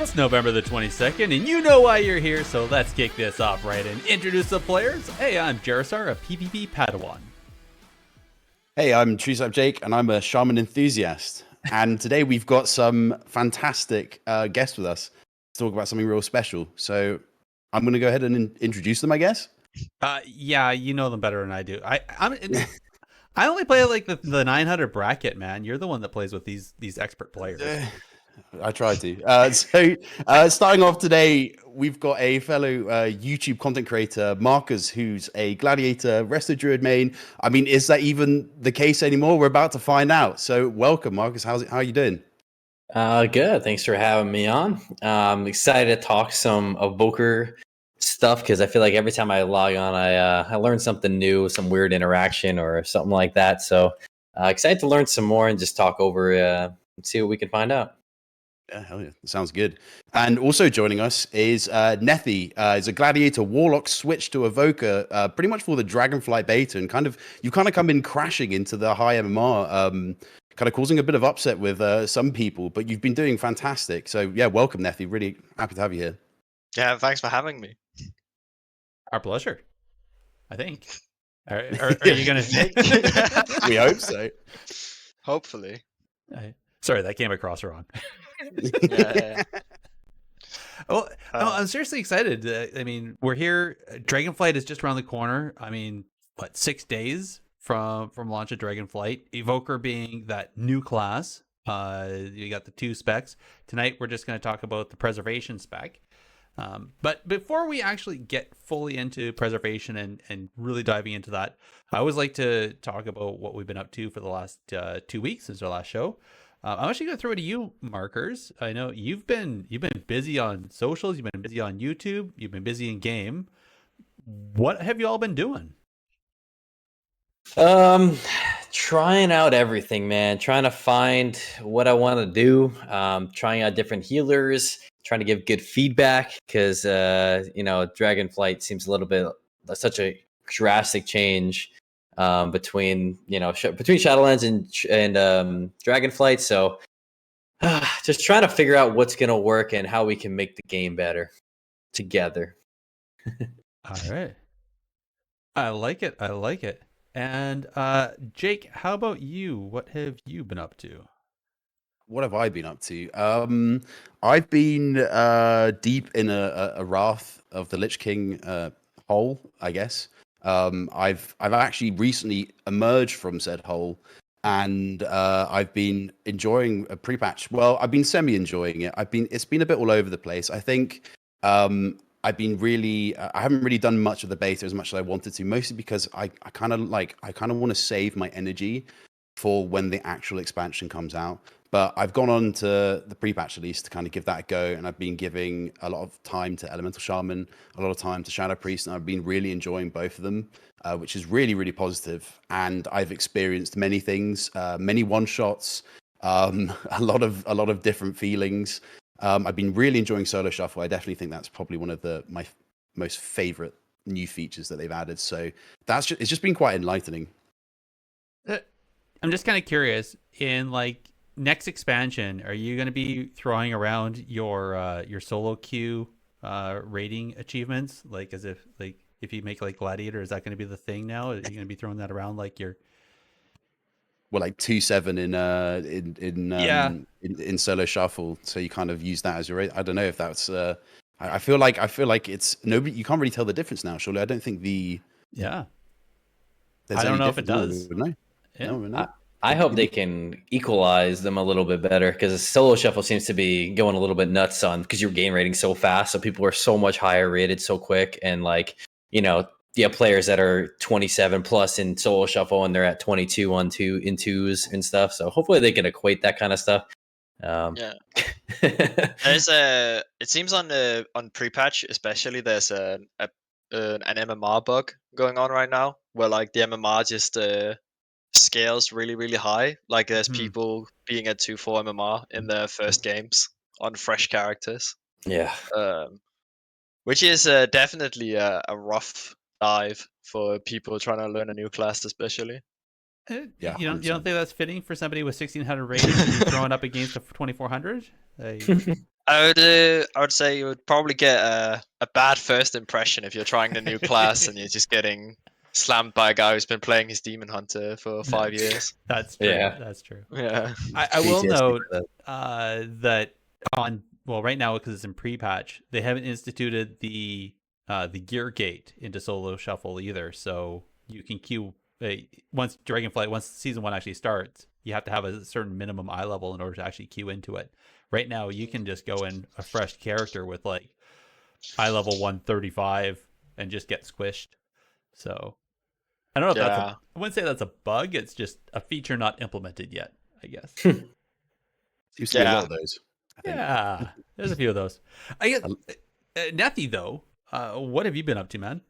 It's November the 22nd, and you know why you're here, so let's kick this off right and introduce the players. Hey, I'm Jarasar, a PvP Padawan. Hey, I'm Trusap Jake, and I'm a shaman enthusiast. And today we've got some fantastic guests with us to talk about something real special. So I'm going to go ahead and introduce them, I guess. Yeah, you know them better than I do. I only play like the 900 bracket, man. You're the one that plays with these expert players. I try to. Starting off today, we've got a fellow YouTube content creator, Marcus, who's a Gladiator Resto Druid main. I mean, is that even the case anymore? We're about to find out. So welcome, Marcus. How are you doing? Good. Thanks for having me on. I'm excited to talk some Evoker stuff because I feel like every time I log on, I learn something new, some weird interaction or something like that. So excited to learn some more and just talk over and see what we can find out. Yeah, hell yeah. Sounds good. And also joining us is Nethy. Is a Gladiator Warlock switched to Evoker pretty much for the Dragonflight beta, and you kind of come in crashing into the high MMR, kind of causing a bit of upset with some people, but you've been doing fantastic. So yeah, welcome, Nethy. Really happy to have you here. Yeah, thanks for having me. Our pleasure, I think. Are you going to... We hope so. Hopefully. Sorry, that came across wrong. Yeah. Well, no, I'm seriously excited. I mean, we're here. Dragonflight is just around the corner. I mean, what, 6 days from launch of Dragonflight? Evoker being that new class. You got the 2 specs. Tonight, we're just going to talk about the preservation spec. But before we actually get fully into preservation and really diving into that, I always like to talk about what we've been up to for the last 2 weeks since our last show. I'm actually going to throw it to you, Markers. I know you've been busy on socials, you've been busy on YouTube, you've been busy in game. What have you all been doing? Trying out everything, man. Trying to find what I want to do. Trying out different healers. Trying to give good feedback because Dragonflight seems a little bit such a drastic change between Shadowlands and Dragonflight. So just trying to figure out what's gonna work and how we can make the game better together. All right, I like it. And Jake, how about you? What have you been up to? What have I been up to? I've been deep in a Wrath of the Lich King hole, I guess. I've actually recently emerged from said hole, and I've been enjoying a pre-patch. Well, I've been semi-enjoying it. It's been a bit all over the place. I think I've been really I haven't really done much of the beta as much as I wanted to, mostly because I kind of want to save my energy for when the actual expansion comes out. But I've gone on to the pre-patch at least to kind of give that a go, and I've been giving a lot of time to Elemental Shaman, a lot of time to Shadow Priest, and I've been really enjoying both of them, which is really, really positive. And I've experienced many things, many one-shots, a lot of different feelings. I've been really enjoying Solo Shuffle. I definitely think that's probably one of my most favorite new features that they've added. So it's just been quite enlightening. I'm just kind of curious, in like next expansion, are you going to be throwing around your solo queue rating achievements, like as if you make like Gladiator? Is that going to be the thing now? Are you going to be throwing that around like your like 2-7 in Solo Shuffle? So you kind of use that as your rate. I don't know if that's I feel like it's nobody. You can't really tell the difference now. Surely I don't think I don't know if it does. No. Yeah. No. I hope they can equalize them a little bit better because Solo Shuffle seems to be going a little bit nuts on because you're gain rating so fast, so people are so much higher rated so quick, and you have players that are 27 plus in Solo Shuffle and they're at 22 in twos and stuff. So hopefully they can equate that kind of stuff. Yeah. It seems on pre-patch especially there's an MMR bug going on right now where like the MMR just scales really, really high. Like there's people being at 2-4 MMR in their first games on fresh characters. Yeah. Which is definitely a rough dive for people trying to learn a new class, especially. Yeah, you don't think that's fitting for somebody with 1600 rating to be thrown up against a 2400? I would say you would probably get a bad first impression if you're trying the new class and you're just getting slammed by a guy who's been playing his Demon Hunter for 5 years. That's true. Yeah. That's true. Yeah. I will PTSD note for that. that right now, because it's in pre-patch, they haven't instituted the gear gate into solo shuffle either. So you can queue once season 1 actually starts. You have to have a certain minimum eye level in order to actually queue into it. Right now, you can just go in a fresh character with like eye level 135 and just get squished. So I don't know if Yeah. I wouldn't say that's a bug. It's just a feature not implemented yet, I guess. Seems to be a Yeah. lot of those. I think. Yeah, there's a few of those. I guess, Nethy, though, what have you been up to, man?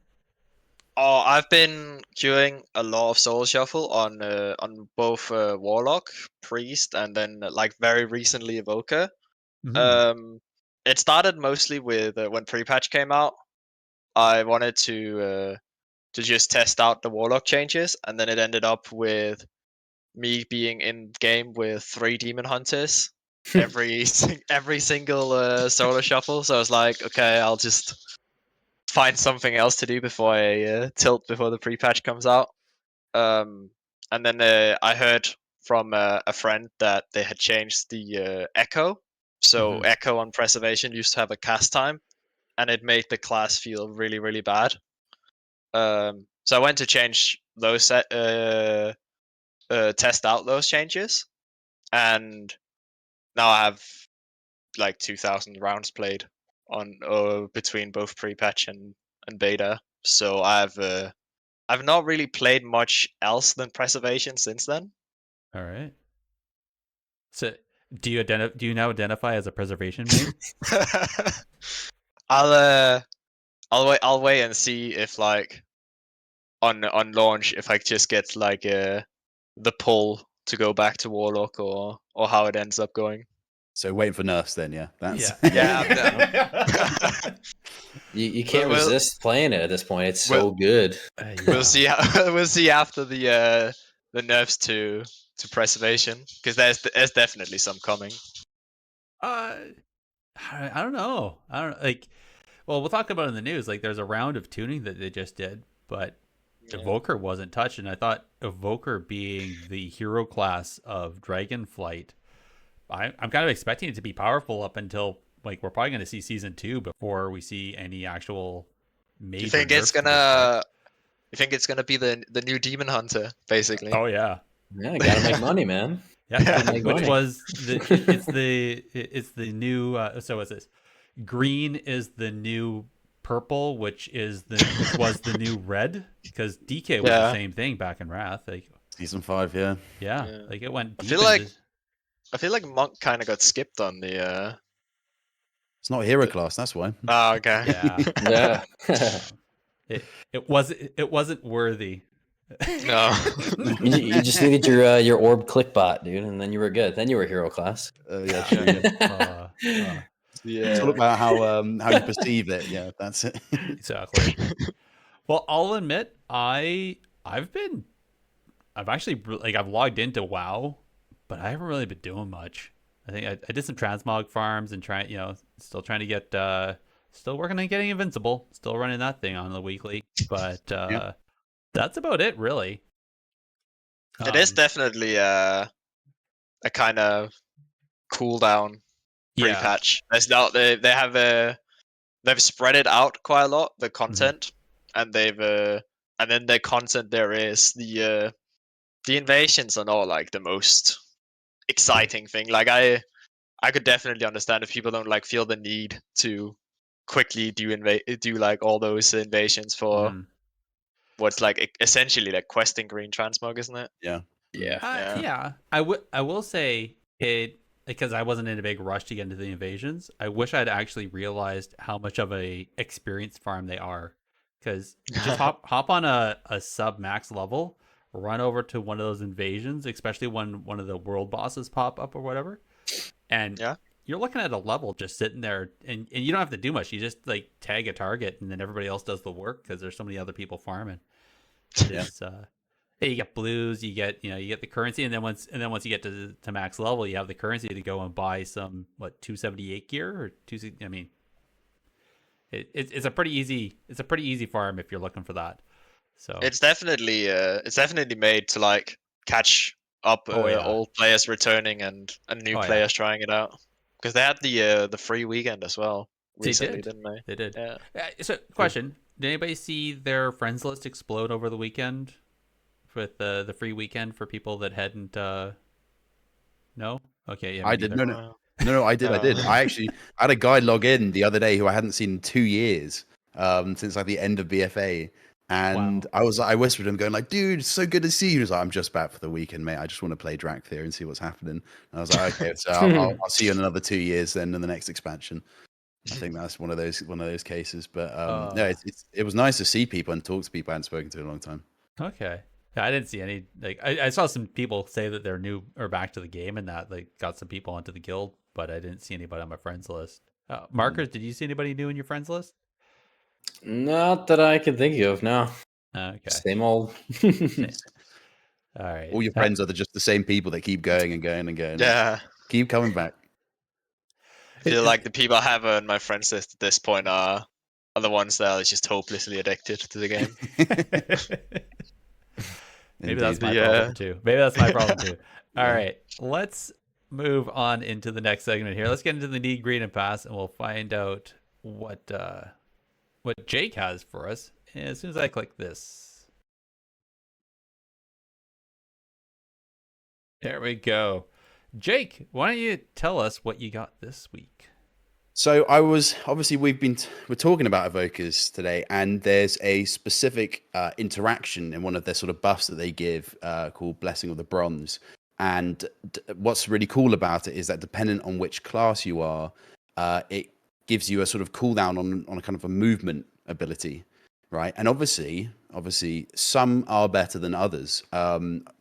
Oh, I've been queuing a lot of Soul Shuffle on both Warlock, Priest, and then like very recently Evoker. Mhm. It started mostly with when pre-patch came out. I wanted to just test out the Warlock changes, and then it ended up with me being in game with 3 Demon Hunters every single solo shuffle. So I was like, okay, I'll just find something else to do before I tilt before the pre-patch comes out. And then I heard from a friend that they had changed the Echo. So Mhm. Echo on Preservation used to have a cast time, and it made the class feel really, really bad. So I went to change those, test out those changes, and now I have like 2,000 rounds played on between both pre-patch and beta. So I've not really played much else than Preservation since then. All right. So, do you now identify as a preservation main? I'll I'll wait and see if like on launch if I just get like the pull to go back to Warlock or how it ends up going. So waiting for nerfs then, yeah. That's Yeah. You can't Well- resist playing it at this point. It's well- so good. We'll see. We'll see after the nerfs to Preservation, because there's definitely some coming. I don't know. I don't like. Well, we'll talk about it in the news. Like, there's a round of tuning that they just did, but Evoker wasn't touched, and I thought Evoker being the hero class of Dragonflight, I'm kind of expecting it to be powerful up until like we're probably going to see season 2 before we see any actual major. You think it's nerfs to this deck. gonna? You think it's gonna be the new Demon Hunter, basically? Oh yeah, Yeah, gotta make money, man. yeah. Gotta make Which money. was it's the new. So what's this? Green is the new purple, which was the new red, because DK was the Yeah. same thing back in Wrath. Like, season 5, yeah. yeah, Yeah. like it went. I Deep feel like- into- I feel like Monk kind of got skipped on the. It's not a hero class, that's why. Oh, okay. Yeah. Yeah. it wasn't worthy. No. You just needed your orb click bot, dude, and then you were good. Then you were hero class. Yeah, true. Yeah. Yeah. It's all about how you perceive it. Yeah, that's it. Exactly. Well, I'll admit I've actually like I've logged into WoW, but I haven't really been doing much. I think I did some transmog farms and still trying to get still working on getting invincible, still running that thing on the weekly, but Yeah. that's about it really. It is definitely a kind of cooldown yeah. pre-patch. There's now they've spread it out quite a lot, the content, and and then the content there is the invasions are not like the most exciting thing. Like I could definitely understand if people don't like feel the need to quickly do like all those invasions for Mhm. what's like essentially like questing green transmog, isn't it? Yeah. Yeah. Yeah. I will say it, because I wasn't in a big rush to get into the invasions. I wish I'd actually realized how much of a experience farm they are, because just hop on a sub max level, run over to one of those invasions, especially when one of the world bosses pop up or whatever, and Yeah. you're looking at a level just sitting there, and you don't have to do much. You just like tag a target, and then everybody else does the work because there's so many other people farming. you get blues, you get the currency, and then once you get to max level, you have the currency to go and buy some 278 gear or two. I mean, it's a pretty easy farm if you're looking for that. So It's definitely made to like catch up Oh, yeah. old players returning and new Oh, yeah. players trying it out, because they had the free weekend as well recently, did. didn't they? They did. Yeah. So, question: did anybody see their friends list explode over the weekend with the free weekend for people that hadn't? No. Okay. Yeah. Me I did. neither. No, I did. I did. No. I had a guy log in the other day who I hadn't seen in 2 years, since like the end of BFA. And Wow. I whispered him, going like, "Dude, it's so good to see you." He was like, "I'm just back for the weekend, mate. I just want to play Drac Theory and see what's happening." And I was like, "Okay, so I'll see you in another 2 years then in the next expansion." I think that's one of those cases. But no, it was nice to see people and talk to people I hadn't spoken to in a long time. Okay. Yeah, I didn't see any. Like, I saw some people say that they're new or back to the game, and that like got some people onto the guild, but I didn't see anybody on my friends list. Markers, did you see anybody new in your friends list? Not that I can think of. No. Okay. Same old. All right. All your friends are just the same people that keep going and going and going. Yeah. Keep coming back. I feel like the people I have on my friends list at this point are the ones that are just hopelessly addicted to the game. Maybe that's my Yeah. problem too. Maybe that's my problem too. All right, let's move on into the next segment here. Let's get into the need, greed, and pass, and we'll find out what Jake has for us as soon as I click this. There we go. Jake, why don't you tell us what you got this week? So we're talking about evokers today, and there's a specific interaction in one of their sort of buffs that they give called Blessing of the Bronze. And what's really cool about it is that depending on which class you are, it gives you a sort of cooldown on a kind of a movement ability, right? And obviously some are better than others,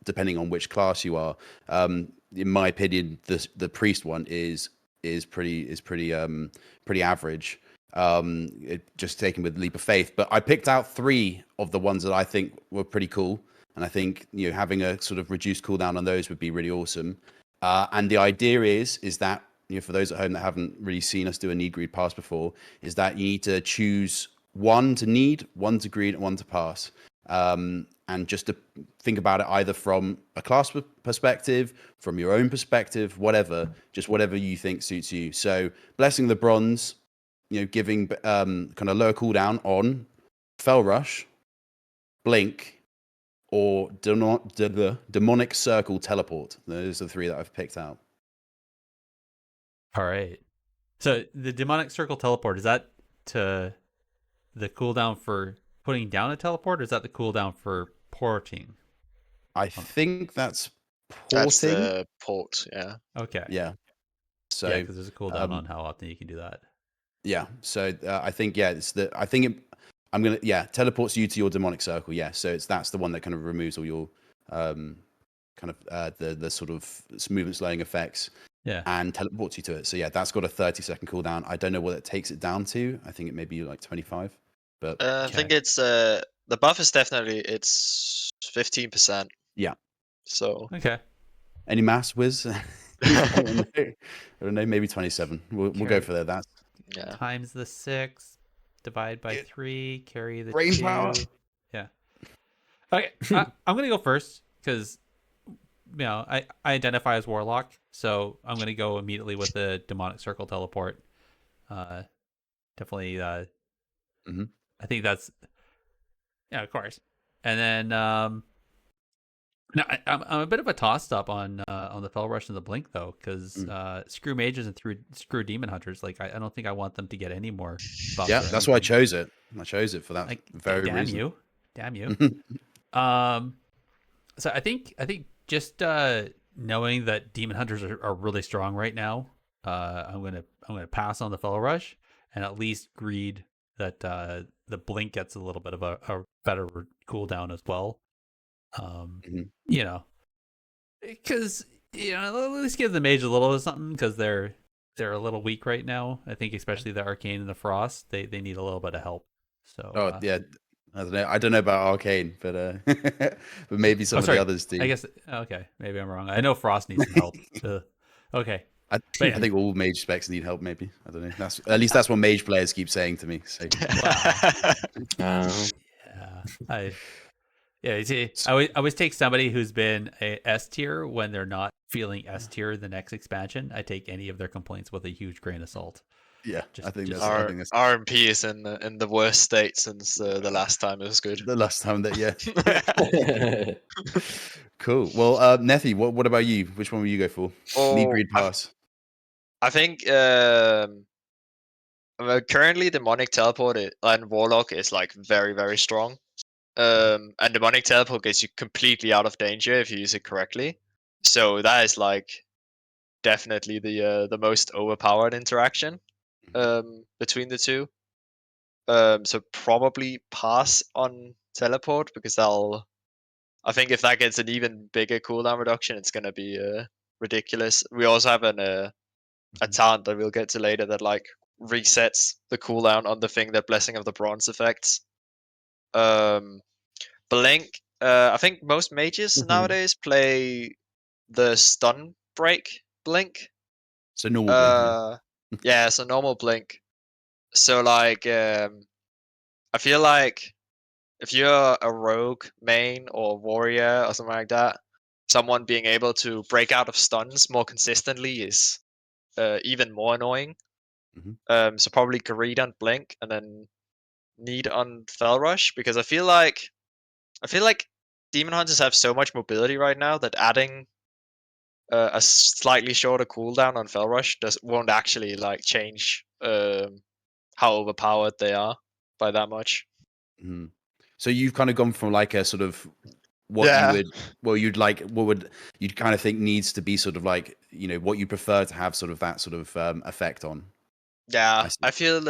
depending on which class you are. In my opinion, the priest one is pretty average. Just taken with leap of faith. But I picked out 3 of the ones that I think were pretty cool, and I think having a sort of reduced cooldown on those would be really awesome. And the idea is that for those at home that haven't really seen us do a need greed pass before, is that you need to choose 1 to need, 1 to greed, and 1 to pass. And just to think about it either from a class perspective, from your own perspective, whatever you think suits you. So Blessing the Bronze, giving kind of lower cooldown on Fell Rush, Blink, or the Demonic Circle Teleport. Those are the 3 that I've picked out. All right. So the Demonic Circle Teleport, is that to the cooldown for putting down a teleport, or is that the cooldown for porting? I think that's porting. That's the port, yeah. Okay. Yeah. So yeah, because there's a cooldown on how often you can do that. Yeah. So I think teleports you to your demonic circle. Yeah. So that's the one that kind of removes all your the sort of movement slowing effects. Yeah. And teleports you to it. So yeah, that's got a 30-second cooldown. I don't know what it takes it down to. I think it may be like 25. But I think it's the buff is definitely it's 15%. Yeah. So okay. Any maths whiz? I don't know, maybe 27. We'll go for that. That's times the 6, divide by 3, carry the brain 2. power. Yeah. Okay, I'm gonna go first because I identify as warlock, so I'm gonna go immediately with the demonic circle teleport. Definitely. I think that's of course. And then now I'm a bit of a tossed up on the Fell Rush and the Blink though, because screw mages and screw demon hunters. Like I don't think I want them to get any more buffs. Yeah, that's why I chose it. I chose it for that very damn reason. Damn you. So I think just knowing that demon hunters are really strong right now, I'm gonna pass on the Fell Rush and at least greed that the Blink gets a little bit of a better cooldown as well. Because at least give the mage a little bit of something, because they're a little weak right now. I think especially the arcane and the frost, they need a little bit of help. So yeah, I don't know. I don't know about Arcane, but but maybe some of sorry. the others do. I guess okay, maybe I'm wrong. I know Frost needs some help. Okay, I, but I yeah. think all mage specs need help. Maybe I don't know. That's at least that's what mage players keep saying to me. So Wow. Uh, Yeah, yeah. You see, I always take somebody who's been a S tier when they're not feeling S tier the next expansion. I take any of their complaints with a huge grain of salt. yeah, I think that's Our RMP is in the worst state since the last time it was good. the last time that yeah. Cool. Well, Nethy, what about you? Which one will you go for? Need, Oh, greed, pass. I think currently demonic teleport and warlock is like very very strong. And demonic teleport gets you completely out of danger if you use it correctly. So that is like definitely the most overpowered interaction between the two. So probably pass on teleport because I think if that gets an even bigger cooldown reduction, it's gonna be ridiculous. We also have a talent that we'll get to later that like resets the cooldown on the thing that Blessing of the Bronze affects. Blink. I think most mages nowadays play the stun break blink. So normal blink. Yeah, it's a normal blink. So like, I feel like if you're a rogue main or warrior or something like that, someone being able to break out of stuns more consistently is even more annoying. So probably greed on blink and then need on fell rush because I feel like demon hunters have so much mobility right now that adding a slightly shorter cooldown on fell rush won't actually like change how overpowered they are by that much. Mm-hmm. So you've kind of gone from like a sort of what you Yeah. would, well, you'd like, what would you'd kind of think needs to be sort of like, you know, what you prefer to have sort of that sort of effect on. Yeah, see. I feel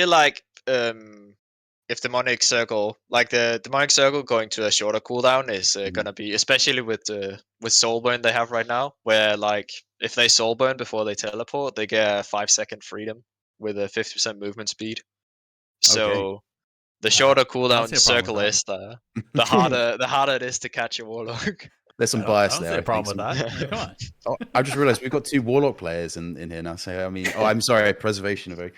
like if demonic circle, like the demonic circle going to a shorter cooldown is gonna be, especially with soulburn they have right now, where like if they soulburn before they teleport, they get a 5-second freedom with a 50% movement speed. So the shorter I don't cooldown see a problem circle with is the harder it is to catch a warlock. There's some that. I bias don't there, see a I think. problem with that. Come on. Oh, I just realized we've got 2 warlock players in here now. So I mean, oh, I'm sorry, preservation of you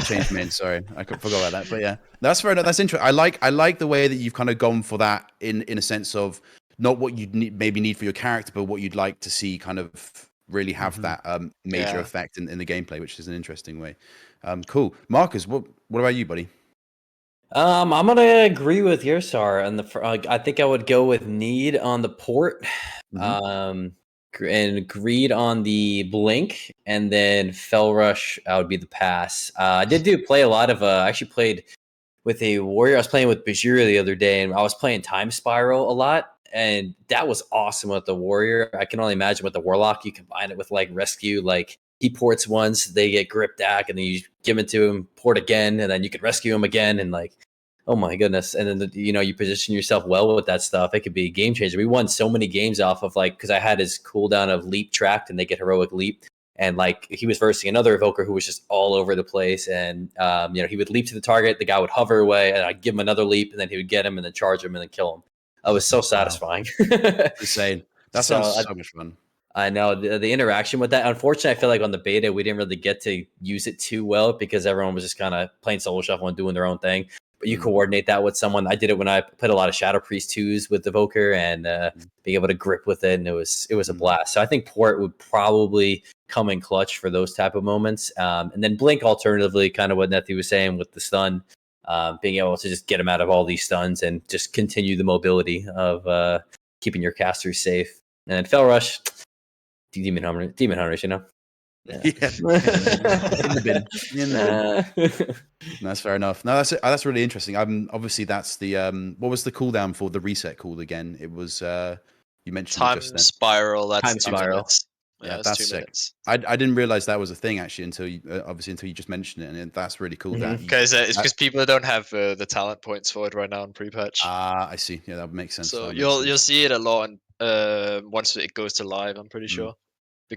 changed me in. Sorry, I forgot about that. But yeah, that's fair enough. That's interesting. I like the way that you've kind of gone for that in a sense of not what you'd maybe need for your character, but what you'd like to see kind of really have that major Yeah. effect in the gameplay, which is an interesting way. Cool, Marcus. What about you, buddy? I'm gonna agree with Yorsar on I think I would go with need on the port, and greed on the blink, and then fell rush. Would be the pass. I did play a lot of. I actually played with a warrior. I was playing with Bajira the other day, and I was playing Time Spiral a lot, and that was awesome with the warrior. I can only imagine with the warlock, you combine it with like rescue, like he ports once, they get grip back, and then you give it to him, port again, and then you could rescue him again, and like, oh my goodness! And then you position yourself well with that stuff. It could be a game changer. We won so many games off of like because I had his cooldown of leap tracked, and they get heroic leap. And like he was versing another evoker who was just all over the place, and he would leap to the target, the guy would hover away, and I'd give him another leap, and then he would get him, and then charge him, and then kill him. It was so satisfying. Insane. That sounds so much fun. I know the interaction with that. Unfortunately, I feel like on the beta we didn't really get to use it too well because everyone was just kind of playing solo shuffle and doing their own thing. But you coordinate that with someone. I did it when I played a lot of Shadow Priest 2s with Evoker and being able to grip with it, and it was a blast. So I think port would probably come in clutch for those type of moments. And then blink, alternatively, kind of what Nethy was saying with the stun, being able to just get him out of all these stuns and just continue the mobility of keeping your casters safe. And then fell rush. Demon hunters, Yeah. In the bin. That's fair enough. No, that's really interesting. Obviously that's the what was the cooldown for the reset called again? It was you mentioned Time it just then. spiral. That's Time 2 spiral. minutes. Yeah, it's that's 2 sick. minutes. I didn't realize that was a thing actually until you just mentioned it, and that's really cool. Because it's because people don't have the talent points for it right now in pre-patch. I see. Yeah, that would make sense. So you'll see it a lot once it goes to live. I'm pretty sure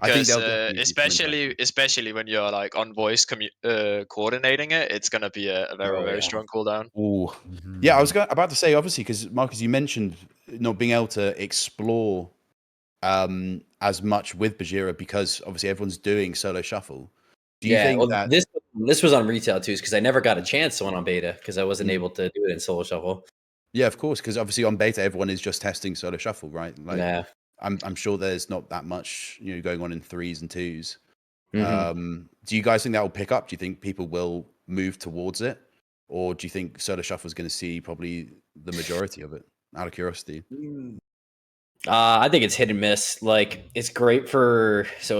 I think because they'll definitely keep some interaction. especially when you're like on voice coordinating it, it's gonna be a very Oh very yeah. strong cooldown. Oh, yeah. I Mhm. was about to say, obviously, because Marcus, you mentioned not being able to explore as much with Bajira because obviously everyone's doing solo shuffle. Do you Yeah, think well, that? this was on retail too, because I never got a chance to one on beta because I wasn't Mm, able to do it in solo shuffle. yeah, of course, because obviously on beta everyone is just testing solo shuffle, right? Like, Yeah. I'm sure there's not that much going on in threes and twos. Hmm. Do you guys think that will pick up? Do you think people will move towards it, or do you think solo shuffle is going to see probably the majority of it? Out of curiosity. I think it's hit and miss. Like it's great for it's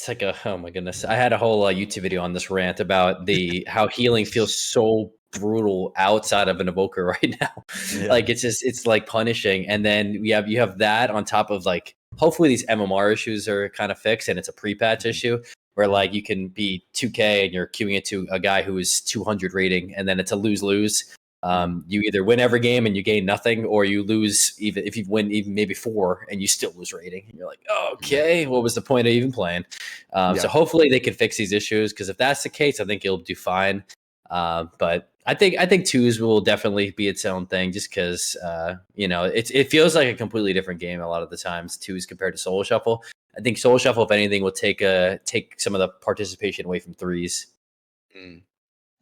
like a oh my goodness. I had a whole YouTube video on this rant about the how healing feels so brutal outside of an evoker right now. Yeah. Like it's like punishing, and then you have that on top of like hopefully these MMR issues are kind of fixed, and it's a pre-patch issue where like you can be 2K and you're queuing it to a guy who is 200 rating, and then it's a lose lose. You either win every game and you gain nothing, or you lose even if you win even maybe 4 and you still lose rating. And you're like, okay, what was the point of even playing? So Yeah. hopefully they can fix these issues because if that's the case, I think it'll do fine. But I think twos will definitely be its own thing, just because it feels like a completely different game a lot of the times twos compared to solo shuffle. I think solo shuffle, if anything, will take some of the participation away from threes. Mm.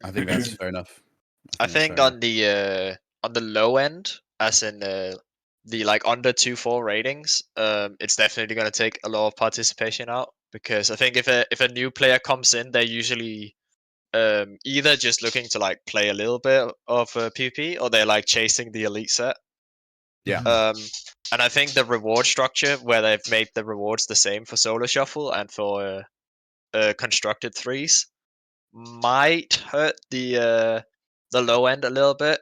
I think that's fair enough. I That's think fair enough. on the low end, as in the like under 2-4 ratings, it's definitely gonna take a lot of participation out because I think if a new player comes in, they're usually either just looking to like play a little bit of PvP or they're like chasing the elite set. Yeah. Mhm. And I think the reward structure where they've made the rewards the same for solo shuffle and for constructed threes might hurt the low end a little bit,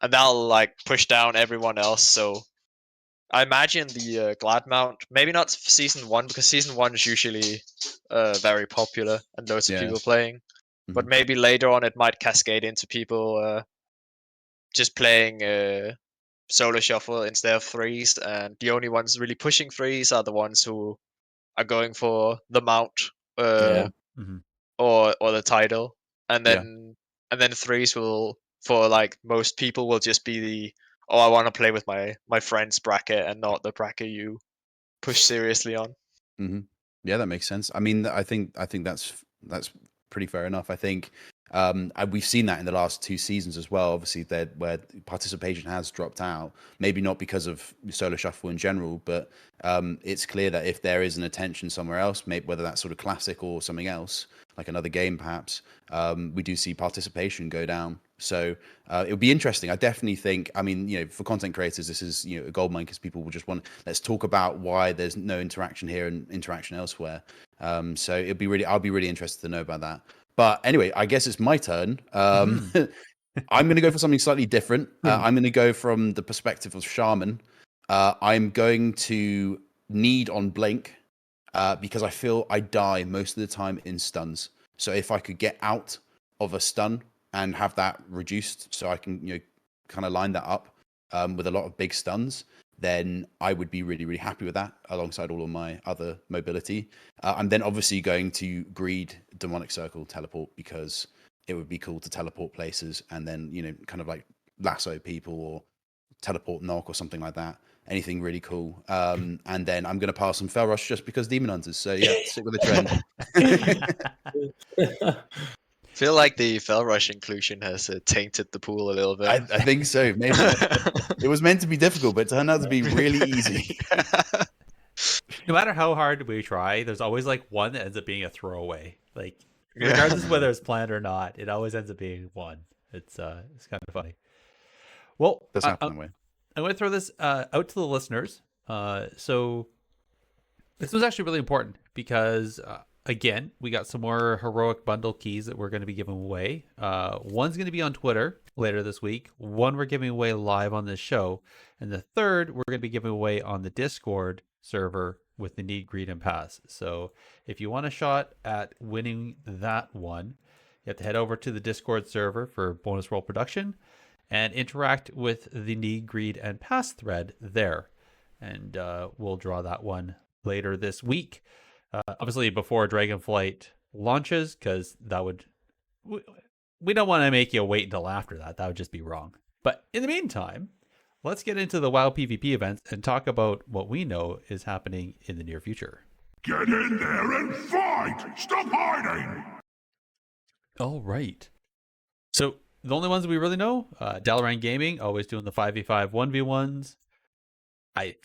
and that'll like push down everyone else. So I imagine the Glad mount, maybe not season one because season one is usually very popular and loads of Yeah. people playing. But Mhm. maybe later on it might cascade into people just playing solo shuffle instead of threes, and the only ones really pushing threes are the ones who are going for the mount uh, Yeah. Mhm. or the title, and Yeah. then threes will for like most people will just be the I want to play with my friends bracket and not the bracket you push seriously on. Hmm. Yeah, that makes sense. I mean, I think that's pretty fair enough. I think and we've seen that in the last 2 seasons as well. Obviously, that where participation has dropped out, maybe not because of solo shuffle in general, but it's clear that if there is an attention somewhere else, maybe whether that's sort of classic or something else, like another game perhaps, we do see participation go down. So it'll be interesting. I definitely think. I mean, for content creators, this is a goldmine because people will just want. Let's talk about why there's no interaction here and interaction elsewhere. So I'll be really interested to know about that. But anyway, I guess it's my turn. Mhm. I'm going to go for something slightly different. Hmm. I'm going to go from the perspective of Shaman. I'm going to need on Blink because I feel I die most of the time in stuns. So if I could get out of a stun and have that reduced, so I can kind of line that up with a lot of big stuns, then I would be really really happy with that alongside all of my other mobility. I'm then obviously going to greed Demonic Circle teleport because it would be cool to teleport places and then kind of like lasso people or teleport knock or something like that. Anything really cool. And then I'm going to pass some Fell Rush just because Demon Hunters. So yeah, stick with the trend. Feel like the Fell Rush inclusion has tainted the pool a little bit. I think so. Maybe it was meant to be difficult, but it turned out to be really easy. No matter how hard we try, there's always like one that ends up being a throwaway. Like Yeah. regardless of whether it's planned or not, it always ends up being one. It's kind of funny. Well, Does happen that way. I'm going to throw this out to the listeners. So this was actually really important because, again, we got some more heroic bundle keys that we're going to be giving away. One's going to be on Twitter later this week. One we're giving away live on this show. And the third we're going to be giving away on the Discord server with the Need, Greed, and Pass. So if you want a shot at winning that one, you have to head over to the Discord server for bonus roll production and interact with the Need, Greed, and Pass thread there. And we'll draw that one later this week. Obviously, before Dragonflight launches, because that would we don't want to make you wait until after that. That would just be wrong. But in the meantime, let's get into the WoW PvP events and talk about what we know is happening in the near future. Get in there and fight! Stop hiding! All right. So the only ones we really know, Dalaran Gaming, always doing the 5v5 1v1s. I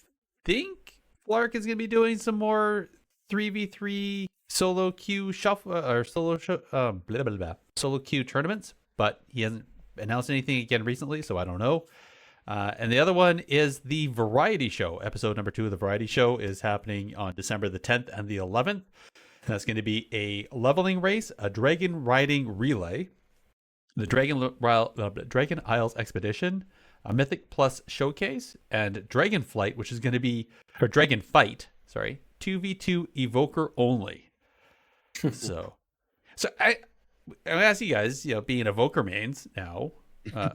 think Flark is going to be doing some more 3v3 solo queue shuffle or solo solo queue tournaments, but he hasn't announced anything again recently, so I don't know. And the other one is the Variety Show. Episode number 2 of the Variety Show is happening on December the 10th and the 11th. That's going to be a leveling race, a dragon riding relay, the Dragon Isles Expedition, a Mythic Plus showcase, and Dragonflight, which is going to be, or Dragon Fight, sorry, 2v2 Evoker only. so I'm going to ask you guys, being Evoker mains now,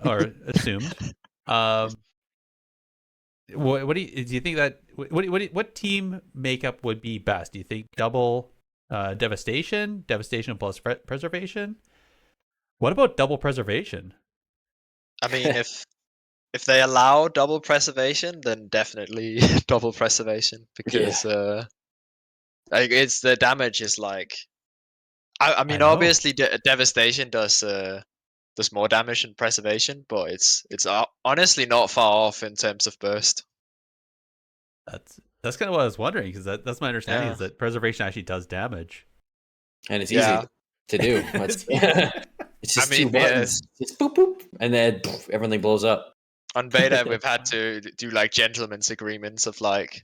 or assumed, what do you think that, what team makeup would be best? Do you think double Devastation plus Preservation? What about double Preservation? I mean, if they allow double preservation, then definitely double preservation, because like it's the damage is like, I mean, obviously devastation does more damage than preservation, but it's honestly not far off in terms of burst. That's kind of what I was wondering, because that's my understanding, is that preservation actually does damage, and it's easy to do. It's just two buttons, just boop boop, and then everything blows up. On beta, we've had to do like gentlemen's agreements of like,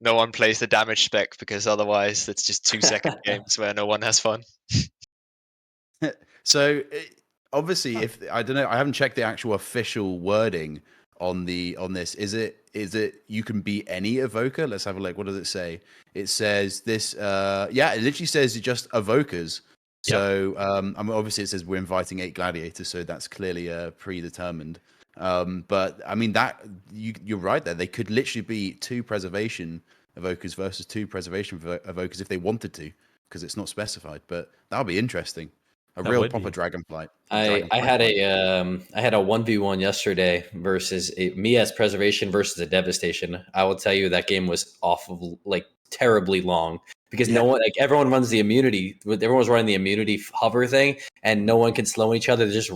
no one plays the damage spec, because otherwise it's just 2-second games where no one has fun. So obviously, if I don't know, I haven't checked the actual official wording on this. Is it you can be any evoker? Let's have a look. What does it say? It says this. It literally says just evokers. So I mean, obviously it says we're inviting 8 gladiators, so that's clearly predetermined. But I mean, that you're right there. They could literally be 2 preservation evokers versus 2 preservation evokers if they wanted to, because it's not specified. But that would be interesting. A real proper Dragonflight. I had a 1v1 yesterday versus me as preservation versus a devastation. I will tell you that game was awful, like terribly long, because no one, like everyone runs the immunity. Everyone was running the immunity hover thing, and no one can slow each other. They're just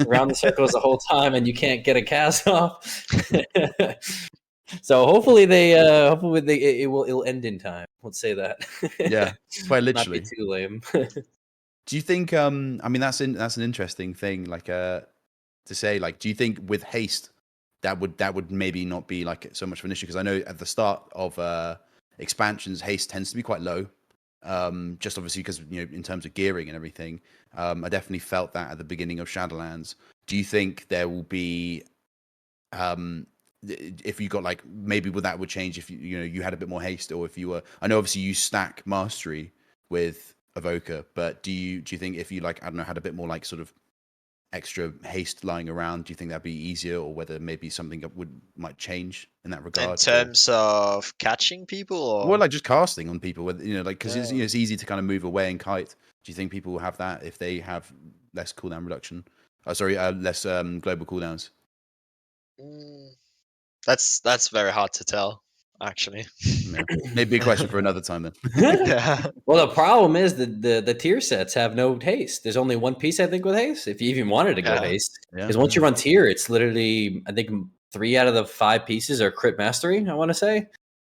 around the circles the whole time, and you can't get a cast off. So hopefully it'll end in time. Let's say that. Yeah, quite literally. Not be too lame. Do you think? I mean, that's an interesting thing. Like, to say, like, do you think with haste that would maybe not be like so much of an issue? Because I know at the start of expansions, haste tends to be quite low. Just obviously because in terms of gearing and everything. I definitely felt that at the beginning of Shadowlands. Do you think there will be, if you got like, maybe that would change if you had a bit more haste, or if you were? I know obviously you stack mastery with Evoker, but do you think if you like, I don't know, had a bit more like sort of extra haste lying around, do you think that'd be easier, or whether maybe something might change in that regard? In terms of catching people, or well, like just casting on people, like, because it's easy to kind of move away and kite. Do you think people will have that if they have less cooldown reduction? Less global cooldowns. That's very hard to tell, actually. Yeah. Maybe a question for another time then. Yeah. Well, the problem is that the tier sets have no haste. There's only one piece, I think, with haste, if you even wanted to go haste. Because once you run tier, it's literally, I think 3 out of the 5 pieces are crit mastery, I want to say.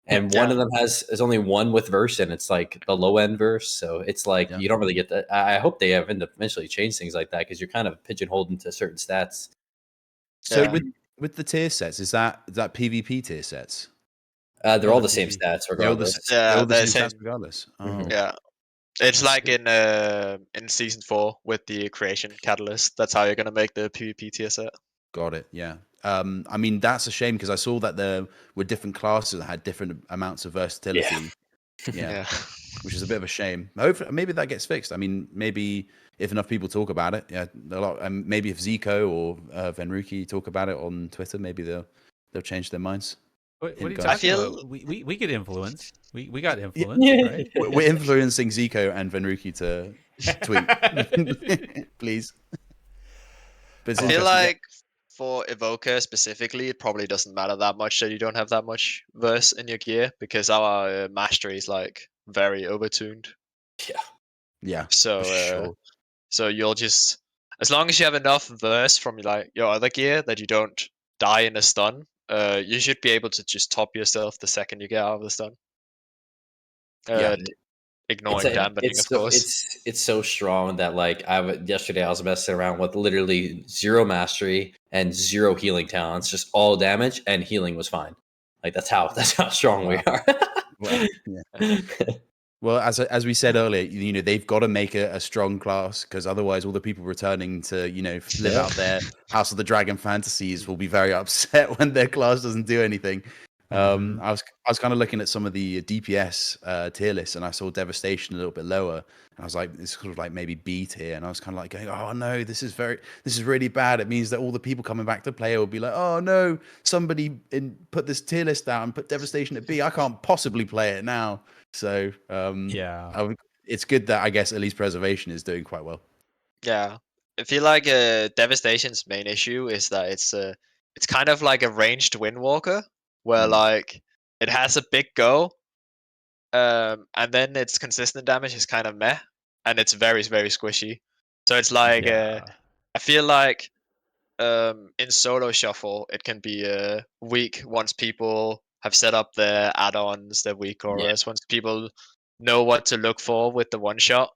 And one of them there's only one with verse, and it's like the low end verse. So it's like you don't really get that. I hope they have eventually changed things like that, because you're kind of pigeonholed into certain stats. So with the tier sets, is that PvP tier sets? They're all the same stats regardless. They're all the same stats regardless. Oh. Yeah, it's like in season 4 with the creation catalyst. That's how you're gonna make the PvP tier set. Got it. Yeah. I mean, that's a shame, because I saw that there were different classes that had different amounts of versatility. Yeah. Which is a bit of a shame. Hopefully, maybe that gets fixed. I mean, maybe if enough people talk about it, maybe if Zico or Venruki talk about it on Twitter, maybe they'll change their minds. What are you guns. I talking feel- about? We get influence. We got influence, Yeah. right? We're influencing Zico and Venruki to tweet, please. But it's I feel interesting. like for Evoker specifically, it probably doesn't matter that much that you don't have that much verse in your gear because our mastery is like very overtuned. Yeah, So for sure. so you'll just, as long as you have enough verse from like your other gear that you don't die in a stun, you should be able to just top yourself the second you get out of the stun. Yeah. Ignoring dampening, of course. It's so strong that like yesterday I was messing around with literally 0 mastery and 0 healing talents, just all damage, and healing was fine. Like that's how strong we are. Well, yeah. Well, as we said earlier, they've got to make a strong class because otherwise, all the people returning to live out their House of the Dragon fantasies will be very upset when their class doesn't do anything. Mhm. I was kind of looking at some of the DPS tier lists, and I saw Devastation a little bit lower. And I was like, it's sort of like maybe B tier, and I was kind of like going, oh no, this is really bad. It means that all the people coming back to play will be like, oh no, somebody put this tier list out and put Devastation at B. I can't possibly play it now. So Yeah. it's good that I guess at least Preservation is doing quite well. Yeah, I feel like Devastation's main issue is that it's kind of like a ranged Windwalker, where like it has a big go, and then its consistent damage is kind of meh, and it's very very squishy. So it's like Yeah. I feel like in solo shuffle it can be weak once people have set up their add-ons, their weak auras. Once people know what to look for with the one shot,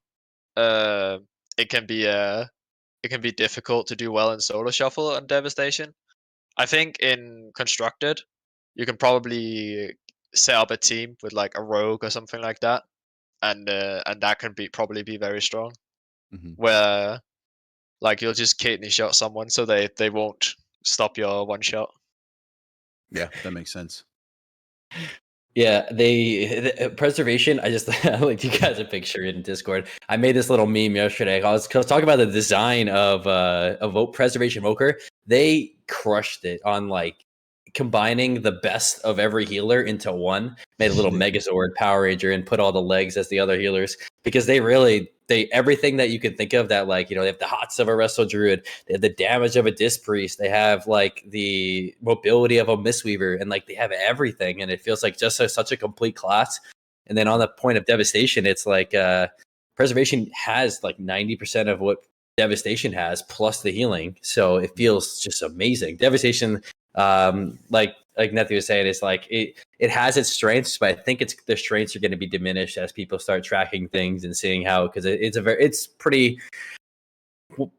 uh, it can be difficult to do well in solo shuffle and devastation. I think in constructed, you can probably set up a team with like a rogue or something like that, and that can probably be very strong. Mm-hmm. Where like you'll just kidney shot someone so they won't stop your one shot. Yeah, that makes sense. Yeah, preservation. I just I linked you guys a picture in Discord. I made this little meme yesterday. I was talking about the design of preservation Evoker. They crushed it on like combining the best of every healer into one. Made a little Megazord Power Ranger and put all the legs as the other healers because they everything that you can think of that like they have the hots of a Wrestle Druid, they have the damage of a Disc Priest, they have like the mobility of a Mistweaver, and like they have everything, and it feels like just such a complete class. And then on the point of devastation, it's like preservation has like 90% of what devastation has plus the healing, so it feels just amazing. Devastation, like Nethy was saying, it's like it has its strengths, but I think the strengths are going to be diminished as people start tracking things and seeing how, because it's pretty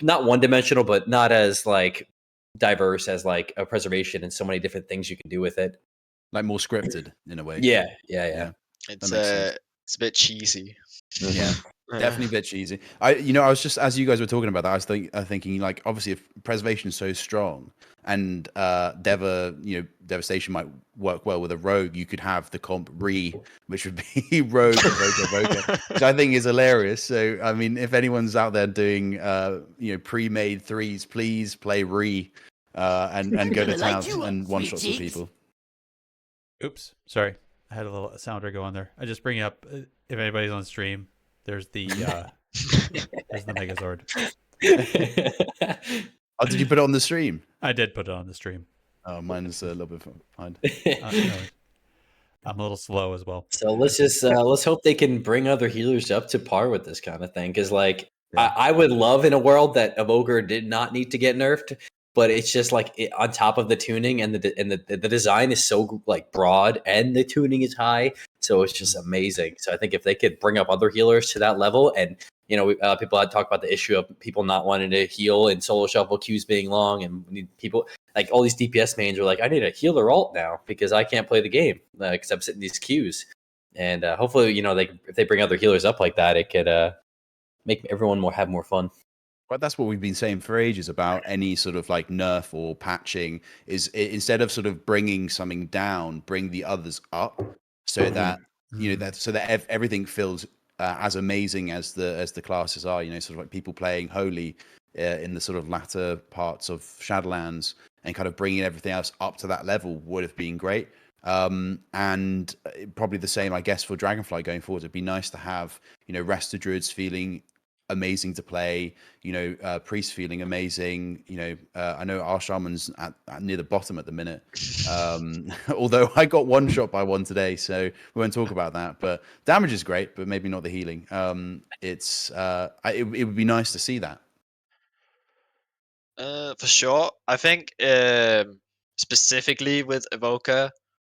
not one dimensional, but not as like diverse as like a preservation and so many different things you can do with it. Like more scripted in a way. Yeah. It's makes sense. it's a bit cheesy. Yeah. Definitely a bit cheesy. I was just, as you guys were talking about that, I was thinking like, obviously if preservation is so strong and devastation might work well with a rogue, you could have the comp which would be rogue Evoker, which I think is hilarious. So I mean, if anyone's out there doing pre-made threes, please play and go to town and one shots with people. Oops, sorry, I had a little sounder go on there. I just bring up if anybody's on stream. There's the there's the Megazord. Oh, did you put it on the stream? I did put it on the stream. Oh, mine is a little bit behind. I'm a little slow as well. So let's hope they can bring other healers up to par with this kind of thing. Because like I would love in a world that Evoker did not need to get nerfed, but it's just like on top of the tuning and the design is so like broad and the tuning is high, so it's just amazing. So I think if they could bring up other healers to that level, and people had talked about the issue of people not wanting to heal and solo shuffle queues being long, and people like all these DPS mains are like, I need a healer alt now because I can't play the game because I'm sitting in these queues. And hopefully, if they bring other healers up like that, it could make everyone have more fun. But that's what we've been saying for ages about any sort of like nerf or patching is instead of sort of bringing something down, bring the others up so that everything feels as amazing as the classes are. Sort of like people playing Holy in the sort of latter parts of Shadowlands and kind of bringing everything else up to that level would have been great. And probably the same, I guess, for Dragonflight going forward. It'd be nice to have, Resto Druids feeling amazing to play, Priest feeling amazing. I know our Shaman's at near the bottom at the minute. Although I got one shot by one today, so we won't talk about that. But damage is great, but maybe not the healing. It would be nice to see that. For sure. I think specifically with Evoker,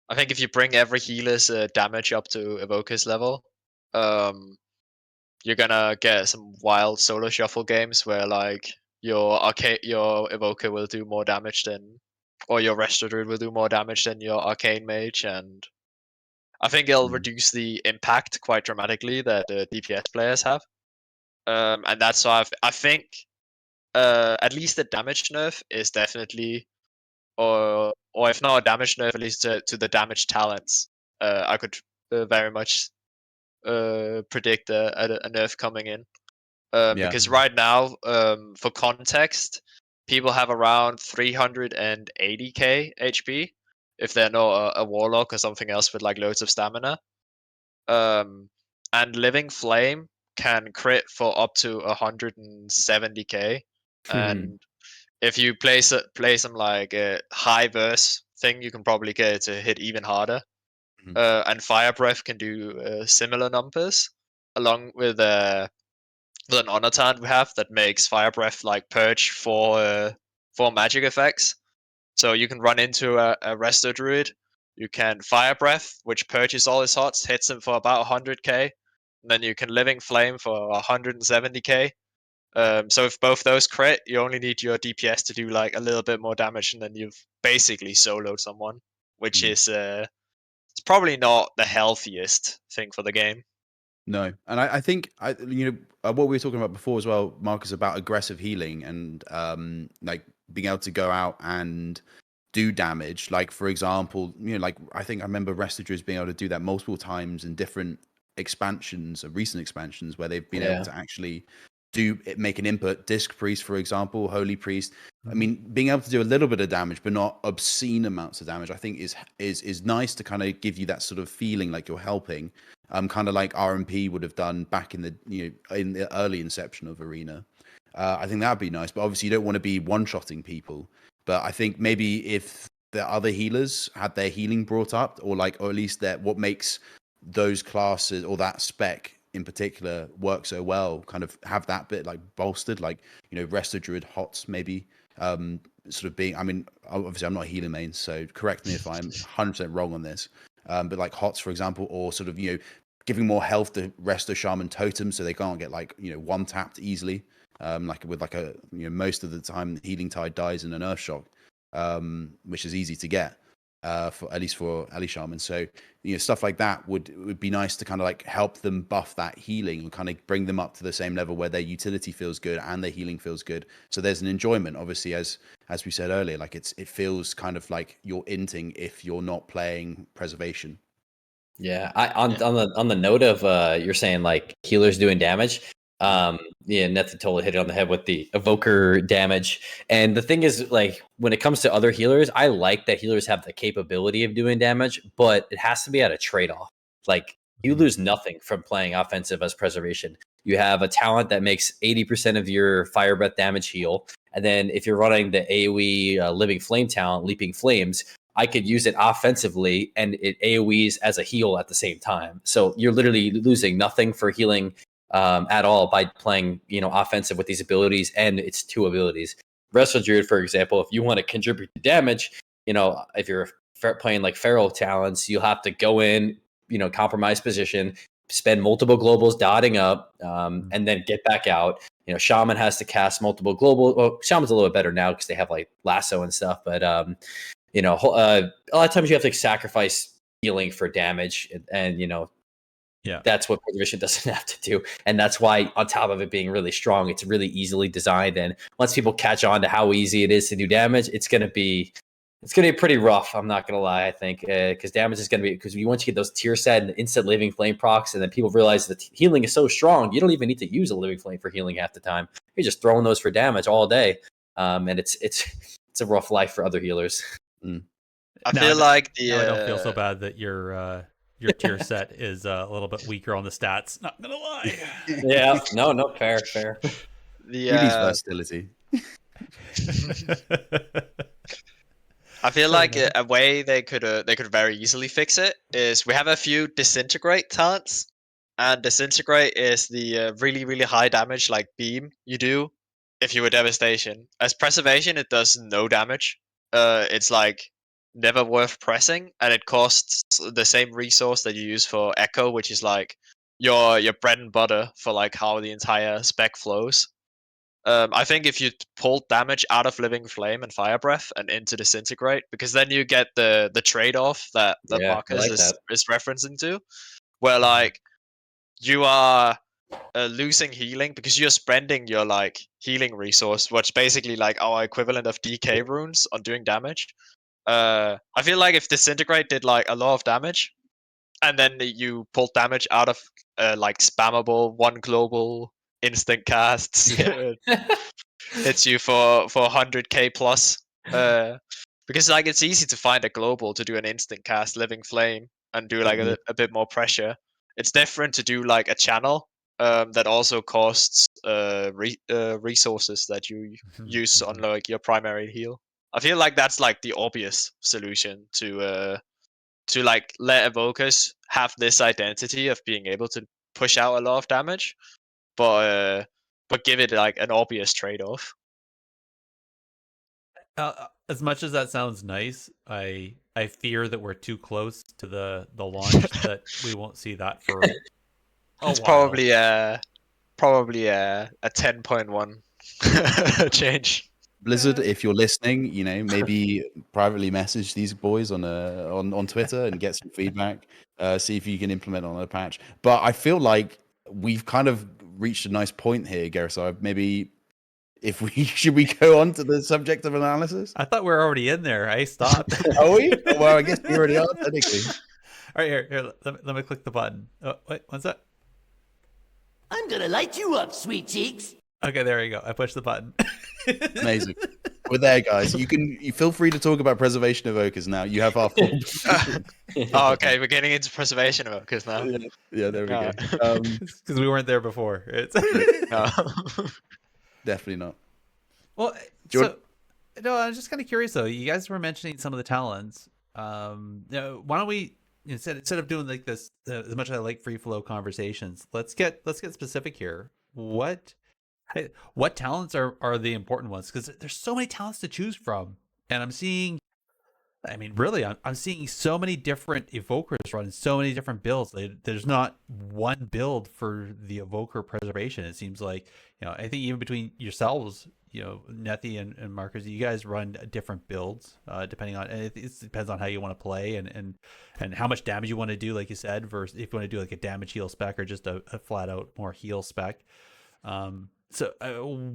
I think if you bring every healer's damage up to Evoker's level, you're gonna get some wild solo shuffle games where like your Evoker will do more damage than, or your Resto Druid will do more damage than your Arcane Mage, and I think it'll reduce the impact quite dramatically that DPS players have. And that's why I think at least the damage nerf is definitely, or if not a damage nerf, at least to the damage talents. I could very much predict a nerf coming in. Because right now, for context, people have around 380k HP if they're not a warlock or something else with like loads of stamina. And Living Flame can crit for up to 170k, and if you play some like a high verse thing, you can probably get it to hit even harder. And Fire Breath can do similar numbers, along with an honor talent we have that makes Fire Breath like purge for magic effects. So you can run into a Resto Druid, you can Fire Breath, which purges all his hots, hits him for about 100k, and then you can Living Flame for 170k. So if both those crit, you only need your DPS to do like a little bit more damage, and then you've basically soloed someone, which is it's probably not the healthiest thing for the game. No, and I think what we were talking about before as well, Marcus, about aggressive healing and like being able to go out and do damage. Like for example, like I think I remember Resto Druids being able to do that multiple times in different expansions, recent expansions, where they've been able to actually make an input. Disc Priest, for example, Holy Priest. I mean, being able to do a little bit of damage, but not obscene amounts of damage, I think is nice to kind of give you that sort of feeling like you're helping. Kind of like RMP would have done back in the in the early inception of Arena. I think that'd be nice, but obviously you don't want to be one-shotting people. But I think maybe if the other healers had their healing brought up, or at least that what makes those classes or that spec in particular work so well, kind of have that bit like bolstered, like Resto Druid Hots maybe, sort of being. I mean, obviously I'm not a healer main, so correct me if I'm 100% wrong on this. But like Hots, for example, or sort of giving more health to Resto Shaman Totem, so they can't get like one tapped easily. Like with like a most of the time the Healing Tide dies in an Earth Shock, which is easy to get. For at least for Ali Shaman, so stuff like that would be nice to kind of like help them buff that healing and kind of bring them up to the same level where their utility feels good and their healing feels good. So there's an enjoyment, obviously, as we said earlier, like it feels kind of like you're inting if you're not playing preservation. Yeah, on the note of you're saying like healers doing damage. Nethylol totally hit it on the head with the Evoker damage. And the thing is, like, when it comes to other healers, I like that healers have the capability of doing damage, but it has to be at a trade-off. Like, you lose nothing from playing offensive as preservation. You have a talent that makes 80% of your fire breath damage heal. And then if you're running the AoE Living Flame talent, Leaping Flames, I could use it offensively and it AoEs as a heal at the same time. So you're literally losing nothing for healing at all by playing, offensive with these abilities, and it's two abilities. Resto Druid, for example, if you want to contribute to damage, if you're playing like Feral talents, you'll have to go in, compromise position, spend multiple globals dotting up, and then get back out. Shaman has to cast multiple global. Well, Shaman's a little bit better now because they have like lasso and stuff, but a lot of times you have to sacrifice healing for damage, and yeah, that's what preservation doesn't have to do. And that's why, on top of it being really strong, it's really easily designed. And once people catch on to how easy it is to do damage, it's gonna be pretty rough. I'm not gonna lie. I think because damage is gonna be, because once you get those tier set and instant Living Flame procs, and then people realize that healing is so strong, you don't even need to use a Living Flame for healing half the time. You're just throwing those for damage all day, and it's a rough life for other healers. I feel like the now I don't feel so bad that your tier set is a little bit weaker on the stats. Not gonna lie. Yeah, no, fair. the He needs versatility. I feel Fair like enough. a way they could very easily fix it is we have a few disintegrate talents, and disintegrate is the really high damage like beam you do if you were devastation. As preservation, it does no damage. It's like never worth pressing, and it costs the same resource that you use for echo, which is like your bread and butter for like how the entire spec flows. I think if you pulled damage out of Living Flame and Fire Breath and into Disintegrate, because then you get the trade off that Yeah, I Marcus like that. is referencing to, where like you are losing healing because you're spending your like healing resource, which basically like our equivalent of DK runes on doing damage. I feel like if Disintegrate did like a lot of damage, and then you pulled damage out of like spammable one global instant casts. Yeah. Hits you for 100k plus. Because like it's easy to find a global to do an instant cast Living Flame and do like a bit more pressure. It's different to do like a channel that also costs resources that you use on like your primary heal. I feel like that's like the obvious solution to like let evokers have this identity of being able to push out a lot of damage, but give it like an obvious trade-off. As much as that sounds nice, I fear that we're too close to the launch that we won't see that for a It's while. probably a 10.1 change. Blizzard, if you're listening, you know, maybe privately message these boys on Twitter and get some feedback. See if you can implement on a patch. But I feel like we've kind of reached a nice point here, Gareth. Maybe if we should we go on to the subject of analysis? I thought we were already in there. I stopped. Are we? Well, I guess we already are technically. All right, here let me click the button. Oh, wait, what's that? I'm gonna light you up, sweet cheeks. Okay, there you go. I pushed the button. Amazing. We're there, guys. You feel free to talk about preservation evokers now. You have our full. Oh, okay, we're getting into preservation evokers now. Yeah, there we go. Because we weren't there before. It's No. Definitely not. well, Jordan? so no, I'm just kind of curious though. You guys were mentioning some of the talents. You know, why don't we instead of doing like this as much as I like free flow conversations, let's get specific here. What talents are the important ones? Because there's so many talents to choose from, and I'm seeing. I mean, really, I'm seeing so many different evokers running so many different builds. There's not one build for the evoker preservation. It seems like, you know, I think even between yourselves, you know, Nethy and Marcus, you guys run different builds depending on, and it depends on how you want to play and how much damage you want to do, like you said, versus if you want to do like a damage heal spec or just a flat out more heal spec. So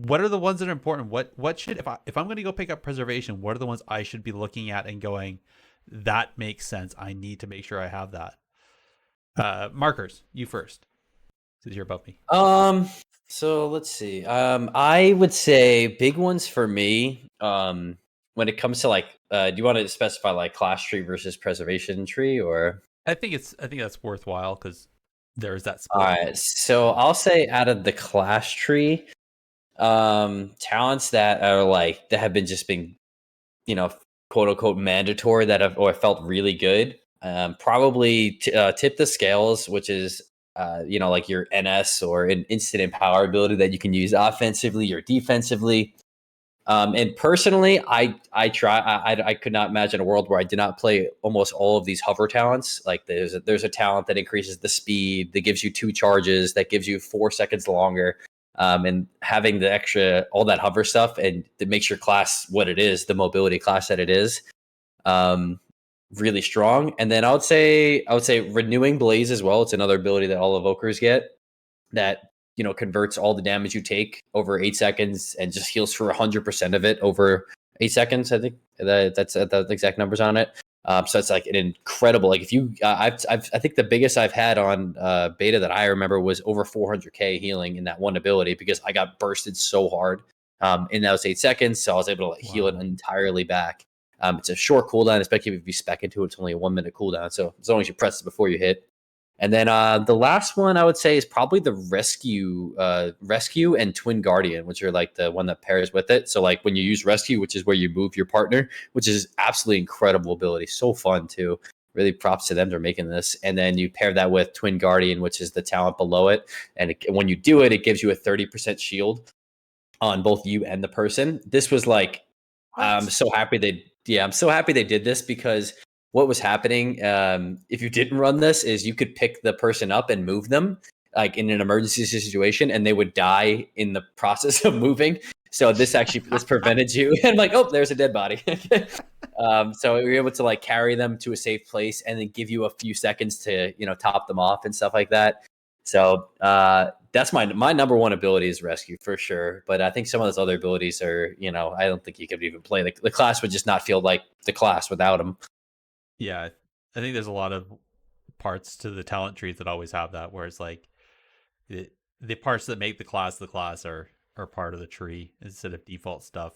what are the ones that are important? What should, if I'm going to go pick up preservation, what are the ones I should be looking at and going, that makes sense, I need to make sure I have that? Markers, you first, since you're above me. So let's see. I would say big ones for me. When it comes to like, do you want to specify like class tree versus preservation tree, or? I think that's worthwhile because there's that split. All right, so I'll say out of the class tree, talents that are like that have been, you know, quote unquote mandatory that have or felt really good. Probably tip the scales, which is you know, like your NS or an instant empower ability that you can use offensively or defensively. And personally, I could not imagine a world where I did not play almost all of these hover talents. Like there's a talent that increases the speed, that gives you 2 charges, that gives you 4 seconds longer. And having the extra, all that hover stuff, and that makes your class what it is, the mobility class that it is, really strong. And then I would say renewing blaze as well. It's another ability that all evokers get that, you know, converts all the damage you take over 8 seconds and just heals for 100% of it over 8 seconds. I think that's the exact numbers on it. So it's like an incredible, like if you, I think the biggest I've had on beta that I remember was over 400k healing in that one ability because I got bursted so hard in those 8 seconds. So I was able to heal it entirely back. It's a short cooldown, especially if you spec into it. It's only a 1 minute cooldown, so as long as you press it before you hit. And then the last one I would say is probably the rescue and twin guardian, which are like the one that pairs with it. So like when you use rescue, which is where you move your partner, which is absolutely incredible ability, so fun too. Really props to them for making this. And then you pair that with twin guardian, which is the talent below it. And when you do it, it gives you a 30% shield on both you and the person. This was like, I'm so happy they did this, because what was happening, if you didn't run this, is you could pick the person up and move them like in an emergency situation, and they would die in the process of moving. So this prevented you. And like, oh, there's a dead body. So we were able to like carry them to a safe place and then give you a few seconds to, top them off and stuff like that. So that's my number one ability is rescue for sure. But I think some of those other abilities are, I don't think you could even play. Like the class would just not feel like the class without them. Yeah, I think there's a lot of parts to the talent trees that always have that, where it's like the parts that make the class are part of the tree instead of default stuff.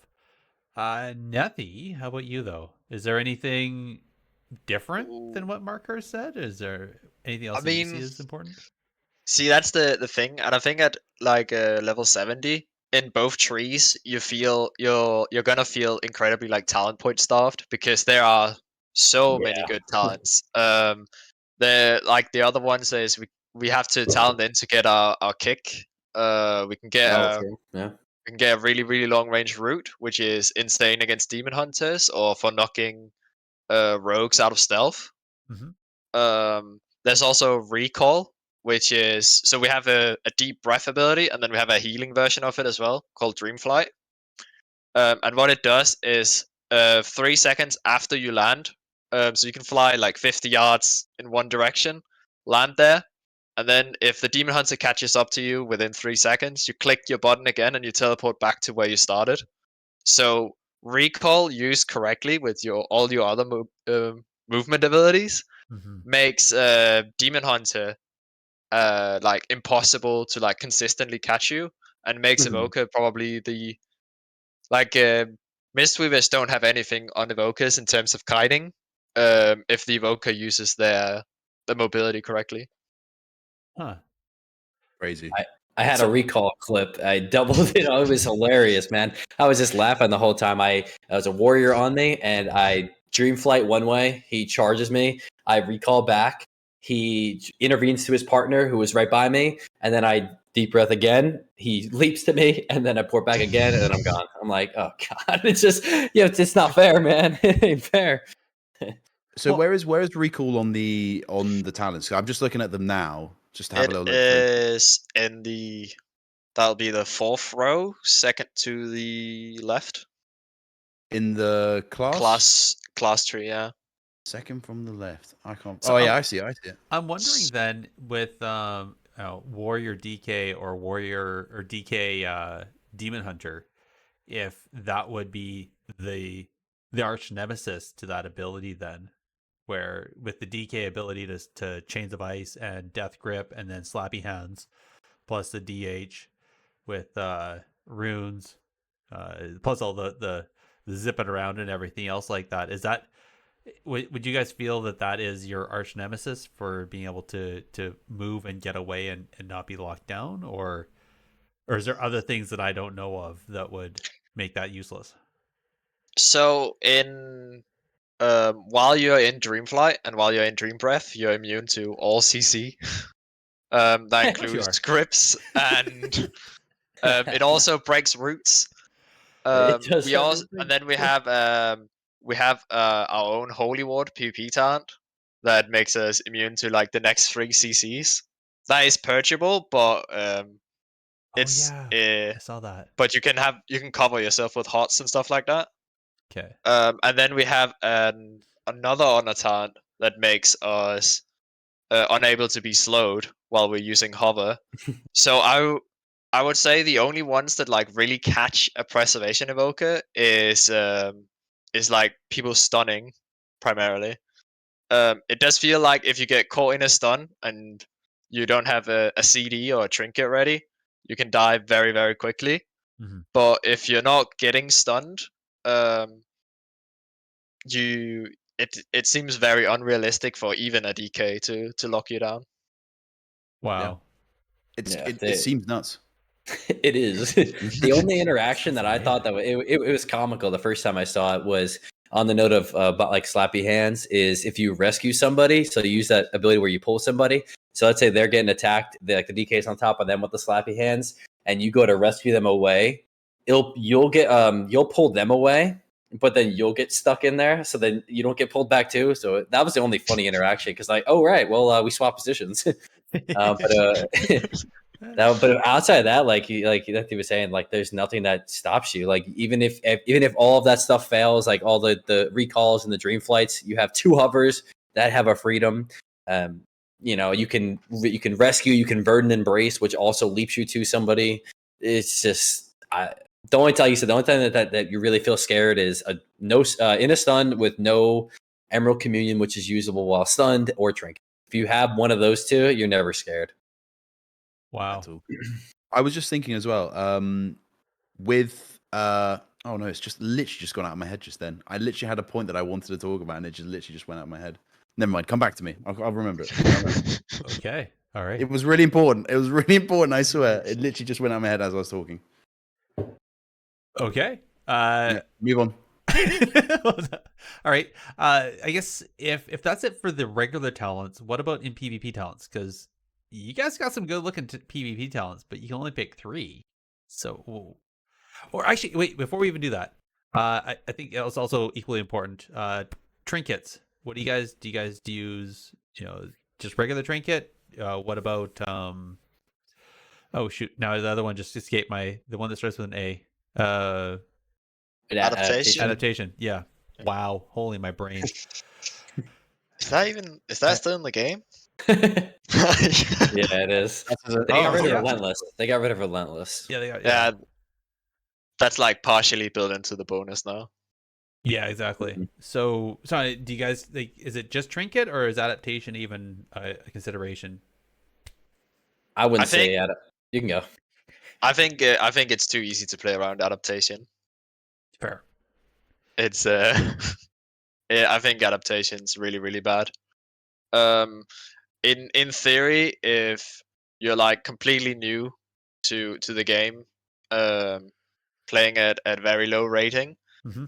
Nethy, how about you though? Is there anything different than what Marker said? Is there anything else that you see as important? See, that's the thing, and I think at like level 70 in both trees, you feel you're gonna feel incredibly like talent point starved, because there are so many good talents. The other ones is we have to talent in to get our kick. We can get we can get a really really long range route, which is insane against demon hunters or for knocking rogues out of stealth. There's also recall, which is, so we have a deep breath ability, and then we have a healing version of it as well called Dreamflight. And what it does is 3 seconds after you land, so you can fly like 50 yards in one direction, land there, and then if the demon hunter catches up to you within 3 seconds, you click your button again and you teleport back to where you started. So recall used correctly with all your other movement abilities makes demon hunter like impossible to like consistently catch you, and makes Evoker probably the like Mistweavers don't have anything on Evokers in terms of kiting if the Evoker uses the mobility correctly. Crazy. I had a recall clip. I doubled it. It was hilarious, man. I was just laughing the whole time. I was a warrior on me, and I dream flight one way. He charges me. I recall back. He intervenes to his partner who was right by me, and then I deep breath again. He leaps to me, and then I pour back again, and then I'm gone. I'm like, oh god, it's just it's not fair, man. It ain't fair. So where is recall on the talents? I'm just looking at them now, just to have a little look. It is in the, that'll be the 4th row, second to the left. In the class tree, yeah. Second from the left. I can't. So I see it. I'm wondering then with warrior DK or warrior or DK demon hunter, if that would be the arch nemesis to that ability then, where with the DK ability to chains of ice and death grip and then slappy hands, plus the DH with runes, plus all the zipping around and everything else like that. Is that, would you guys feel that is your arch nemesis for being able to move and get away and not be locked down, or is there other things that I don't know of that would make that useless? So in while you're in Dreamflight and while you're in Dream Breath, you're immune to all CC. That includes grips, and it also breaks roots. We also, and then we have our own Holy Ward PvP talent that makes us immune to like the next 3 CCs. That is purgeable, but it's I saw that. But you can cover yourself with hots and stuff like that. Okay. And then we have another honor talent that makes us unable to be slowed while we're using hover. So I would say the only ones that like really catch a preservation evoker is like people stunning primarily. It does feel like if you get caught in a stun and you don't have a CD or a trinket ready, you can die very very quickly. But if you're not getting stunned, it seems very unrealistic for even a DK to lock you down. Wow. It seems nuts. It is. The only interaction that I thought that it was comical the first time I saw it was on the note of about like slappy hands is if you rescue somebody, so you use that ability where you pull somebody. So let's say they're getting attacked, the DK's on top of them with the slappy hands, and you go to rescue them away. You'll pull them away, but then you'll get stuck in there, so then you don't get pulled back too. So that was the only funny interaction because like, oh right, well we swap positions. But outside of that, like he was saying, like there's nothing that stops you. Like even if all of that stuff fails, like all the recalls and the dream flights, you have 2 hovers that have a freedom. You can rescue, you can verdant embrace, which also leaps you to somebody. It's just the only time that you really feel scared is in a stun with no Emerald Communion, which is usable while stunned, or Trinket. If you have one of those two, you're never scared. Wow. I was just thinking as well, with oh no, it's just literally just gone out of my head just then. I literally had a point that I wanted to talk about and it just literally just went out of my head. Never mind, come back to me. I'll remember it. Okay. All right. It was really important. I swear. It literally just went out of my head as I was talking. Okay. Yeah, move on. All right. I guess if that's it for the regular talents, what about in PvP talents? Because you guys got some good looking PvP talents, but you can only pick 3. So, or actually, wait, before we even do that, I think it's also equally important. Trinkets. What do you guys use? Just regular trinket? What about oh shoot! Now the other one just escaped the one that starts with an A. Adaptation. Yeah. Wow. Holy my brain. Is that still in the game? Yeah, it is. They got rid of Relentless. Yeah, they got. Yeah, that's like partially built into the bonus now. Yeah, exactly. Mm-hmm. So, sorry, do you guys is it just trinket or is adaptation even a consideration? I wouldn't say you can go. I think it's too easy to play around adaptation. Fair. It's I think adaptation's really really bad. In theory, if you're like completely new to the game, playing at very low rating,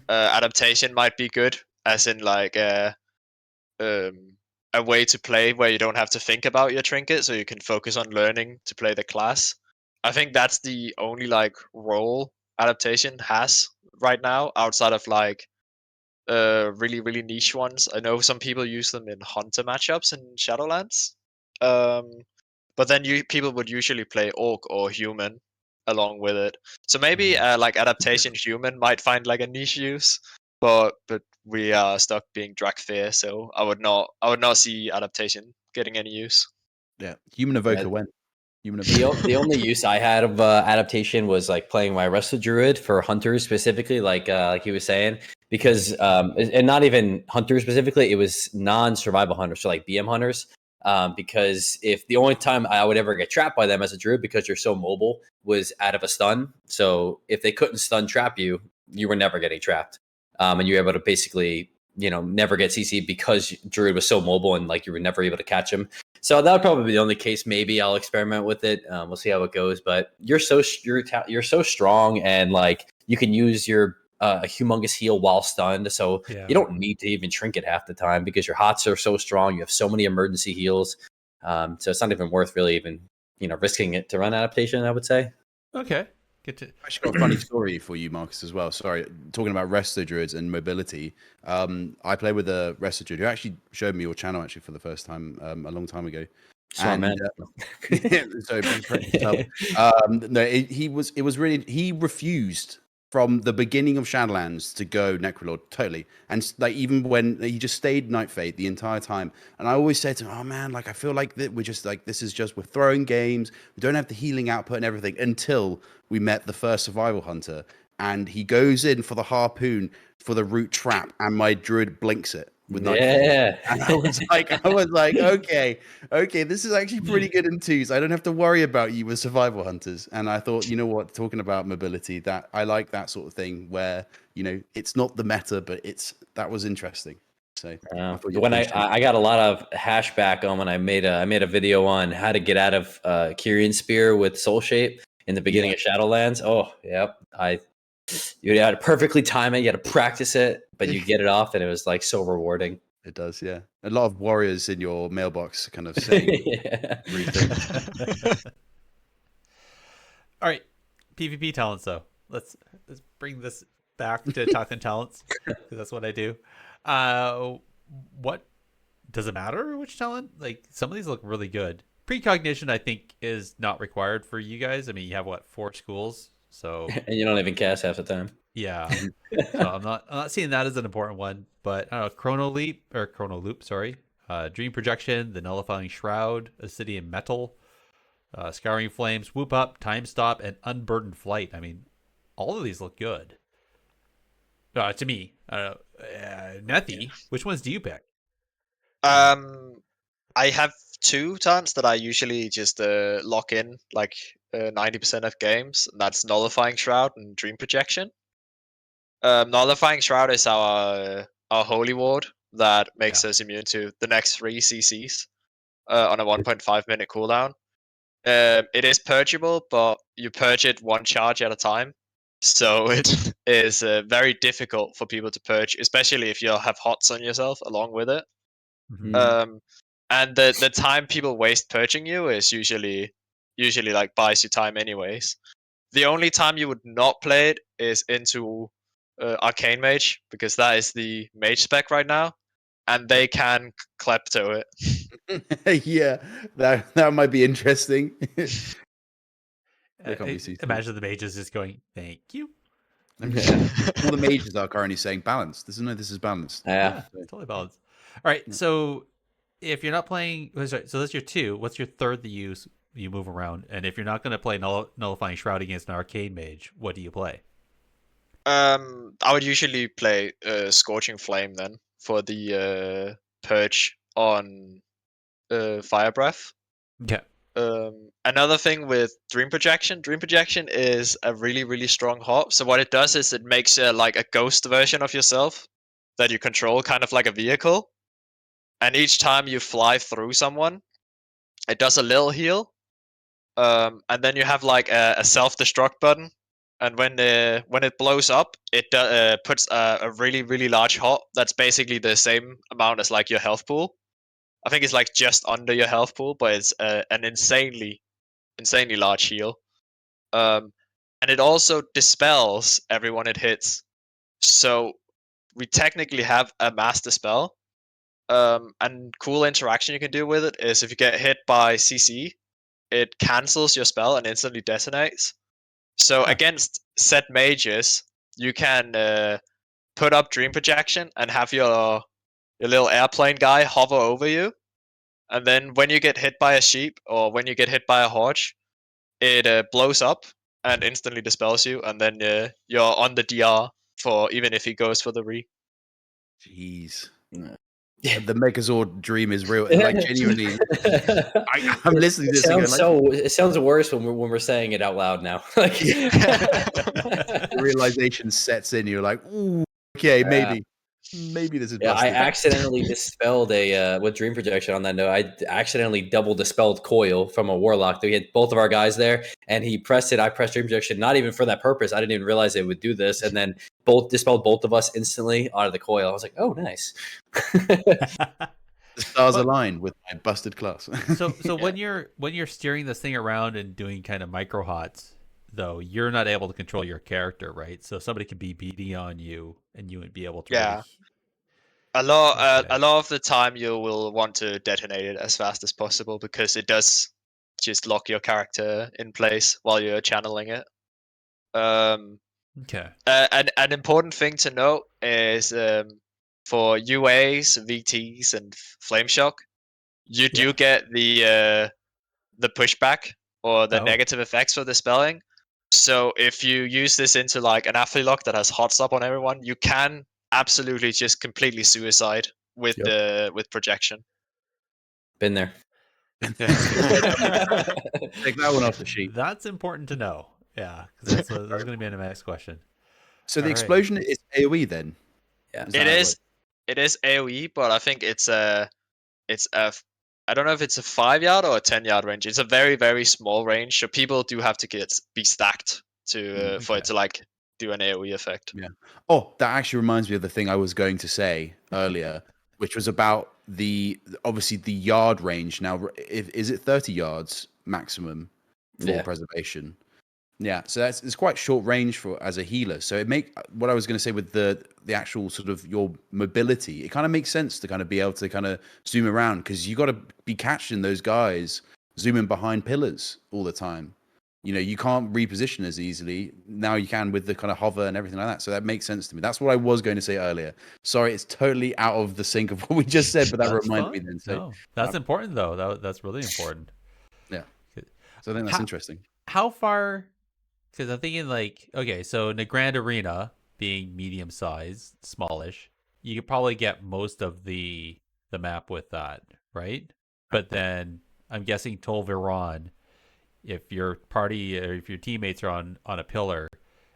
adaptation might be good, as in like a way to play where you don't have to think about your trinket, so you can focus on learning to play the class. I think that's the only like role adaptation has right now, outside of like really really niche ones. I know some people use them in hunter matchups in Shadowlands, but then people would usually play orc or human along with it. So maybe like adaptation human might find like a niche use, but we are stuck being Dragfear, so I would not see adaptation getting any use. Yeah, human evoker went. The only use I had of adaptation was like playing my Wrestle Druid for hunters specifically, like he was saying, because and not even hunters specifically, it was non-survival hunters, so like BM hunters. Because if the only time I would ever get trapped by them as a druid, because you're so mobile, was out of a stun. So if they couldn't stun trap you, you were never getting trapped, and you were able to basically never get CC because druid was so mobile and like you were never able to catch him. So that would probably be the only case. Maybe I'll experiment with it. We'll see how it goes. But you're so strong, and like you can use your humongous heal while stunned. So you don't need to even trinket half the time because your hots are so strong. You have so many emergency heals. So it's not even worth really even risking it to run adaptation, I would say. Okay. I actually got a funny story for you, Marcus, as well. Sorry, talking about Wrestler Druids and mobility. I play with a Wrestler Druid who actually showed me your channel actually for the first time a long time ago. Smart man. So no, he refused from the beginning of Shadowlands to go Necrolord, totally. And like even when he just stayed Night Fate the entire time. And I always said to him, oh man, like I feel like that we're just like we're throwing games, we don't have the healing output and everything, until we met the first survival hunter. And he goes in for the harpoon for the root trap, and my druid blinks it. with Nightfall. Yeah. And I was like, okay, this is actually pretty good in twos. I don't have to worry about you with survival hunters. And I thought, you know what, talking about mobility, that I like that sort of thing where, you know, it's not the meta, but that was interesting. So I thought you'd when appreciate it. I got a lot of hashback on when I made a video on how to get out of Kyrian Spear with Soul Shape in the beginning of Shadowlands. Oh, yep. You had to perfectly time it, you had to practice it, but you get it off and it was like so rewarding. It does, yeah. A lot of warriors in your mailbox kind of saying Yeah. rude things. All right, PvP talents though. Let's bring this back to talking talents because that's what I do. What does it matter which talent? Like some of these look really good. Precognition, I think, is not required for you guys. I mean, you have what, 4 schools, so And you don't even cast half the time. yeah. So I'm not seeing that as an important one. But I don't know, Chrono Loop, sorry. Dream Projection, the Nullifying Shroud, Obsidian Metal, Scouring Flames, Swoop Up, Time Stop, and Unburdened Flight. I mean, all of these look good. To me, Nethy, which ones do you pick? I have 2 talents that I usually just lock in like 90% of games. And that's Nullifying Shroud and Dream Projection. Nullifying Shroud is our Holy Ward that makes us immune to the next 3 CCs on a 1.5 minute cooldown. It is purgeable, but you purge it 1 charge at a time. So it is very difficult for people to purge, especially if you have HOTS on yourself along with it. And the time people waste purging you is usually like buys you time anyways. The only time you would not play it is into Arcane Mage, because that is the mage spec right now, and they can klepto it. Yeah, that might be interesting. Imagine the mages just going, "Thank you." Yeah. All the mages are currently saying balanced. This is balanced. Yeah. Totally balanced. All right, so if you're not playing, so that's your 2. What's your 3rd that you move around? And if you're not going to play Nullifying Shroud against an Arcane Mage, what do you play? I would usually play Scorching Flame then for the purge on Fire Breath. Okay. Another thing with Dream Projection is a really, really strong hop. So what it does is it makes like a ghost version of yourself that you control, kind of like a vehicle. And each time you fly through someone, it does a little heal. And then you have like a self-destruct button. And when it blows up, it puts a really, really large hop that's basically the same amount as like your health pool. I think it's like just under your health pool, but it's an insanely large heal. And it also dispels everyone it hits. So we technically have a master spell. And cool interaction you can do with it is if you get hit by CC, it cancels your spell and instantly detonates. So against set mages, you can put up Dream Projection and have your little airplane guy hover over you. And then when you get hit by a sheep or when you get hit by a horge, it blows up and instantly dispels you. And then you're on the DR for even if he goes for the re. Jeez. The Megazord dream is real. Like genuinely, I'm listening to this. It sounds worse when we're saying it out loud now. Like the realization sets in. You're like, ooh, okay, maybe this is. Yeah, I busted. accidentally dispelled with Dream Projection on that note. I accidentally double dispelled Coil from a Warlock. We had both of our guys there, and he pressed it. I pressed Dream Projection, not even for that purpose. I didn't even realize it would do this, and then dispelled both of us instantly out of the Coil. I was like, oh, nice. The stars aligned with my busted class. So when you're steering this thing around and doing kind of micro hots, though, you're not able to control your character, right? So somebody could be beating on you, and you would be able to. Yeah. A lot of the time you will want to detonate it as fast as possible because it does just lock your character in place while you're channeling it. Okay. An important thing to note is for UAs, VTs, and Flame Shock, you do get the pushback or the negative effects for the spelling. So if you use this into like an Affililock that has hot stop on everyone, you can absolutely just completely suicide with Yep. with projection. Been there. Take that one off the sheet. That's important to know. Yeah, because that's going to be my next question. So the All right. explosion is AoE then? Yeah. Is It that is. It is AoE, but I think it's a I don't know if it's a 5-yard or a 10-yard range. It's a very, very small range, so people do have to be stacked to for it Okay. to like do an AoE effect. Yeah. Oh, that actually reminds me of the thing I was going to say earlier, which was about obviously the yard range. Now, is it 30 yards maximum for Yeah. preservation? Yeah. So it's quite short range for as a healer. So what I was going to say with the actual sort of your mobility, it kind of makes sense to kind of be able to kind of zoom around because you got to be catching those guys zooming behind pillars all the time. You know, you can't reposition as easily. Now you can with the kind of hover and everything like that. So that makes sense to me. That's what I was going to say earlier. Sorry, it's totally out of the sync of what we just said, but that That's reminded me fine. then. So No, that's important though. That's really important. yeah. So I think that's How- interesting. How far? Because I'm thinking like, okay, so in the Grand Arena being medium sized, smallish, you could probably get most of the map with that, right? But then I'm guessing Tol Viron, if your party or if your teammates are on a pillar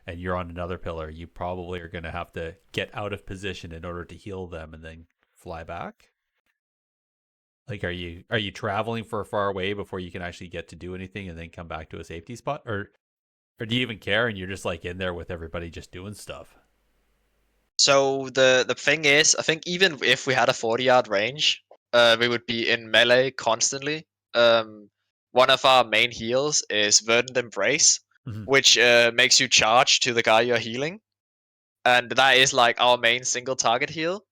and you're on another pillar, you probably are going to have to get out of position in order to heal them and then fly back. Like, are you traveling for far away before you can actually get to do anything and then come back to a safety spot, or do you even care and you're just like in there with everybody just doing stuff? So the thing is, I think even if we had a 40-yard range, we would be in melee constantly. One of our main heals is Verdant Embrace, Mhm. which makes you charge to the guy you're healing, and that is like our main single target heal.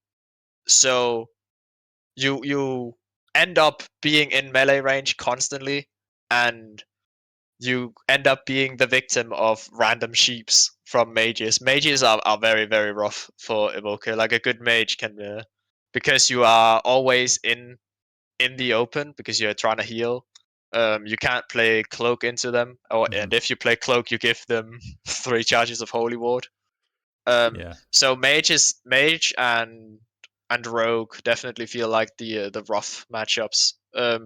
So you end up being in melee range constantly, and you end up being the victim of random sheeps from mages. Mages are very, very rough for Evoker. Like a good mage can, because you are always in the open because you're trying to heal. You can't play cloak into them, and if you play cloak, you give them 3 charges of holy ward. Yeah. So mage and rogue definitely feel like the rough matchups,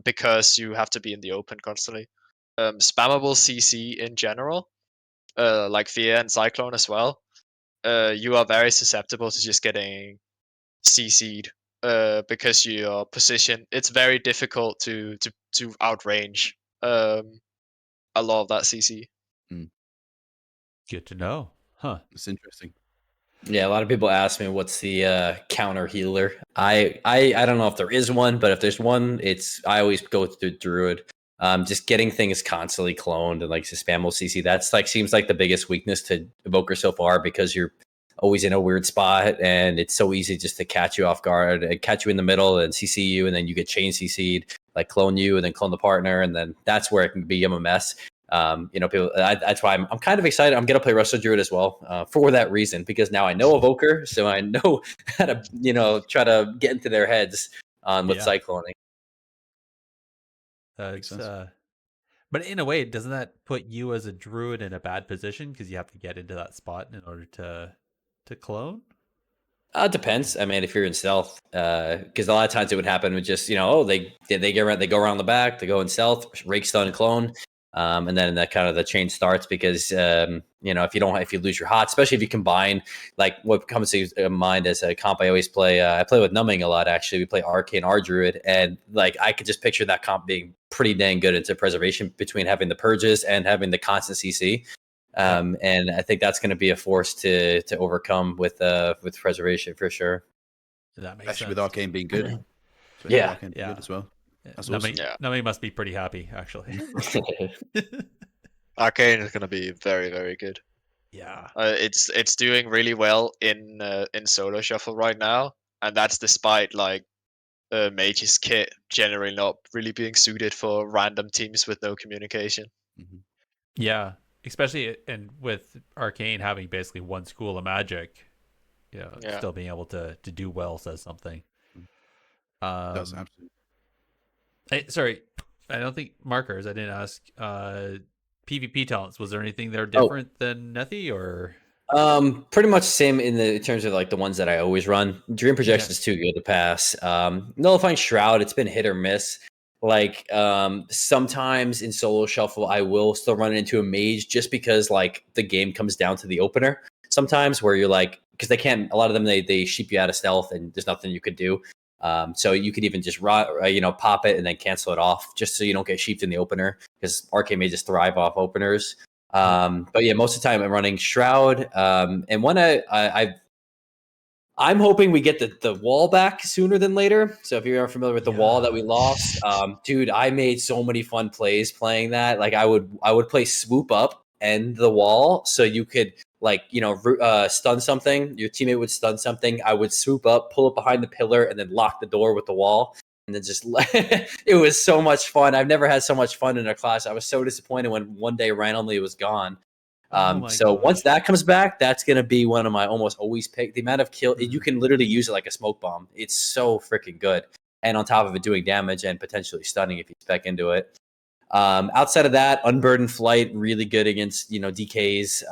because you have to be in the open constantly. Spammable CC in general, like Fear and Cyclone as well. You are very susceptible to just getting CC'd, because your position. It's very difficult to outrange a lot of that CC. Good to know. Huh. It's interesting. Yeah, a lot of people ask me what's the counter healer. I don't know if there is one, but if there's one, I always go through Druid. Just getting things constantly cloned and like spammable CC. That's like seems like the biggest weakness to Evoker so far because you're always in a weird spot and it's so easy just to catch you off guard and catch you in the middle and CC you and then you get chain CC'd, like clone you and then clone the partner and then that's where it can become a mess. People. That's why I'm kind of excited. I'm gonna play Wrestle Druid as well for that reason because now I know Evoker, so I know how to try to get into their heads with Yeah. cycloning. Makes It's, sense. but in a way, doesn't that put you as a druid in a bad position because you have to get into that spot in order to clone? It depends. I mean, if you're in stealth, because a lot of times it would happen with just they go around the back, they go in stealth, rake stun, clone, and then that kind of the chain starts because if you lose your hot, especially if you combine like what comes to mind as a comp I always play. I play with numbing a lot actually. We play Arcane R Druid, and like I could just picture that comp being pretty dang good into preservation between having the purges and having the constant CC. And I think that's going to be a force to overcome with preservation for sure. That makes Especially sense. with Arcane being good. Especially with Yeah. Arcane being good as well. That's Nami, awesome. Yeah. Nami must be pretty happy, actually. Arcane is gonna be very, very good. Yeah. It's doing really well in solo shuffle right now, and that's despite like Mage's kit generally not really being suited for random teams with no communication. Mhm. Yeah. Especially and with Arcane having basically one school of magic, Yeah. still being able to do well says something. Does absolutely. Sorry, I don't think markers. I didn't ask. PvP talents. Was there anything there Oh. different than Nethy or? Pretty much same in terms of like the ones that I always run. Dream Projection is too good to pass. Nullifying Shroud, it's been hit or miss. Like sometimes in solo shuffle, I will still run into a mage just because like the game comes down to the opener. Sometimes where you're like, because they can't. A lot of them they sheep you out of stealth, and there's nothing you could do. So you could even just pop it and then cancel it off, just so you don't get sheeped in the opener. Because arcade mages thrive off openers. But yeah, most of the time I'm running Shroud. And when I'm hoping we get the wall back sooner than later. So if you're familiar with the wall that we lost, dude, I made so many fun plays playing that. Like I would play swoop up and the wall, so you could stun something. Your teammate would stun something. I would swoop up, pull it behind the pillar, and then lock the door with the wall. And then just it was so much fun. I've never had so much fun in a class. I was so disappointed when one day randomly it was gone. So once that comes back, that's gonna be one of my almost always pick. The amount of kill you can literally use it like a smoke bomb. It's so freaking good. And on top of it doing damage and potentially stunning if you spec into it. Outside of that, Unburdened Flight, really good against DKs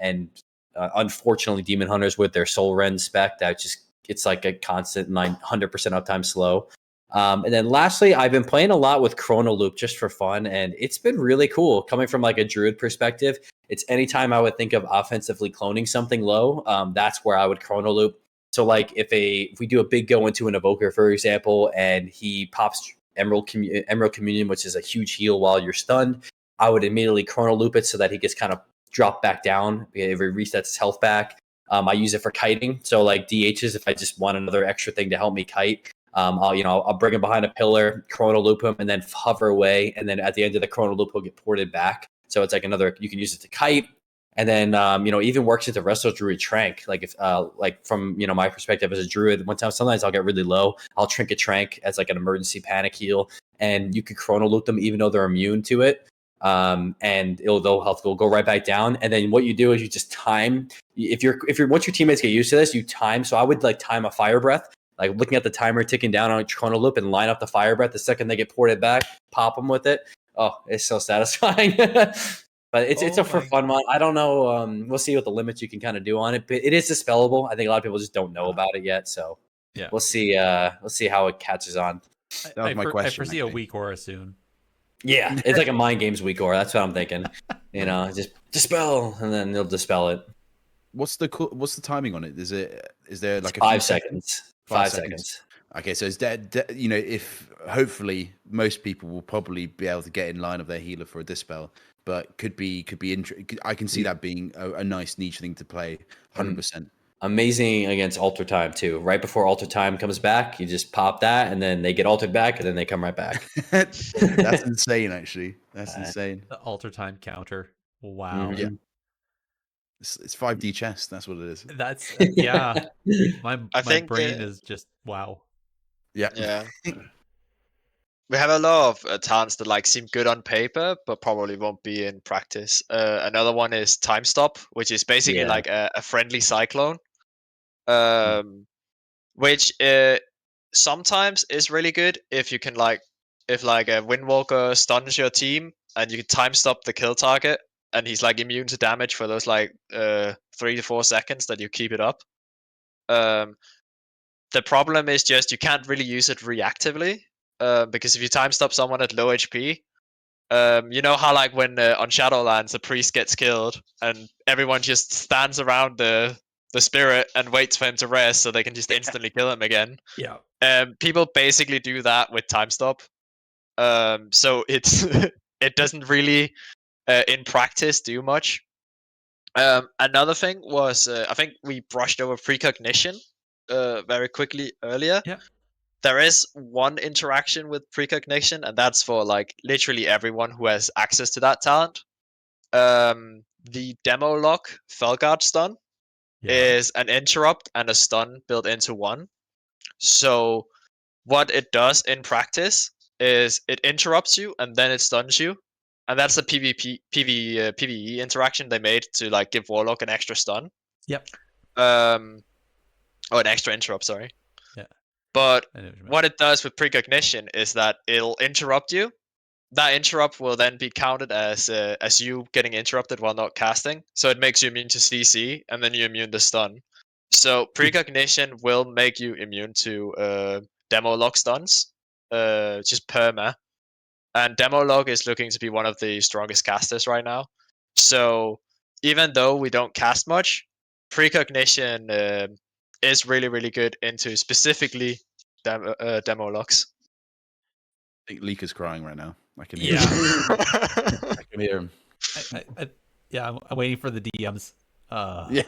and unfortunately Demon Hunters with their Soul Rend spec. That just it's like a constant 900% uptime slow. And then lastly, I've been playing a lot with Chrono Loop just for fun, and it's been really cool. Coming from like a druid perspective, it's anytime I would think of offensively cloning something low, that's where I would Chrono Loop. So like if we do a big go into an Evoker, for example, and he pops Emerald Communion, which is a huge heal while you're stunned, I would immediately Chrono Loop it so that he gets kind of dropped back down. If he resets his health back. I use it for kiting. So like DHs, if I just want another extra thing to help me kite, I'll bring him behind a pillar, Chrono Loop him, and then hover away. And then at the end of the Chrono Loop, he'll get ported back. So it's like you can use it to kite. And then, even works into Resto Druid Trank. Like if, from, my perspective as a Druid, sometimes I'll get really low. I'll Trinket Trank as like an emergency panic heal. And you can Chrono Loop them even though they're immune to it. And they'll health will go right back down. And then what you do is you just time. If you're once your teammates get used to this, you time. So I would like time a Fire Breath, like looking at the timer ticking down on a Chrono Loop and line up the Fire Breath. The second they get ported back, pop them with it. Oh, it's so satisfying. But it's a for fun one. I don't know. We'll see what the limits you can kind of do on it. But it is dispellable. I think a lot of people just don't know about it yet. So yeah, we'll see. Let's see how it catches on. That was my question. I foresee a weak aura soon. Yeah, it's like a mind games weak aura. That's what I'm thinking. Just dispel, and then they'll dispel it. What's the timing on it? Is there like a 5 seconds? 5 seconds. Okay, so is that if hopefully most people will probably be able to get in line of their healer for a dispel, but could be I can see that being a nice niche thing to play. 100%. Amazing against alter time too. Right before alter time comes back, you just pop that, and then they get altered back, and then they come right back. That's insane, actually. That's insane. The alter time counter. Wow. Yeah. It's 5D chess. That's what it is. That's yeah. My brain is just wow. Yeah. Yeah. We have a lot of talents that seem good on paper, but probably won't be in practice. Another one is Time Stop, which is basically like a friendly cyclone, which sometimes is really good if you can if a Windwalker stuns your team and you can time stop the kill target, and he's immune to damage for those 3 to 4 seconds that you keep it up. The problem is just you can't really use it reactively. Because if you time stop someone at low HP, you know how when on Shadowlands the priest gets killed and everyone just stands around the spirit and waits for him to rest so they can just instantly kill him again. Yeah. People basically do that with time stop. So it's it doesn't really in practice do much. Another thing was I think we brushed over precognition very quickly earlier. Yeah. There is one interaction with precognition, and that's for literally everyone who has access to that talent. The demo lock Felguard stun is an interrupt and a stun built into one. So what it does in practice is it interrupts you and then it stuns you, and that's a PvE interaction they made to give Warlock an extra stun. Yep. An extra interrupt. Sorry. Yeah. But what it does with precognition is that it'll interrupt you, that interrupt will then be counted as you getting interrupted while not casting. So it makes you immune to CC, and then you're immune to stun. So precognition will make you immune to demo log stuns, just perma. And demo log is looking to be one of the strongest casters right now. So even though we don't cast much, precognition is really really good into specifically demo logs. I think Leaker's crying right now. I can hear Yeah. him. I can hear him. Yeah, I'm waiting for the DMs. Yeah.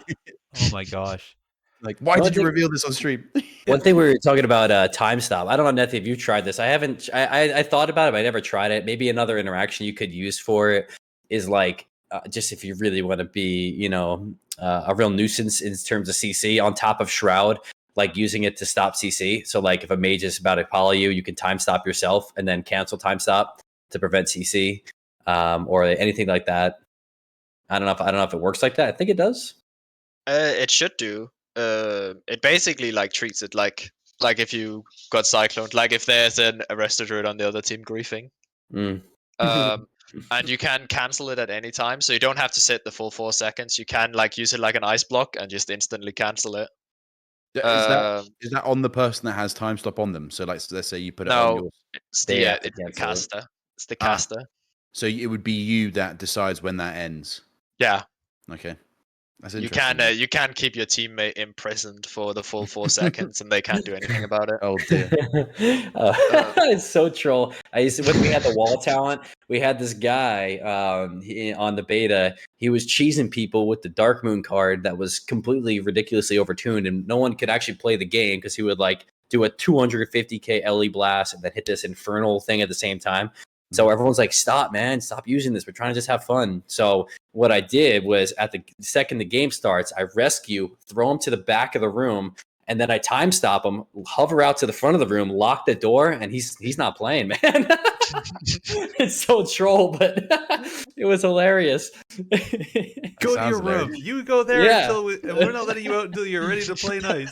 Oh my gosh. Like, why did you reveal this on stream? One thing we were talking about time stop. I don't know, Nethy, if you tried this. I haven't. I thought about it, but I never tried it. Maybe another interaction you could use for it is like just if you really want to be, you know, a real nuisance in terms of CC on top of Shroud, like using it to stop CC. So like if a mage is about to follow you, you can time stop yourself and then cancel time stop to prevent CC or anything like that. I don't know if it works like that. I think it does. It should do. It basically like treats it like if you got cycloned, like if there's an arrested druid on the other team griefing. And you can cancel it at any time, so you don't have to sit the full 4 seconds. You can like use it like an ice block and just instantly cancel it. Is that on the person that has time stop on them? So like, let's say you put it on No, your. it's They the have to it's the cancel it. caster. It's the caster. So it would be you that decides when that ends. Yeah, Okay, that's you interesting. you can keep your teammate imprisoned for the full 4 seconds, and they can't do anything about it. Oh dear. It's so troll. When we had the wall talent, we had this guy on the beta. He was cheesing people with the Dark Moon card that was completely ridiculously overtuned, and no one could actually play the game because he would like do a 250k LE blast and then hit this infernal thing at the same time. So everyone's like, "Stop, man! Stop using this. We're trying to just have fun." So what I did was, at the second the game starts, I rescue, throw him to the back of the room, and then I time stop him, hover out to the front of the room, lock the door, and he's not playing, man. It's so troll, but it was hilarious. Go to your room. You go there Yeah. and we're not letting you out until you're ready to play nice.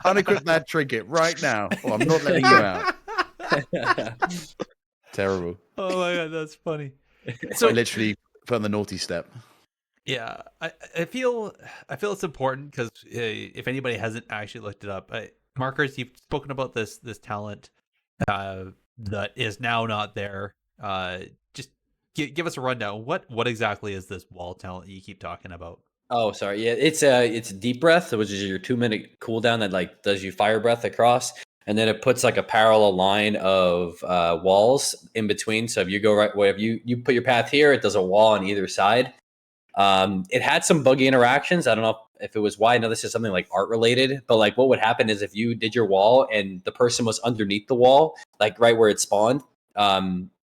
Unequip that trinket right now. Or I'm not letting you out. Terrible. Oh my god, that's funny. So I literally put on the naughty step. Yeah, I feel it's important because if anybody hasn't actually looked it up, Markers, you've spoken about this talent that is now not there. Just give us a rundown. What exactly is this wall talent you keep talking about? Oh, sorry. Yeah, it's deep breath, which is your 2-minute cooldown that like does you fire breath across, and then it puts like a parallel line of walls in between. So if you go right, if you put your path here, it does a wall on either side. It had some buggy interactions. I don't know if it was why. I know this is something like art related, but like what would happen is if you did your wall and the person was underneath the wall, like right where it spawned,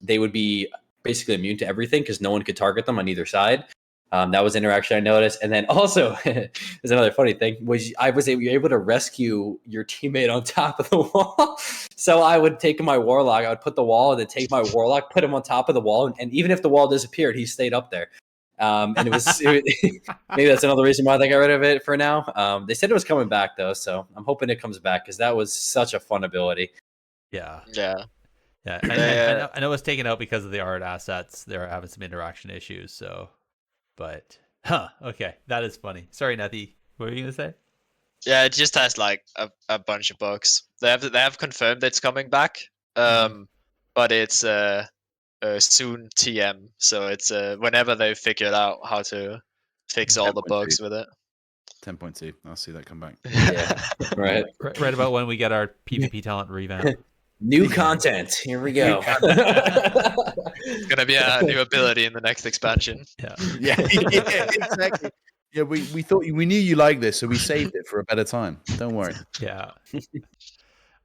they would be basically immune to everything because no one could target them on either side. That was an interaction I noticed. And then also, there's another funny thing, was I was able to rescue your teammate on top of the wall. So I would take my warlock, I would put the wall and then take my warlock, put him on top of the wall. And even if the wall disappeared, he stayed up there. And maybe that's another reason why they got rid of it for now. They said it was coming back though, so I'm hoping it comes back because that was such a fun ability. Yeah. I know it's taken out because of the art assets. They're having some interaction issues. So, but okay, that is funny. Sorry, Nethy. What were you gonna say? Yeah, it just has like a bunch of bugs. They have confirmed it's coming back. But it's soon TM, so it's whenever they've figured out how to fix all the bugs with it. 10.2. I'll see that come back. Yeah, right. Right about when we get our PvP talent revamp. New content. Here we go. It's gonna be a new ability in the next expansion. Yeah, exactly. Yeah, we thought we knew you liked this, so we saved it for a better time. Don't worry. Yeah.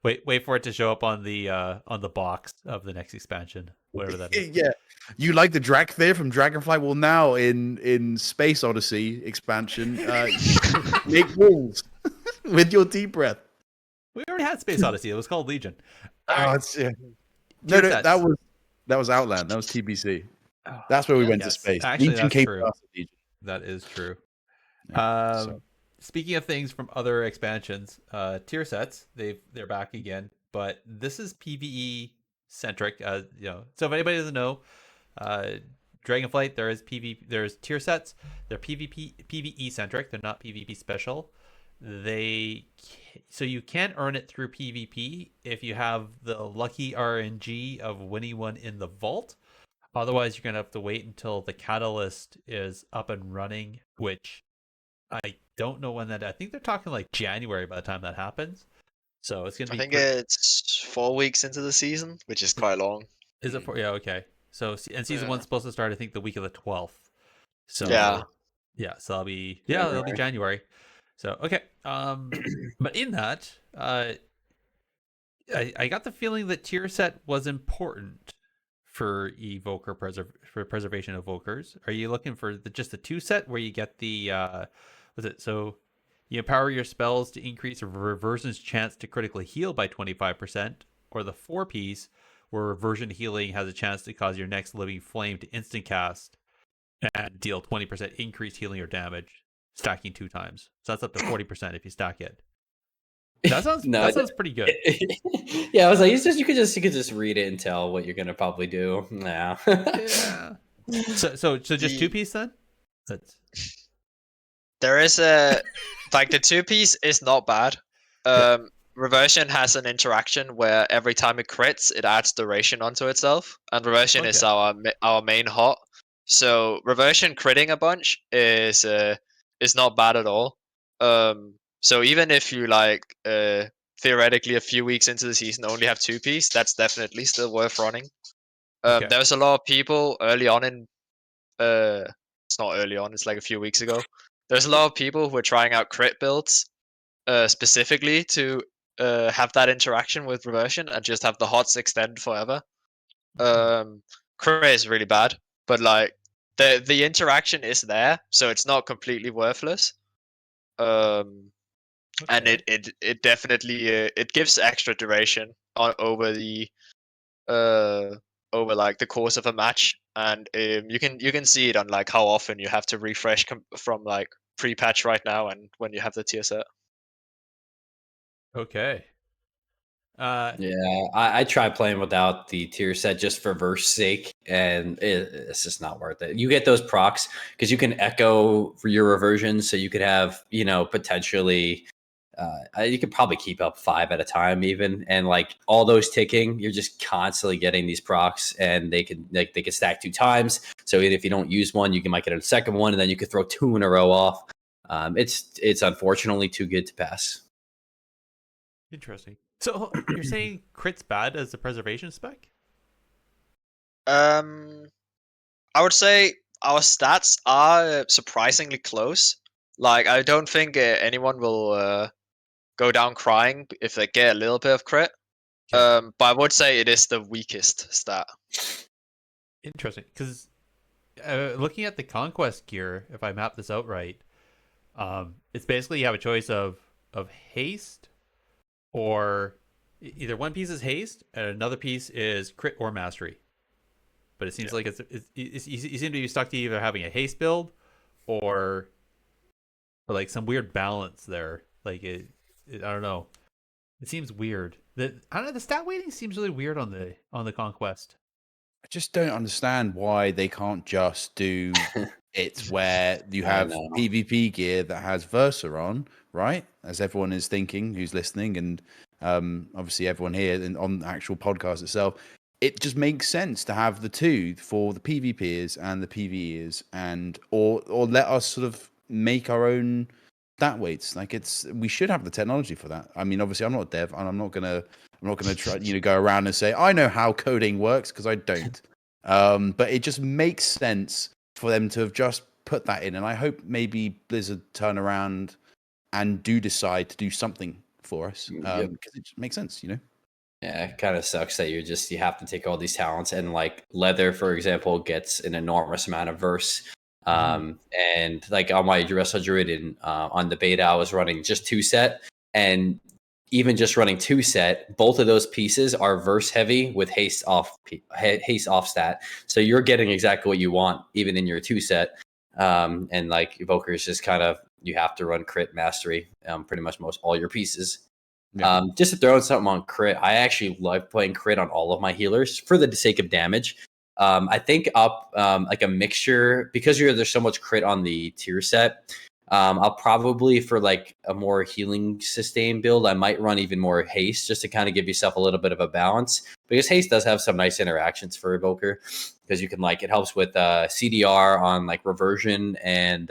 Wait for it to show up on the box of the next expansion, whatever that is. Yeah, you like the Dracthyr from Dragonflight? Well, now in Space Odyssey expansion, make walls with your deep breath. We already had Space Odyssey. It was called Legion. Oh, it's, no, that was Outland. That was TBC. Oh, that's where we went to space. Actually, Legion that's came true. after Legion. That is true. Yeah, Speaking of things from other expansions, tier sets, they're back again, but this is PvE centric. So if anybody doesn't know, Dragonflight, there's tier sets. They're PvE centric. They're not PvP special. So you can earn it through PvP if you have the lucky RNG of winning one in the vault. Otherwise, you're gonna have to wait until the catalyst is up and running, which I don't know when that. I think they're talking like January by the time that happens. So it's gonna I be. think it's 4 weeks into the season, which is quite long. Is it for? Yeah, okay. So season one's supposed to start, I think, the week of the 12th. So Yeah. so that'll be it'll be January. So okay. But in that, I got the feeling that tier set was important for evoker for preservation of evokers. Are you looking for just the 2 set where you get the so you empower your spells to increase a reversion's chance to critically heal by 25%, or the 4-piece where reversion healing has a chance to cause your next living flame to instant cast and deal 20% increased healing or damage, stacking 2 times. So that's up to 40% if you stack it. That sounds that sounds pretty good. Yeah, I was like, you could just read it and tell what you're gonna probably do. Yeah. Yeah. So just 2-piece then? There is the 2-piece is not bad. Reversion has an interaction where every time it crits, it adds duration onto itself, and reversion is our main hot. So reversion critting a bunch is not bad at all. So even if you theoretically a few weeks into the season only have 2-piece, that's definitely still worth running. There was a lot of people early on in it's not early on, it's like a few weeks ago. There's a lot of people who are trying out crit builds specifically to have that interaction with reversion and just have the hots extend forever. Crit is really bad, but like the interaction is there, so it's not completely worthless. And it definitely it gives extra duration over the like the course of a match, and you can see it on like how often you have to refresh from like pre-patch right now and when you have the tier set. Okay. Yeah, I tried playing without the tier set just for verse sake, and it's just not worth it. You get those procs because you can echo for your reversion, so you could have potentially you could probably keep up 5 at a time even, and like all those ticking, you're just constantly getting these procs, and they can stack 2 times. So even if you don't use one, you might get a second one, and then you could throw 2 in a row off. It's unfortunately too good to pass. Interesting. So you're saying crit's bad as a preservation spec? I would say our stats are surprisingly close. Like I don't think anyone will go down crying if they get a little bit of crit. But I would say it is the weakest stat. Interesting, because looking at the conquest gear, if I map this out right, it's basically you have a choice of haste, or either one piece is haste and another piece is crit or mastery. But it seems like you seem to be stuck to either having a haste build or like some weird balance there. Like I don't know. It seems weird. I don't know. The stat weighting seems really weird on the conquest. I just don't understand why they can't just do it where you have PvP gear that has Versa on, right? As everyone is thinking who's listening, and obviously everyone here and on the actual podcast itself, it just makes sense to have the 2 for the PvPers and the PvEers, and or let us sort of make our own stat weights. Like we should have the technology for that. I mean, obviously I'm not a dev, and I'm not gonna try go around and say I know how coding works, because I don't. But it just makes sense for them to have just put that in, and I hope maybe Blizzard turn around and do decide to do something for us, because it just makes sense, Yeah, it kind of sucks that you have to take all these talents, and like Leather, for example, gets an enormous amount of verse. And like on my Wrestle Druid on the beta, I was running just 2 set, and even just running 2 set, both of those pieces are verse heavy with haste off stat. So you're getting exactly what you want even in your 2 set. And like Evoker is just kind of, you have to run crit mastery pretty much all your pieces. Yeah. Just to throw in something on crit, I actually love playing crit on all of my healers for the sake of damage. I think up like a mixture, because there's so much crit on the tier set. I'll probably, for like a more healing sustain build, I might run even more haste just to kind of give yourself a little bit of a balance, because haste does have some nice interactions for Evoker, because you can like, it helps with CDR on like reversion and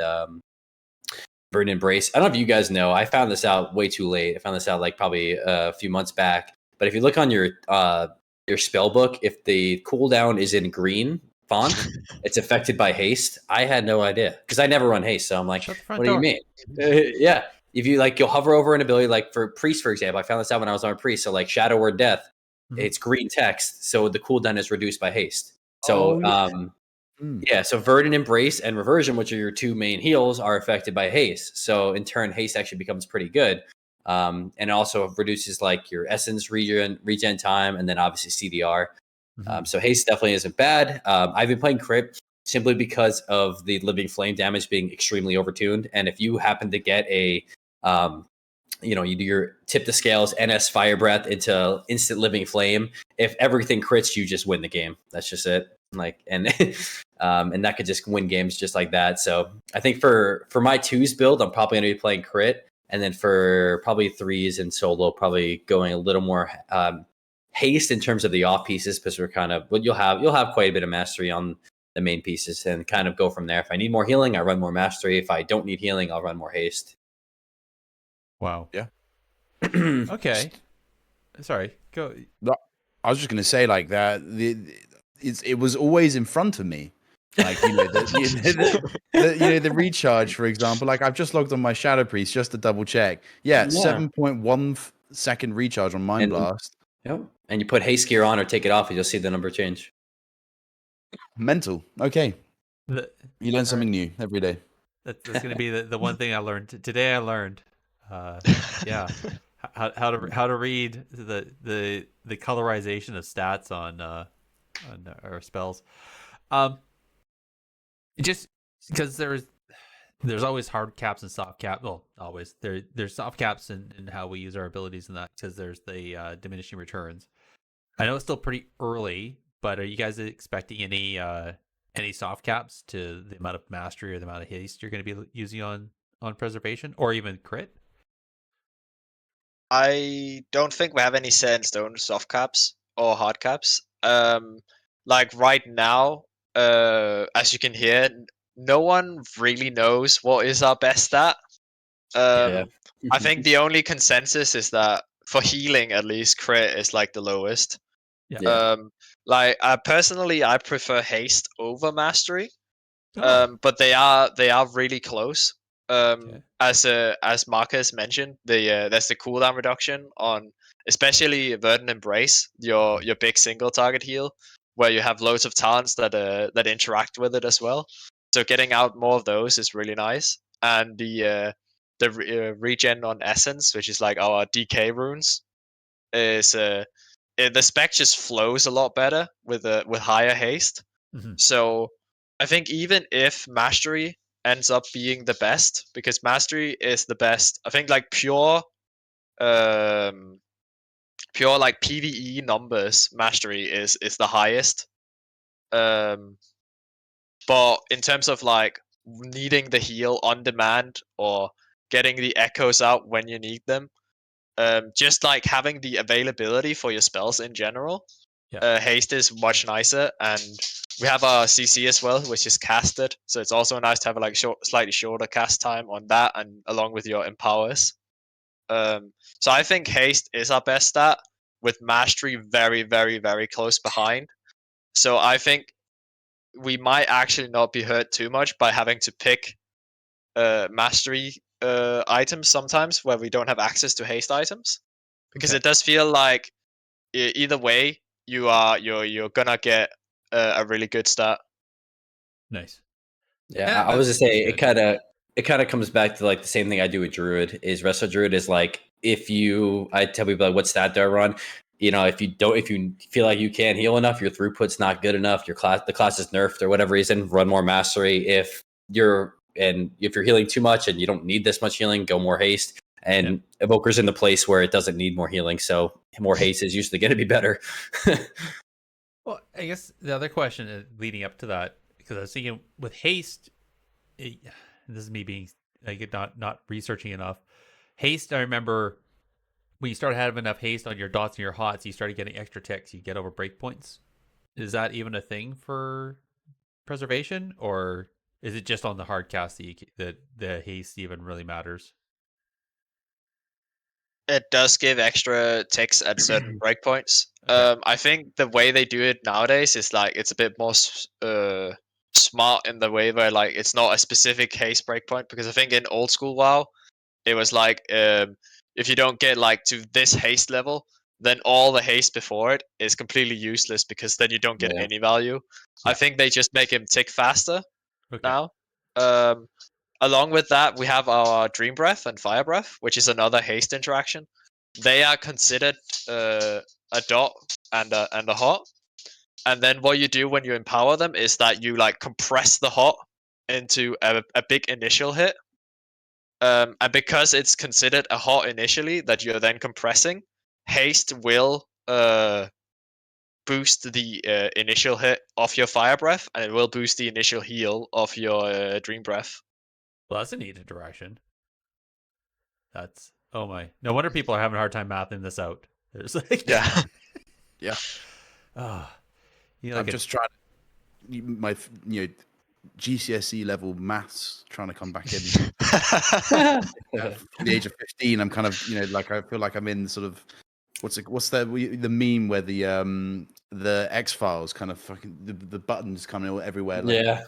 Burn Embrace. I don't know if you guys know, I found this out way too late. I found this out like probably a few months back. But if you look on your spell book, if the cooldown is in green font, it's affected by haste. I had no idea because I never run haste. So I'm like, Shut the front what do you door. mean? Yeah. If you like, you'll hover over an ability, like for Priest, for example. I found this out when I was on Priest. So like Shadow or Death, it's green text. So the cooldown is reduced by haste. So yeah, so Verdant Embrace and Reversion, which are your two main heals, are affected by haste. So in turn, haste actually becomes pretty good. And it also reduces like your essence regen time, and then obviously CDR. So haste definitely isn't bad. I've been playing crit simply because of the living flame damage being extremely overtuned. And if you happen to get a you do your tip the scales NS fire breath into instant living flame, if everything crits, you just win the game. That's just it. Like, and and that could just win games just like that. So I think for my twos build, I'm probably going to be playing crit, and then for probably threes and solo, probably going a little more haste in terms of the off pieces, because we're kind of, but you'll have quite a bit of mastery on the main pieces, and kind of go from there. If I need more healing, I run more mastery. If I don't need healing, I'll run more haste. Wow. Yeah. Okay. Sorry. Go. I was just gonna say like that. It was always in front of me, like the recharge, for example. Like I've just logged on my Shadow Priest just to double check. Yeah, 7.1 second recharge on Mind Blast. Yep. And you put haste gear on or take it off, and you'll see the number change. Mental. Okay. You learn something right. new every day. That's going to be the one thing I learned today. I learned, yeah, how to read the colorization of stats on our spells. Just because there's always hard caps and soft cap. Well, always there's soft caps in how we use our abilities and that, because there's the diminishing returns. I know it's still pretty early, but are you guys expecting any soft caps to the amount of mastery or the amount of haste you're going to be using on preservation or even crit? I don't think we have any set in stone soft caps or hard caps. Like right now, as you can hear, no one really knows what is our best stat. I think the only consensus is that for healing, at least, crit is like the lowest. Yeah. Like personally, I prefer haste over mastery. Oh, But they are really close. okay. As Marcus mentioned, there's the cooldown reduction on especially Verdant Embrace, your big single target heal, where you have loads of talents that interact with it as well. So getting out more of those is really nice. And the regen on Essence, which is like our DK runes, is the spec just flows a lot better with higher haste. So I think even if mastery ends up being the best, because mastery is the best, I think like pure like PvE numbers, mastery is the highest. But in terms of like needing the heal on demand or getting the echoes out when you need them, just like having the availability for your spells in general, haste is much nicer. And we have our CC as well, which is casted, so it's also nice to have a like slightly shorter cast time on that, and along with your empowers. So I think haste is our best stat, with mastery very, very, very close behind. So I think we might actually not be hurt too much by having to pick mastery items sometimes where we don't have access to haste items, because it does feel like either way you're gonna get a really good start. Nice. Yeah, I was to say it kind of comes back to like the same thing I do with Druid. Is Resto Druid is like, I tell people like, what stat do I run? If you feel like you can't heal enough, your throughput's not good enough, the class is nerfed or whatever reason, run more mastery. If you're healing too much and you don't need this much healing, go more haste. And Evoker's in the place where it doesn't need more healing, so more haste is usually going to be better. Well, I guess the other question leading up to that, because I was thinking with haste, this is me being like not researching enough. Haste, I remember when you start having enough haste on your dots and your hots, you started getting extra ticks. You get over breakpoints. Is that even a thing for preservation, or is it just on the hard cast that the haste even really matters? It does give extra ticks at certain breakpoints. Okay. I think the way they do it nowadays is like it's a bit more smart in the way where like it's not a specific haste breakpoint, because I think in old school WoW it was like if you don't get like to this haste level, then all the haste before it is completely useless because then you don't get Yeah. any value. I Yeah. think they just make him tick faster Okay. now. Along with that, we have our Dream Breath and Fire Breath, which is another haste interaction. They are considered a dot and a hot. And then what you do when you empower them is that you like compress the hot into a big initial hit. And because it's considered a hot initially that you're then compressing, haste will boost the initial hit of your Fire Breath, and it will boost the initial heal of your Dream Breath. Well, that's a neat interaction. That's oh my! No wonder people are having a hard time mathing this out. There's like Yeah. Yeah. oh, you know, I'm like just trying to, my GCSE level maths trying to come back in. From the age of 15, I'm kind of like I feel like I'm in sort of what's the meme where the X-Files kind of fucking the buttons coming all everywhere, like Yeah,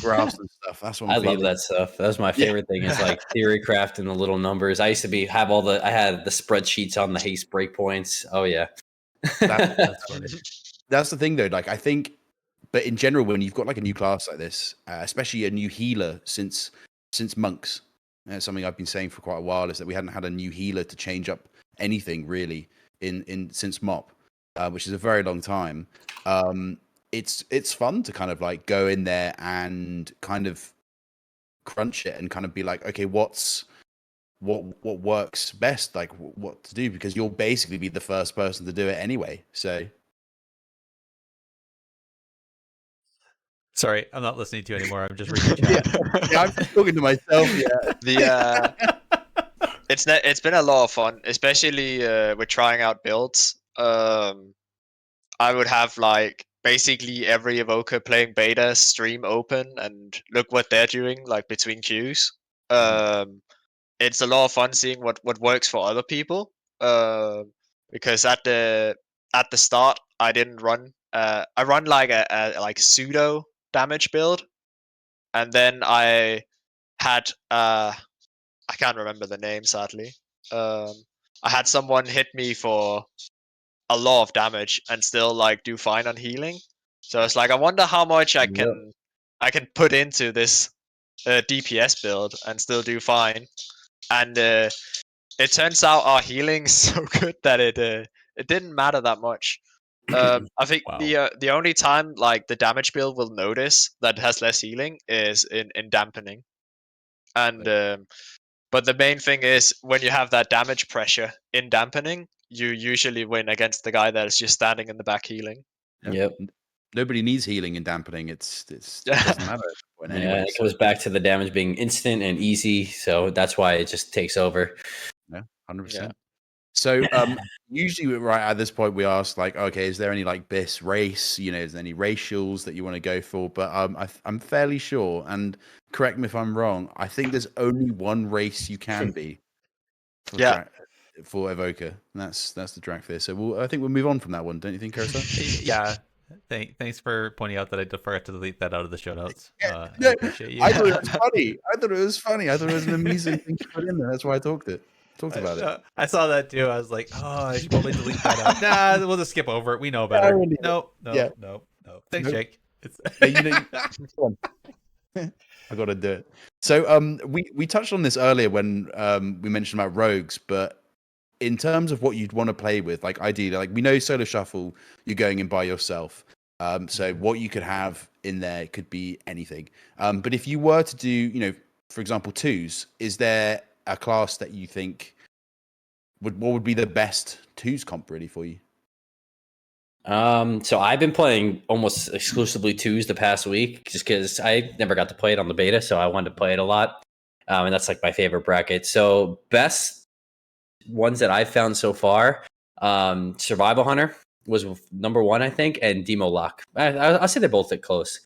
graphs and stuff. That's what I I'm love feeling. that stuff. That was my favorite thing. Is like theory craft and the little numbers. I used to I had the spreadsheets on the haste breakpoints. Oh yeah, that's funny. That's the thing though. Like I think, but in general, when you've got like a new class like this, especially a new healer since monks, something I've been saying for quite a while is that we hadn't had a new healer to change up anything really in since mop, which is a very long time. It's fun to kind of like go in there and kind of crunch it and kind of be like, okay, what works best, like what to do, because you'll basically be the first person to do it anyway. So Sorry, I'm not listening to you anymore. I'm just reading chat. yeah, I'm just talking to myself. Yeah, It's been a lot of fun, especially with trying out builds. I would have like basically every evoker playing beta stream open and look what they're doing like between queues. It's a lot of fun seeing what works for other people. Because at the start I didn't run. I run like a like pseudo damage build, and then I had I can't remember the name sadly. Um, I had someone hit me for a lot of damage and still like do fine on healing. So it's like I wonder how much I can put into this DPS build and still do fine. And it turns out our healing's so good that it didn't matter that much. I think Wow. the only time like the damage build will notice that it has less healing is in dampening. And but the main thing is when you have that damage pressure in dampening, you usually win against the guy that is just standing in the back healing. Yep. Nobody needs healing and dampening. It doesn't matter when Yeah, anyway. it goes back to the damage being instant and easy, so that's why it just takes over. Yeah, 100%. Yeah. So usually right at this point we ask like, okay, is there any like BIS race? Is there any racials that you want to go for? But I'm fairly sure, and correct me if I'm wrong, I think there's only one race you can be for Yeah. for Evoker, and that's the Dragfear. So I think we'll move on from that one, don't you think, Carousel? Yeah. Thanks for pointing out that I forgot to delete that out of the show notes. I No, appreciate you. I thought it was funny. I thought it was an amusing thing to put in there. That's why I talked about it. I saw that too. I was like, oh, I should probably delete that out. Nah, we'll just skip over it. We know better. Irony. Nope. Yeah. Thanks, Nope. Jake. I got to do it. So we touched on this earlier when we mentioned about rogues, but in terms of what you'd want to play with, like ideally, like we know solo shuffle, you're going in by yourself. So what you could have in there could be anything. But if you were to do, for example, twos, is there a class that you think what would be the best twos comp really for you? So I've been playing almost exclusively twos the past week just because I never got to play it on the beta, so I wanted to play it a lot. And that's like my favorite bracket. So best ones that I've found so far, Survival Hunter was number one, I think, and Demo Lock. I'll say they're both at close.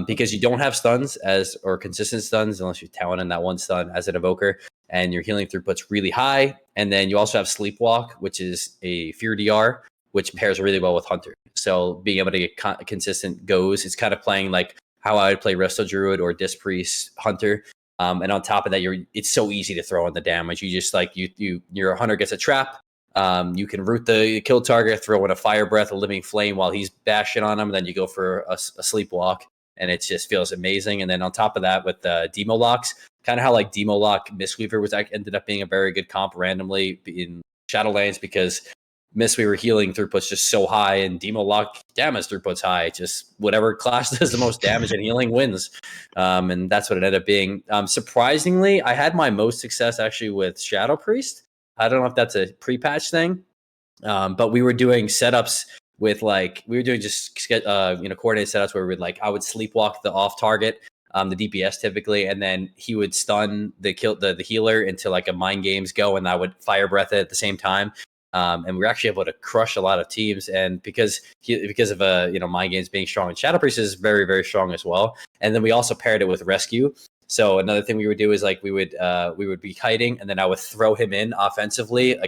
Because you don't have stuns or consistent stuns unless you're talented in that one stun as an evoker, and your healing throughput's really high. And then you also have Sleepwalk, which is a fear DR, which pairs really well with Hunter. So being able to get consistent goes, it's kind of playing like how I would play Resto Druid or Disc Priest Hunter. And on top of that, it's so easy to throw in the damage. You just like your Hunter gets a trap. You can root the kill target, throw in a Fire Breath, a Living Flame while he's bashing on him. And then you go for a Sleepwalk, and it just feels amazing. And then on top of that, with Demo Locks, kind of how like Demo Lock Mistweaver ended up being a very good comp randomly in Shadowlands because Mistweaver healing throughput's just so high, and Demo Lock damage throughput's high. Just whatever class does the most damage and healing wins, and that's what it ended up being. Surprisingly, I had my most success actually with Shadow Priest. I don't know if that's a pre-patch thing, but we were doing setups with we were doing just coordinated setups where I would sleepwalk the off target, the DPS typically, and then he would stun the healer into like a mind games go, and I would fire breath it at the same time. And we were actually able to crush a lot of teams, and because of mind games being strong, and Shadow Priest is very, very strong as well. And then we also paired it with Rescue. So another thing we would do is we would be kiting, and then I would throw him in offensively,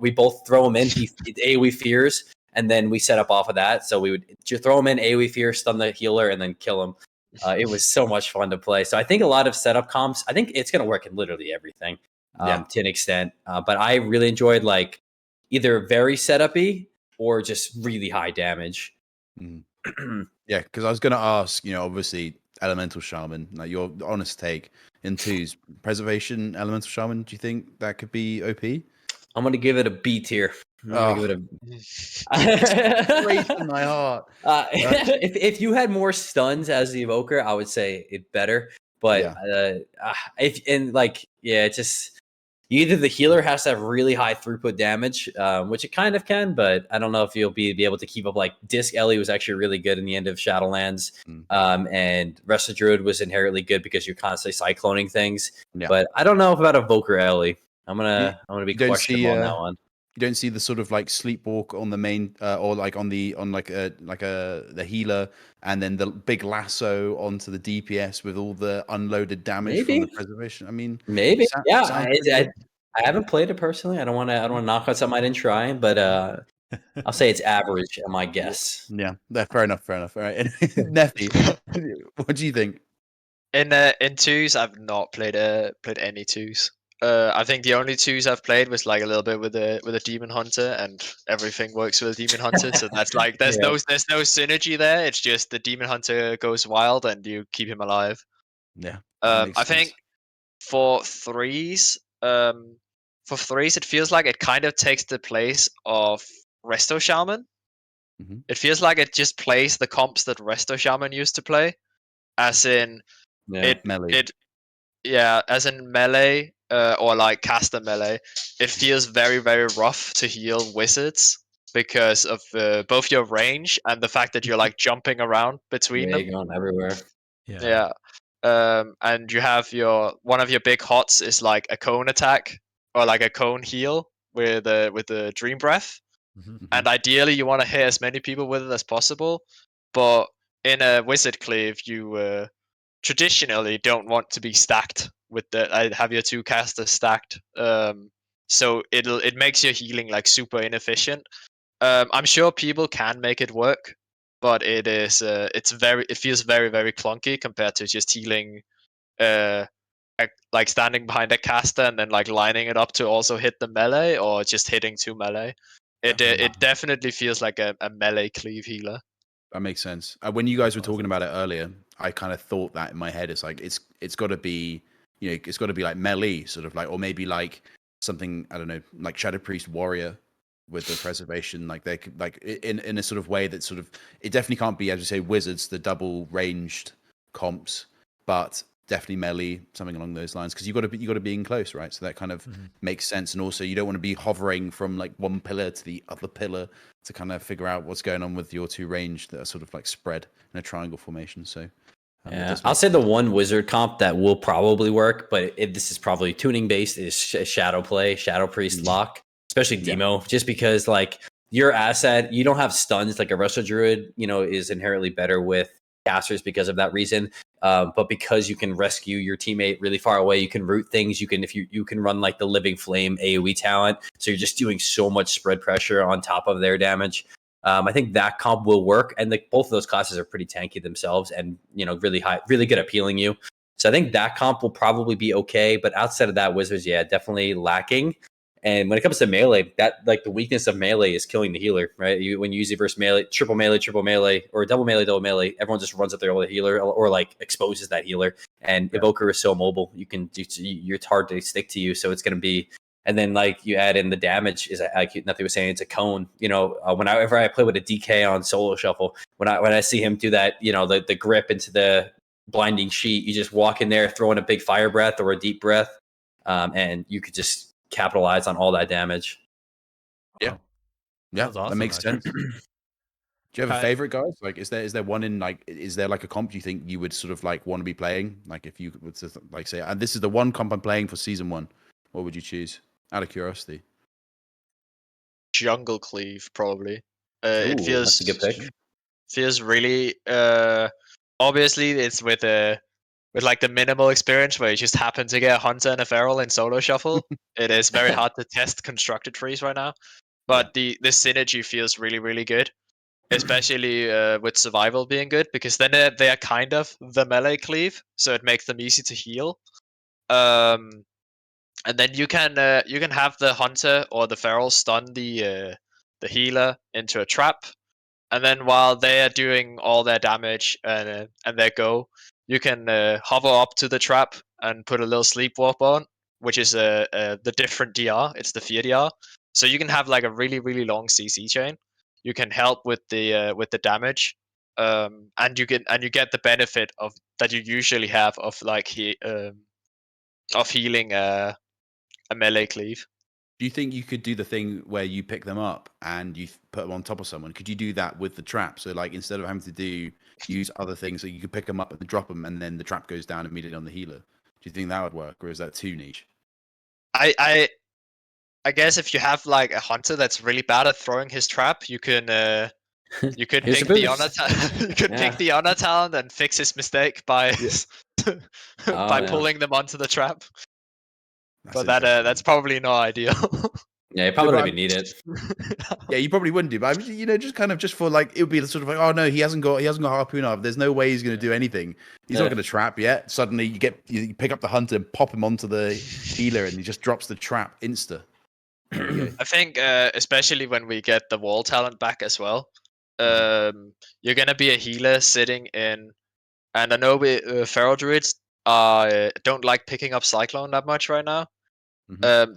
we both throw him in. He AoE fears, and then we set up off of that. So we would throw him in, AoE fear, stun the healer, and then kill him. It was so much fun to play. So I think a lot of setup comps. I think it's going to work in literally everything to an extent. But I really enjoyed either very setup-y or just really high damage. Yeah, because I was going to ask, obviously Elemental Shaman, like your honest take in twos, Preservation Elemental Shaman. Do you think that could be OP? I'm going to give it a B tier. I'm going to give it a straight in my heart. If you had more stuns as the Evoker, I would say it better. But it's just either the healer has to have really high throughput damage, which it kind of can, but I don't know if you'll be able to keep up. Like Disc Ellie was actually really good in the end of Shadowlands, and Resto Druid was inherently good because you're constantly cycloning things. Yeah. But I don't know about Evoker Ellie. I'm gonna be questionable on that one. You don't see the sort of sleepwalk on the main, or the healer, and then the big lasso onto the DPS with all the unloaded damage from the preservation. I mean, maybe, I haven't played it personally. I don't want to knock out something I didn't try, but I'll say it's average. My guess. Yeah, fair enough. All right, Neffy, what do you think? In twos, I've not played any twos. I think the only twos I've played was a little bit with a Demon Hunter, and everything works with a Demon Hunter. So that's there's no synergy there. It's just the Demon Hunter goes wild and you keep him alive. Yeah. I think for threes, it feels like it kind of takes the place of Resto Shaman. Mm-hmm. It feels like it just plays the comps that Resto Shaman used to play, as in melee. As in melee, or caster melee. It feels very, very rough to heal wizards because of both your range and the fact that you're jumping around between them. You're going everywhere. Yeah. And you have one of your big hots is a cone attack or a cone heal with the dream breath. Mm-hmm. And ideally you want to hit as many people with it as possible, but in a wizard cleave you traditionally don't want to be stacked with have your two casters stacked, so it makes your healing super inefficient. I'm sure people can make it work, but it feels very, very clunky compared to just healing standing behind a caster and then lining it up to also hit the melee, or just hitting two melee. It definitely feels like a melee cleave healer. That makes sense. When you guys were talking about it earlier, I kind of thought that in my head. It's it's got to be, it's got to be melee, sort of or maybe something, I don't know, Shadow Priest Warrior with the preservation, they could in a sort of way that sort of, it definitely can't be, as you say, wizards, the double ranged comps, but definitely melee, something along those lines, because you got to be in close, right? So that kind of makes sense, and also you don't want to be hovering from like one pillar to the other pillar to kind of figure out what's going on with your two range that are sort of like spread in a triangle formation. So yeah, I'll say the one wizard comp that will probably work, but this is probably tuning based, is shadow play, shadow priest lock, especially demo, just because like your asset, you don't have stuns like a Russell Druid, is inherently better with casters because of that reason. But because you can rescue your teammate really far away, you can root things. You can, if you can run like the Living Flame AoE talent, so you're just doing so much spread pressure on top of their damage. I think that comp will work, and both of those classes are pretty tanky themselves, and really high, really good at peeling you. So I think that comp will probably be okay, but outside of that, Wizards, definitely lacking. And when it comes to melee, that like the weakness of melee is killing the healer, right? When you use it versus melee, triple melee, or double melee, everyone just runs up there with a healer or like exposes that healer. And Evoker is so mobile, it's hard to stick to you, so it's going to be. And then like you add in the damage, is like Nothing was saying, it's a cone. Whenever I play with a DK on solo shuffle, when I see him do that, the grip into the blinding sheet, you just walk in there, throw in a big fire breath or a deep breath, and you could just capitalize on all that damage. Yeah, that was awesome, that makes actually. sense. Do you have a favorite, guys? Like, is there one in like, is there like a comp you think you would sort of like want to be playing? Like, if you would like say, and this is the one comp I'm playing for season 1, what would you choose? Out of curiosity. Jungle Cleave, probably. It Ooh, that's a good pick. feels really obviously it's with like the minimal experience where you just happen to get a hunter and a feral in solo shuffle. It is very hard to test constructed trees right now, but the synergy feels really, really good, especially with survival being good, because then they are kind of the melee cleave, so it makes them easy to heal. And then you can have the hunter or the feral stun the healer into a trap, and then while they are doing all their damage and their go, you can hover up to the trap and put a little sleepwalk on, which is the different DR. It's the fear DR, so you can have like a really, really long CC chain. You can help with the damage, and you get the benefit of that you usually have of like of healing a melee cleave. Do you think you could do the thing where you pick them up and you put them on top of someone? Could you do that with the trap? So like instead of having to use other things, so you could pick them up and drop them, and then the trap goes down immediately on the healer. Do you think that would work, or is that too niche? I guess if you have like a hunter that's really bad at throwing his trap, you can pick the honor pick the honor talent and fix his mistake by pulling them onto the trap. But that's probably not ideal. Yeah, you probably don't even need it. Yeah, you probably wouldn't do, but just for like, it would be sort of like, oh no, he hasn't got harpoon up. There's no way he's going to do anything. He's not going to trap yet. Suddenly you pick up the hunter and pop him onto the healer, and he just drops the trap insta. I think especially when we get the wall talent back as well, you're gonna be a healer sitting in, and I know feral druids don't like picking up cyclone that much right now.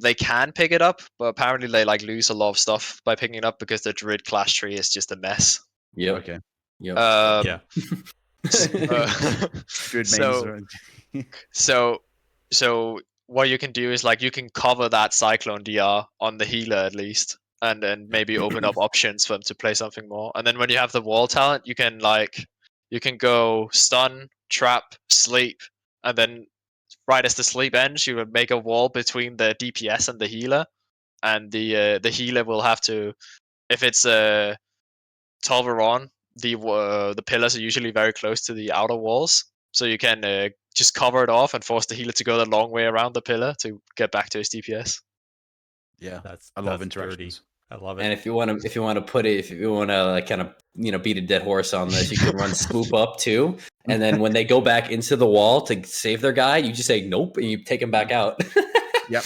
They can pick it up, but apparently they like lose a lot of stuff by picking it up because the druid class tree is just a mess. Yep. Okay. Yep. Yeah. So what you can do is like you can cover that cyclone DR on the healer at least, and then maybe open up options for them to play something more. And then when you have the wall talent, you can go stun, trap, sleep, and then right as the sleep ends, you would make a wall between the DPS and the healer, and the healer will have to, if it's a Tolveron, the pillars are usually very close to the outer walls, so you can just cover it off and force the healer to go the long way around the pillar to get back to his DPS. Yeah, that's a lot of interactions. Dirty. I love it. And if you want to like kind of beat a dead horse on this, you can run swoop up too, and then when they go back into the wall to save their guy, you just say nope and you take him back out. Yep.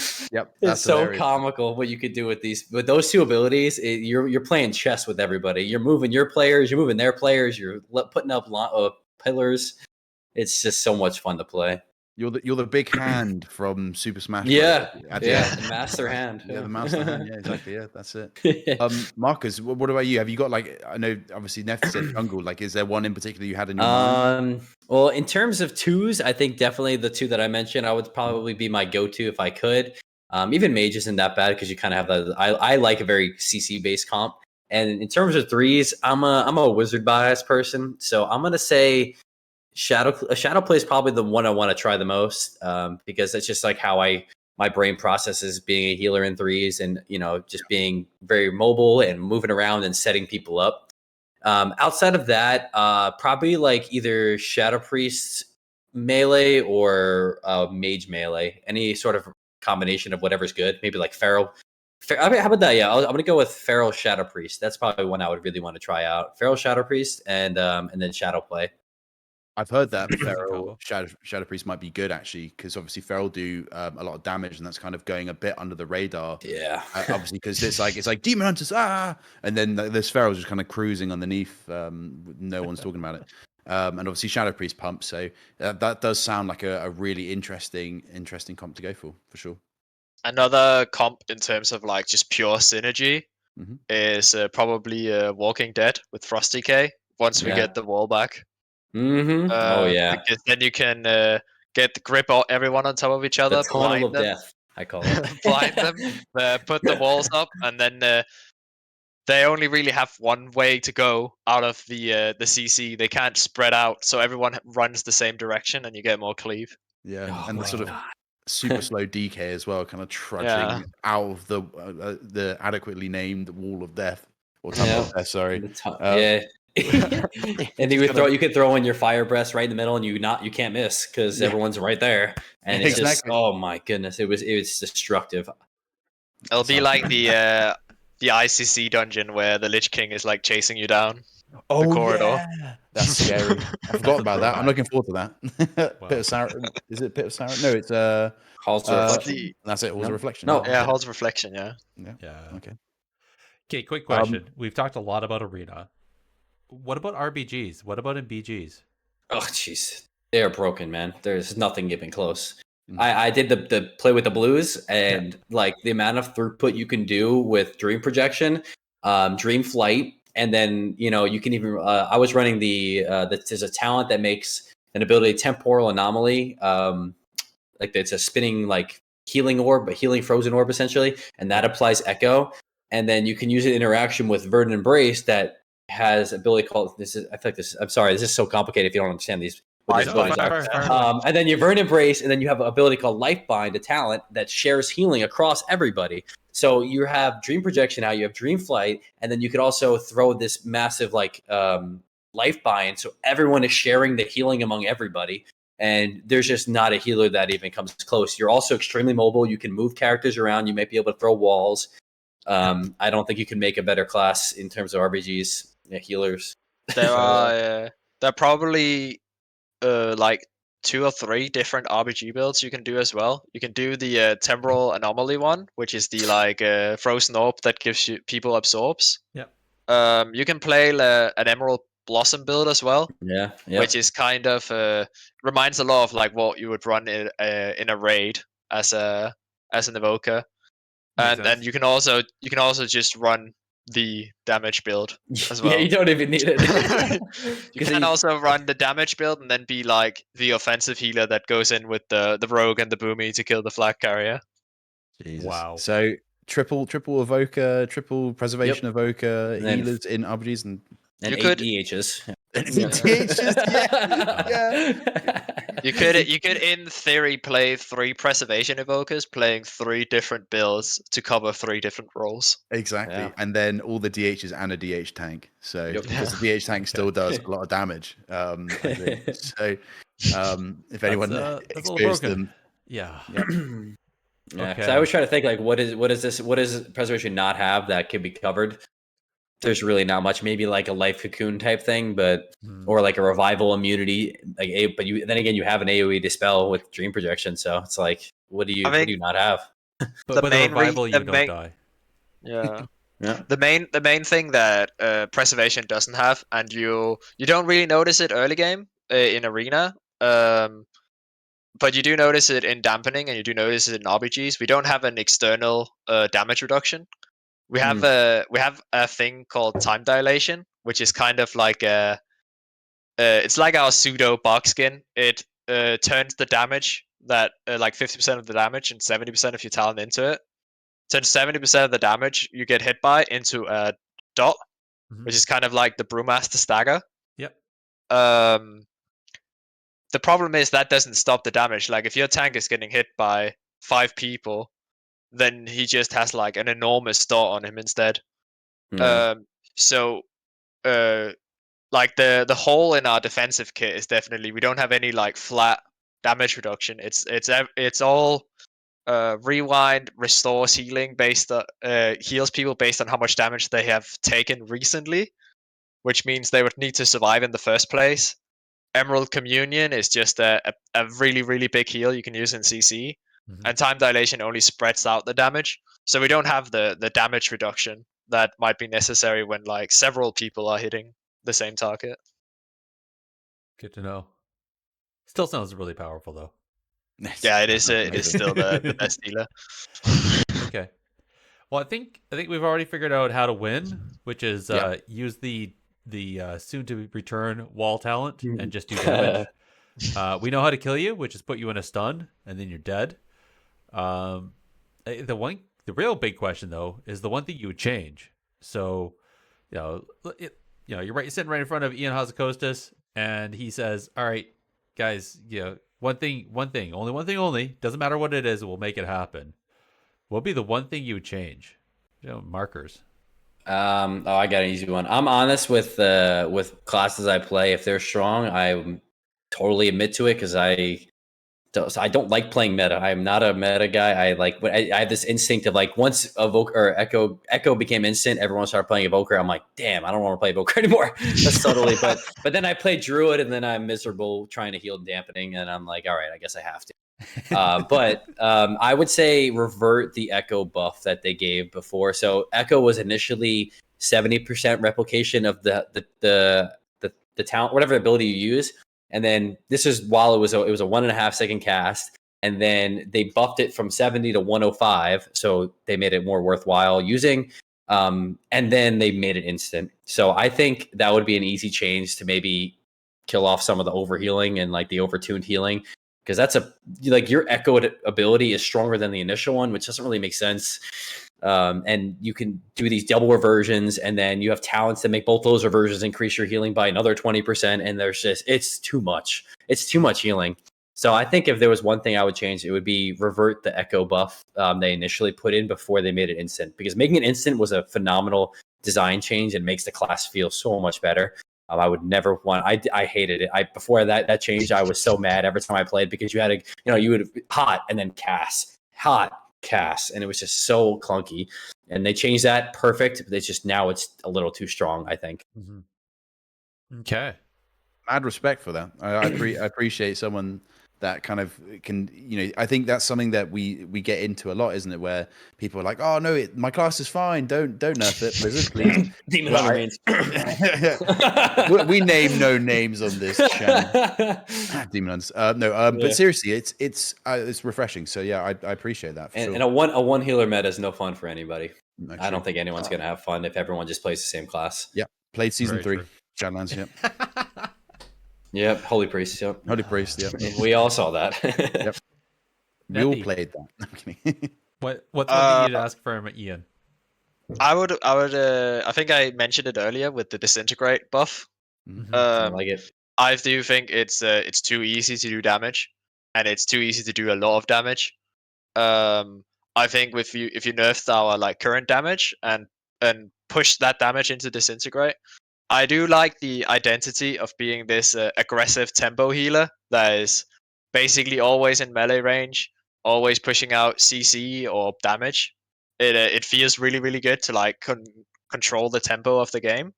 It's so comical what you could do with those two abilities. You're playing chess with everybody. You're moving your players, you're moving their players, you're putting up pillars. It's just so much fun to play. You're the big hand from Super Smash Bros. Yeah, At the yeah, end. the master hand. Yeah, the master hand. Yeah, exactly. Yeah, that's it. Marcus, what about you? Have you got like, I know obviously Neff said jungle. Like, is there one in particular you had in your mind? Well, in terms of twos, I think definitely the two that I mentioned, I would probably be my go-to if I could. Even mage isn't that bad because you kind of have that. I like a very CC based comp. And in terms of threes, I'm a wizard bias person, so I'm gonna say Shadow Play is probably the one I want to try the most, because that's just like how my brain processes being a healer in threes, and just being very mobile and moving around and setting people up. Outside of that, probably like either Shadow Priest melee or Mage melee. Any sort of combination of whatever's good. Maybe like Feral. I mean, how about that? Yeah, I'm gonna go with Feral Shadow Priest. That's probably one I would really want to try out. Feral Shadow Priest and then Shadow Play. I've heard that That's a good Feral combo. Shadow Priest might be good actually, because obviously Feral do a lot of damage, and that's kind of going a bit under the radar. Yeah. Obviously, because it's like Demon Hunters, and then this Feral's just kind of cruising underneath. No one's talking about it. And obviously Shadow Priest pump. So that does sound like a really interesting comp to go for sure. Another comp in terms of like just pure synergy Mhm. is probably Walking Dead with Frosty K. Once we Yeah. get the wall back, Oh yeah. because then you can get the grip everyone on top of each The other, tunnel blind of them, death, I call it. blind them, put the walls up, and then they only really have one way to go out of the CC. They can't spread out, so everyone runs the same direction, and you get more cleave. Yeah, Oh and the my sort of God. super slow DK as well, kind of Yeah. trudging out of the adequately named Wall of Death or Tunnel of Death. Sorry. Yeah. And you could throw in your fire breast right in the middle, and you can't miss because Yeah. everyone's right there. And it's Exactly. just, oh my goodness, it was destructive. It'll be like the ICC dungeon where the Lich King is like chasing you down the corridor. Yeah, that's scary. I forgot about that. I'm looking forward to that. Wow. Pit of Sour. Is it Pit of Sour? No, it's Calls to uh, reflection. that's it. It was a No? reflection. No. Yeah, holds reflection. Yeah. Yeah. Yeah. Okay. Okay, quick question. We've talked a lot about Arena. What about RBGs? What about in BGs? Oh jeez, they are broken, man. There's nothing even close. Mhm. I did the play with the blues, and like the amount of throughput you can do with dream projection, dream flight, and then you can even. I was running there's a talent that makes an ability temporal anomaly, like it's a spinning like healing orb, a healing frozen orb essentially, and that applies echo, and then you can use it in interaction with Verdant Embrace that has ability called this is I feel like this I'm sorry, this is so complicated if you don't understand these what these abilities are. Fire away. And then you Verdant Embrace, and then you have an ability called Life Bind, a talent that shares healing across everybody. So you have Dream Projection now, you have Dream Flight, and then you could also throw this massive like Life Bind, so everyone is sharing the healing among everybody. And there's just not a healer that even comes close. You're also extremely mobile. You can move characters around. You might be able to throw walls. I don't think you can make a better class in terms of RBGs, healers. There are probably like 2 or 3 different RBG builds you can do as well. You can do the temporal anomaly one, which is the like frozen orb that gives you people absorbs. Yep. You can play an Emerald Blossom build as well, Yeah. which is kind of reminds a lot of like what you would run in a raid as an evoker. Makes And sense. you can also just run the damage build as well. Yeah, you don't even need it. You can also run the damage build and then be like the offensive healer that goes in with the rogue and the boomy to kill the flag carrier. Jesus. Wow. So triple Evoker, triple Preservation Evoker, And then- healers in RBGs, and and You 8 could- DHs. You could in theory play 3 preservation evokers playing 3 different builds to cover 3 different roles. Exactly. Yeah. And then all the DHs and a DH tank. So Yep. because the DH tank still does a lot of damage. I think. So if anyone that's a little experienced broken. them, Yeah. Yeah, Okay. so I always try to think like, what does preservation not have that can be covered? There's really not much. Maybe like a life cocoon type thing, but or like a revival immunity. Like, but then again, you have an AOE dispel with dream projection, so it's like, what do you not have? But The with a main revival, you the don't main- die. Yeah. Yeah. The main thing that preservation doesn't have, and you don't really notice it early game in arena, but you do notice it in dampening, and you do notice it in RPGs. We don't have an external damage reduction. We have a thing called time dilation, which is kind of like it's like our pseudo box skin. It turns the damage that like 50% of the damage and 70% of your talent into it. Turns 70% of the damage you get hit by into a dot, which is kind of like the Brewmaster stagger. Yep. The problem is that doesn't stop the damage. Like if your tank is getting hit by 5 people, then he just has like an enormous dot on him instead. Yeah. So like the hole in our defensive kit is definitely, we don't have any like flat damage reduction. It's all rewind, restores healing based on heals people based on how much damage they have taken recently, which means they would need to survive in the first place. Emerald Communion is just a really, really big heal you can use in CC. And Time Dilation only spreads out the damage. So we don't have the damage reduction that might be necessary when like several people are hitting the same target. Good to know. Still sounds really powerful though. Yeah, it is. It is still the best healer. Okay. Well, I think we've already figured out how to win, which is use the soon to return wall talent and just do damage. We know how to kill you, which is put you in a stun and then you're dead. The real big question though is the one thing you would change. So, you're sitting right in front of Ian Hazakostas, and he says, "All right, guys, one thing, only one thing only. Doesn't matter what it is, we'll make it happen." What would be the one thing you would change? Markers. I got an easy one. I'm honest with classes I play. If they're strong, I totally admit to it because I don't like playing meta. I am not a meta guy. I have this instinct of like once Evoker or Echo became instant, everyone started playing Evoker. I'm like, damn, I don't want to play Evoker anymore. That's totally. But then I play Druid, and then I'm miserable trying to heal and dampening, and I'm like, all right, I guess I have to. But I would say revert the Echo buff that they gave before. So Echo was initially 70% replication of the talent, whatever ability you use. And then this is while it was a 1.5 second cast, and then they buffed it from 70 to 105, so they made it more worthwhile using. And then they made it instant. So I think that would be an easy change to maybe kill off some of the overhealing and like the overtuned healing, because that's your Echo ability is stronger than the initial one, which doesn't really make sense. And you can do these double reversions, and then you have talents that make both those reversions increase your healing by another 20%. And it's too much. It's too much healing. So I think if there was one thing I would change, it would be revert the Echo buff they initially put in before they made it instant, because making it instant was a phenomenal design change and makes the class feel so much better. I would never want. I hated it. Before that change, I was so mad every time I played, because you had to, you would hot and then cast, and it was just so clunky. And they changed that perfect. It's just now it's a little too strong, I think. Okay. Mad respect for that. I appreciate someone that kind of can, I think that's something that we get into a lot, isn't it? Where people are like, "Oh no, my class is fine. Don't nerf it, Blizzard, please." Demon Hunter mains. We name no names on this channel. Demon Hunters. But seriously, it's refreshing. So yeah, I appreciate that. And a one healer meta is no fun for anybody. I don't think anyone's gonna have fun if everyone just plays the same class. Yeah, played season 3, Shadowlands. Yep. Yep, Holy Priest. Yep. Holy Priest. Yep. We all saw that. Yep. We all played that. What's one thing you'd ask from Ian? I would. I think I mentioned it earlier with the disintegrate buff. I like it. I do think it's too easy to do damage, and it's too easy to do a lot of damage. I think if you nerfed our like current damage and push that damage into disintegrate, I do like the identity of being this aggressive tempo healer that is basically always in melee range, always pushing out CC or damage. It feels really, really good to like control the tempo of the game.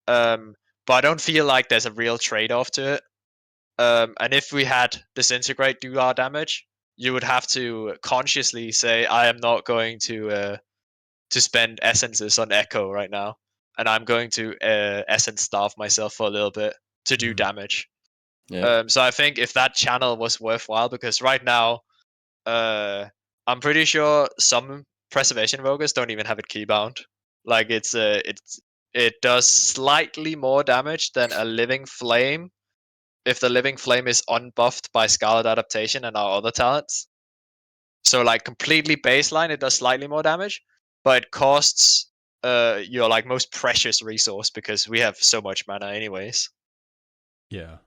But I don't feel like there's a real trade-off to it. And if we had disintegrate do our damage, you would have to consciously say, I am not going to spend essences on Echo right now, and I'm going to essence starve myself for a little bit to do damage. Yeah. So I think if that channel was worthwhile, because right now, I'm pretty sure some preservation evokers don't even have it keybound. Like it does slightly more damage than a living flame if the living flame is unbuffed by Scarlet Adaptation and our other talents. So like completely baseline, it does slightly more damage, but it costs your like most precious resource because we have so much mana anyways. Yeah.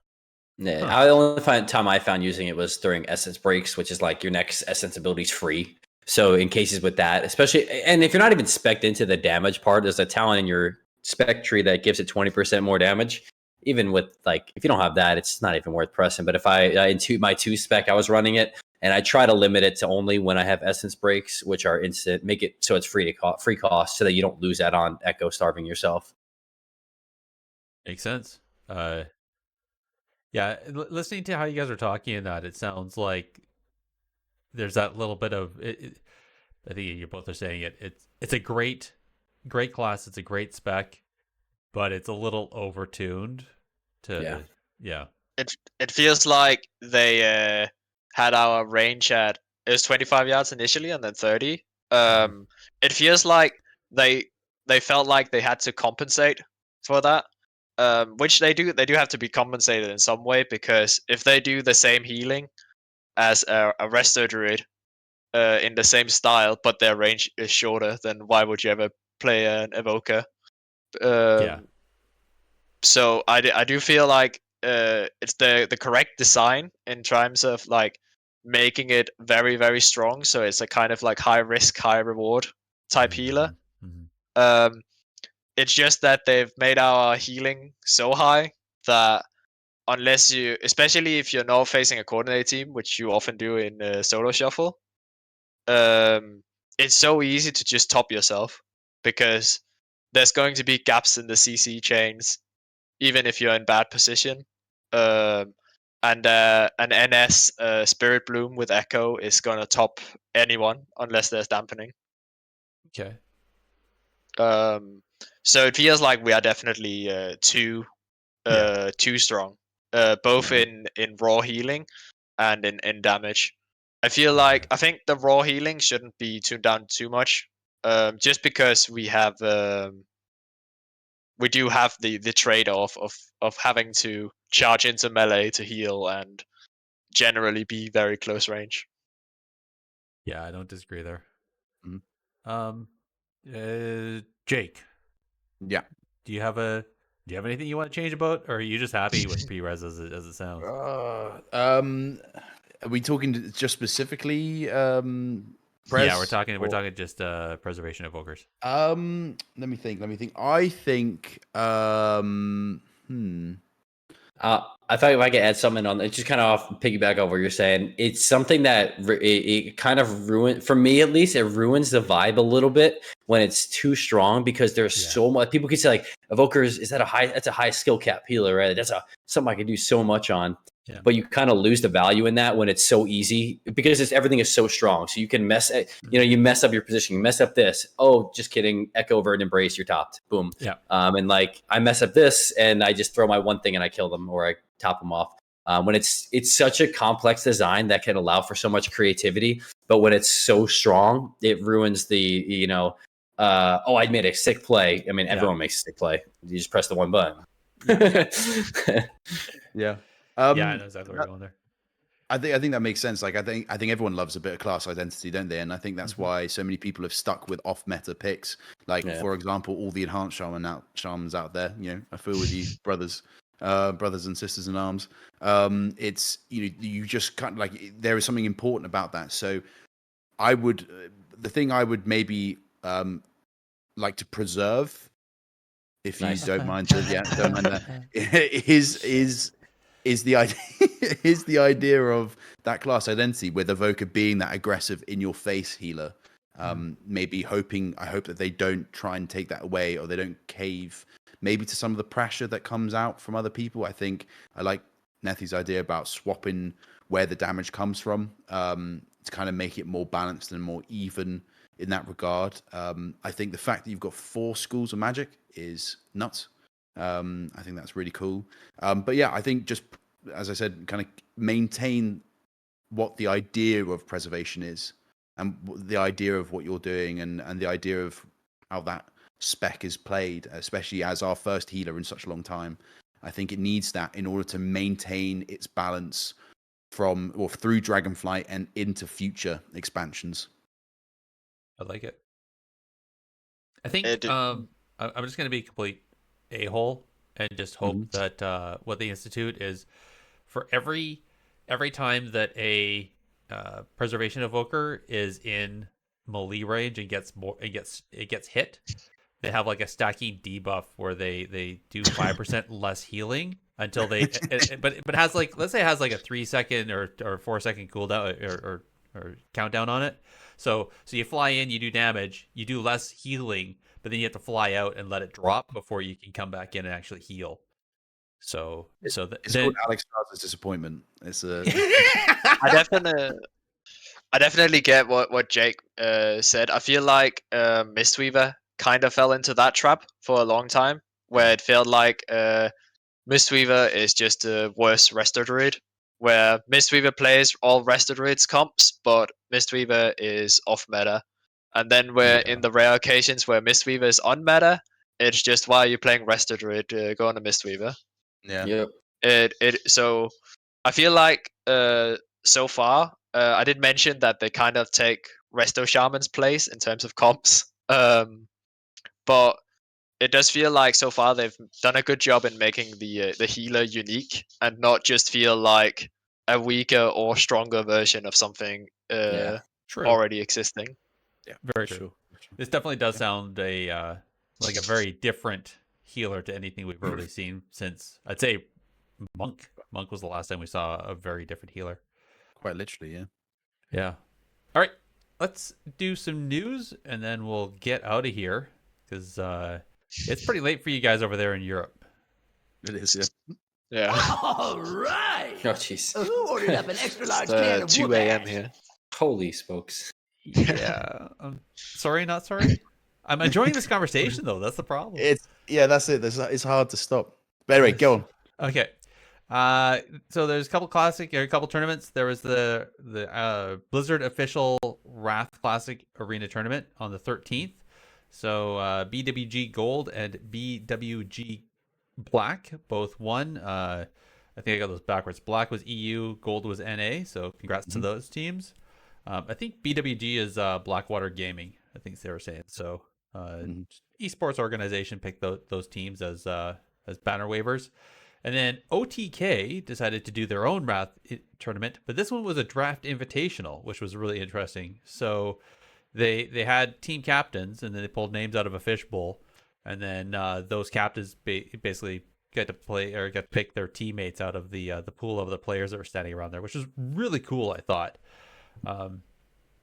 Yeah, Huh. I the only time I found using it was during essence breaks, which is like your next essence ability is free. So in cases with that, especially, and if you're not even spec'd into the damage part, there's a talent in your spec tree that gives it 20% more damage. Even with like, if you don't have that, it's not even worth pressing. But if into my 2 spec, I was running it, and I try to limit it to only when I have essence breaks, which are instant. Make it so it's free cost, so that you don't lose that on echo starving yourself. Makes sense. Yeah, listening to how you guys are talking in that, it sounds like there's that little bit of I think you both are saying it. It's a great class. It's a great spec, but it's a little overtuned. Yeah. It feels like they had our range at it was 25 yards initially and then 30. It feels like they felt like they had to compensate for that. Which they do have to be compensated in some way, because if they do the same healing as a resto druid in the same style but their range is shorter, then why would you ever play an evoker? Yeah. So I do feel like it's the correct design in terms of like making it very very strong. So it's a kind of like high risk high reward type healer. Um, it's just that they've made our healing so high that unless you, especially if you're not facing a coordinated team, which you often do in solo shuffle, it's so easy to just top yourself because there's going to be gaps in the CC chains even if you're in bad position. And an NS Spirit Bloom with Echo is gonna top anyone unless there's dampening. Okay. So it feels like we are definitely too strong, both in raw healing and in damage. I feel like I think the raw healing shouldn't be tuned down too much, just because we do have the trade-off of having to charge into melee to heal and generally be very close range. Yeah, I don't disagree there. Mhm. Jake, Yeah. do you have anything you want to change about, or are you just happy with P-Res as it sounds? Are we talking just specifically Pres? Yeah, we're talking just preservation evokers. Let me think. I think I thought if I could add something on it, just kind of off piggyback off what you're saying, it's something that it kind of ruins, for me at least, it ruins the vibe a little bit when it's too strong, because there's so much. People could say like evokers, that's a high skill cap healer, right? That's something I could do so much on. Yeah. But you kind of lose the value in that when it's so easy, because everything is so strong. So you can you mess up your position, you mess up this. Oh, just kidding. Echo Vert Embrace, you're topped. Boom. Yeah. And like I mess up this and I just throw my one thing and I kill them, or I top them off. When it's such a complex design that can allow for so much creativity, but when it's so strong, it ruins the, I made a sick play. I mean, everyone makes a sick play. You just press the one button. yeah. Yeah, I know exactly where you're going there. I think that makes sense. Like I think everyone loves a bit of class identity, don't they? And I think that's why so many people have stuck with off meta picks. Like for example, all the enhanced shamans out there. I feel with you, brothers and sisters in arms. It's you just kind of like, there is something important about that. So the thing I would maybe like to preserve, if you don't mind, don't mind that, is the idea is the idea of that class identity with Evoker being that aggressive in your face healer. Maybe I hope that they don't try and take that away, or they don't cave maybe to some of the pressure that comes out from other people. I think I like Nethy's idea about swapping where the damage comes from, to kind of make it more balanced and more even in that regard. I think the fact that you've got 4 schools of magic is nuts. I think that's really cool. But yeah, I think just as I said, kind of maintain what the idea of preservation is, and the idea of what you're doing, and the idea of how that spec is played, especially as our first healer in such a long time. I think it needs that in order to maintain its balance from or through Dragonflight and into future expansions. I like it. I think It- I'm just going to be a complete a-hole and just hope that what they institute is for every time that a preservation evoker is in melee range and gets hit, they have like a stacking debuff where they do 5% less healing until they but it has like, let's say it has like a 3-second or 4-second cooldown or countdown on it. So you fly in, you do damage, you do less healing, but then you have to fly out and let it drop before you can come back in and actually heal. It's called Alex Stars' disappointment. It's a I definitely get what Jake said. I feel like Mistweaver kind of fell into that trap for a long time, where it felt like Mistweaver is just a worse Resto Druid, where Mistweaver plays all Resto Druids comps, but Mistweaver is off meta. And then where in the rare occasions where Mistweaver is on meta, it's just why are you playing Resto Druid? Go on a Mistweaver. yeah. Yep. So I feel like so far I did mention that they kind of take Resto Shaman's place in terms of comps, but it does feel like so far they've done a good job in making the healer unique and not just feel like a weaker or stronger version of something True. already existing. Yeah, Very true. This definitely does sound like a very different healer to anything we've really seen since, I'd say, Monk. Monk was the last time we saw a very different healer. Quite literally, yeah. Yeah. All right. Let's do some news and then we'll get out of here because it's pretty late for you guys over there in Europe. It is, yeah. Yeah. All right. Oh, jeez. Who ordered up an extra large can of 2 a.m. whoop-ass? here. Holy smokes. Yeah. Sorry, not sorry. I'm enjoying this conversation though. That's the problem. That's it. It's hard to stop. But anyway, go on. Okay. So there's a couple tournaments. There was the Blizzard official Wrath Classic Arena tournament on the 13th. So BWG Gold and BWG Black both won. I think I got those backwards. Black was EU, Gold was NA. So congrats to those teams. I think BWG is Blackwater Gaming. I think they were saying so. Esports organization picked those teams as banner waivers. And then OTK decided to do their own Wrath tournament, but this one was a draft invitational, which was really interesting. So they had team captains, and then they pulled names out of a fishbowl, and then those captains basically got to play or got to pick their teammates out of the pool of the players that were standing around there, which was really cool, I thought.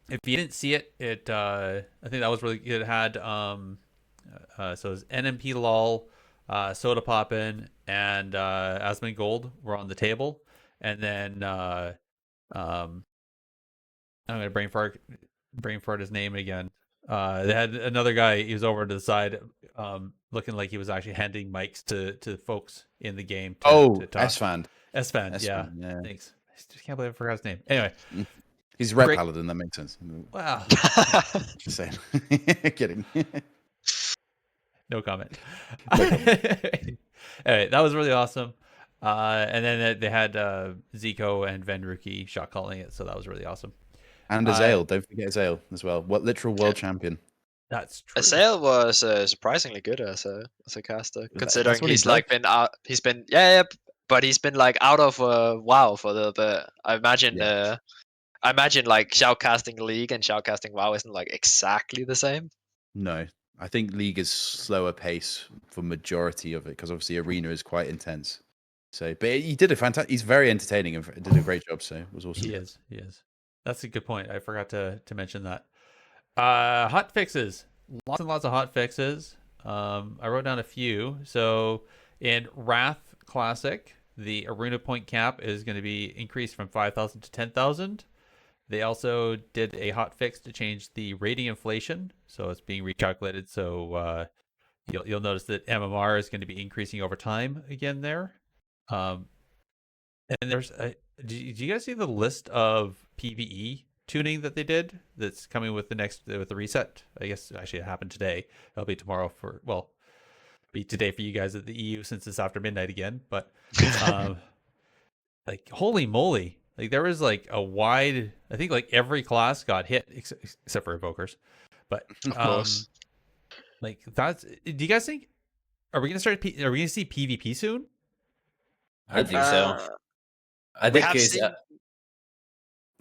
If you didn't see it, I think that was really good. It had so it was NMP LOL, Soda Poppin, and Asmund Gold were on the table, and then I'm gonna brain fart his name again. They had another guy. He was over to the side, looking like he was actually handing mics to folks in the game. To talk. S-Fan. S-Fan, yeah. Thanks. I just can't believe I forgot his name. Anyway, he's Red Paladin. That makes sense. Wow. Just saying. Kidding. No comment. Anyway, that was really awesome. And then they had Zico and Venruki shot calling it, so that was really awesome. And Azael, don't forget Azael as well. What literal world champion? That's true. Azael was surprisingly good as a caster, considering what he's he like been out. He's been but he's been like out of WoW for a little bit. I imagine like shoutcasting League and shoutcasting WoW isn't like exactly the same. No, I think League is slower pace for majority of it because obviously Arena is quite intense. So, but he did a fantastic. He's very entertaining and did a great job. So it was awesome. He is. That's a good point. I forgot to mention that. Hot fixes. Lots and lots of hot fixes. I wrote down a few. So in Wrath Classic, the arena point cap is going to be increased from 5,000 to 10,000. They also did a hot fix to change the rating inflation, so it's being recalculated. So you'll notice that MMR is going to be increasing over time again there. And there's did you guys see the list of PvE tuning that they did that's coming with the reset? I guess actually it happened today. It'll be tomorrow be today for you guys at the EU since it's after midnight again. But um, like holy moly, like there was like a wide. I think like every class got hit except for evokers. But Of course. like that's. Do you guys think? Are we gonna start? Are we gonna see PvP soon? I think so. Uh, I we think have it's. seen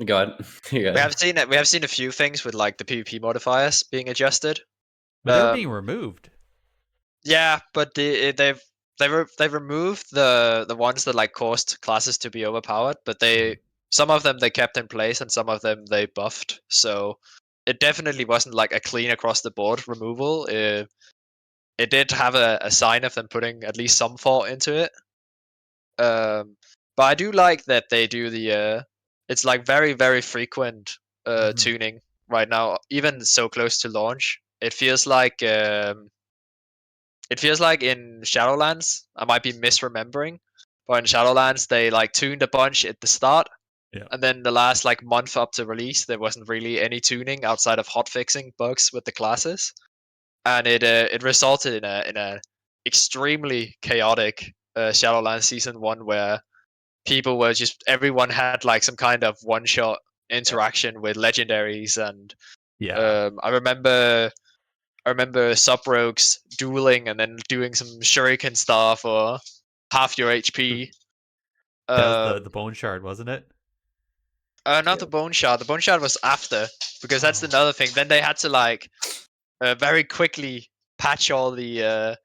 Go ahead. You go we have ahead. seen it. We have seen a few things with like the PvP modifiers being adjusted. But they're being Um, removed. yeah, but they've removed the ones that like caused classes to be overpowered, but some of them they kept in place and some of them they buffed. So it definitely wasn't like a clean across the board removal. It did have a sign of them putting at least some thought into it. But I do like that they do it's like very very frequent tuning right now, even so close to launch. It feels like in Shadowlands, I might be misremembering, but in Shadowlands they like tuned a bunch at the start, Yeah. and then the last like month up to release, there wasn't really any tuning outside of hotfixing bugs with the classes, and it resulted in a extremely chaotic Shadowlands season 1 where people were just everyone had like some kind of one shot interaction with legendaries, and Yeah. I remember sub rogues dueling and then doing some shuriken stuff or half your HP. That was Uh, the bone shard, wasn't it? Not the bone shard. The bone shard was after, because that's Oh. another thing. Then they had to like very quickly patch all the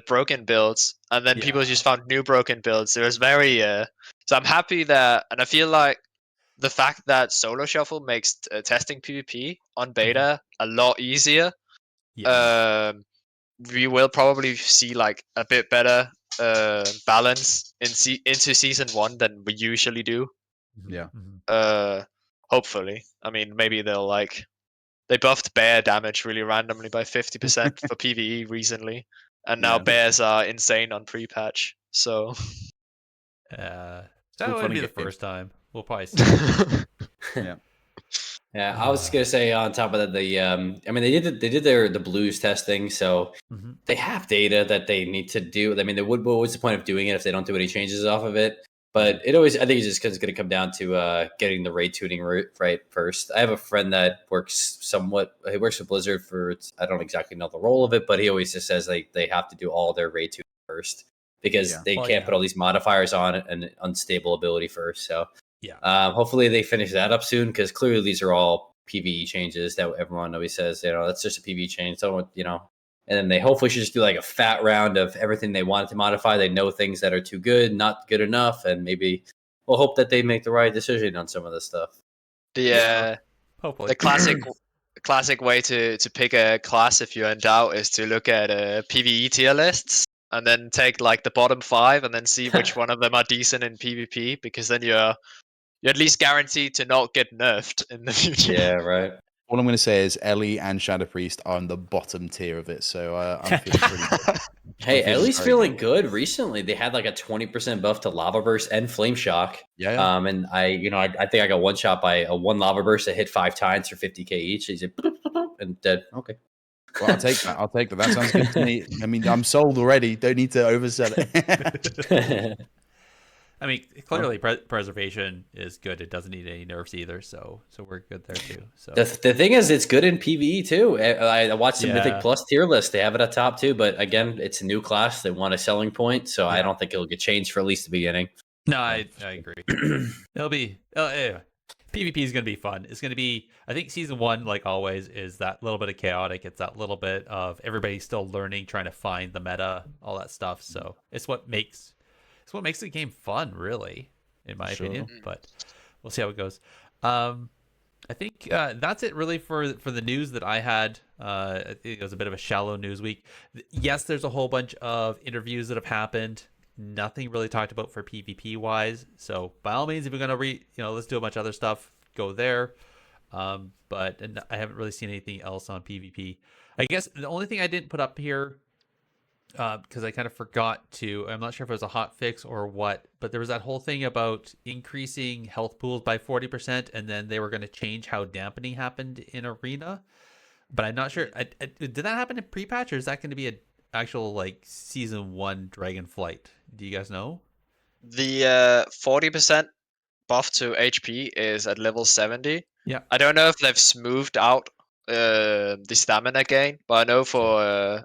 broken builds, and then people Yeah. just found new broken builds. It was very so I'm happy that, and I feel like the fact that solo shuffle makes testing PvP on beta a lot easier. Yeah. Um, we will probably see like a bit better balance into season 1 than we usually do. Yeah. Uh, hopefully, I mean maybe they buffed bear damage really randomly by 50% for PvE recently, and now Yeah. bears are insane on pre-patch. So That all fun wouldn't be and the games. first time. We'll probably see it. Yeah. Yeah, I was gonna say on top of that, I mean, they did the blues testing, so they have data that they need to do. I mean, what's the point of doing it if they don't do any changes off of it? But it always, I think it's just because it's going to come down to getting the raid tuning right first. I have a friend that works he works for Blizzard I don't exactly know the role of it, but he always just says they have to do all their raid tuning first because Yeah. they Well, can't yeah. put all these modifiers on an unstable ability first. So Yeah. hopefully they finish that up soon because clearly these are all PvE changes that everyone always says, that's just a PvE change. So, and then they hopefully should just do like a fat round of everything they wanted to modify. They know things that are too good, not good enough, and maybe we'll hope that they make the right decision on some of this stuff. the Hopefully. the classic way to pick a class if you're in doubt is to look at PvE tier lists and then take like the bottom 5 and then see which one of them are decent in PvP, because then you're at least guaranteed to not get nerfed in the future. Yeah, right. All I'm going to say is Ellie and Shadow Priest are on the bottom tier of it, so I'm feeling pretty good. Hey, I'm feeling Ellie's very feeling good recently. They had like a 20% buff to Lava Burst and Flame Shock. Yeah. And I think I got one shot by a one Lava Burst that hit 5 times for 50k each. He's like, and dead. Okay. Well, I'll take that. That sounds good to me. I mean, I'm sold already. Don't need to oversell it. I mean, clearly preservation is good. It doesn't need any nerfs either, so we're good there too. So The thing is, it's good in PvE too. I watched the Mythic Yeah. Plus tier list; they have it at top too. But again, it's a new class; they want a selling point, so I Yeah. don't think it'll get changed for at least the beginning. no, I agree. It'll be anyway. PvP is going to be fun. It's going to be, I think season 1, like always, is that little bit of chaotic. It's that little bit of everybody still learning, trying to find the meta, all that stuff. So it's what makes the game fun, really, in my opinion. But we'll see how it goes. I think that's it really for the news that I had. I think it was a bit of a shallow news week. Yes, there's a whole bunch of interviews that have happened. Nothing really talked about for PvP wise. So by all means, if you're gonna let's do a bunch of other stuff, go there. But I haven't really seen anything else on PvP. I guess the only thing I didn't put up here because I kind of forgot to. I'm not sure if it was a hot fix or what, but there was that whole thing about increasing health pools by 40%, and then they were going to change how dampening happened in Arena. But I'm not sure. Did that happen in pre-patch, or is that going to be an actual like season 1 Dragonflight? Do you guys know? The 40% buff to HP is at level 70. Yeah. I don't know if they've smoothed out the stamina gain, but I know for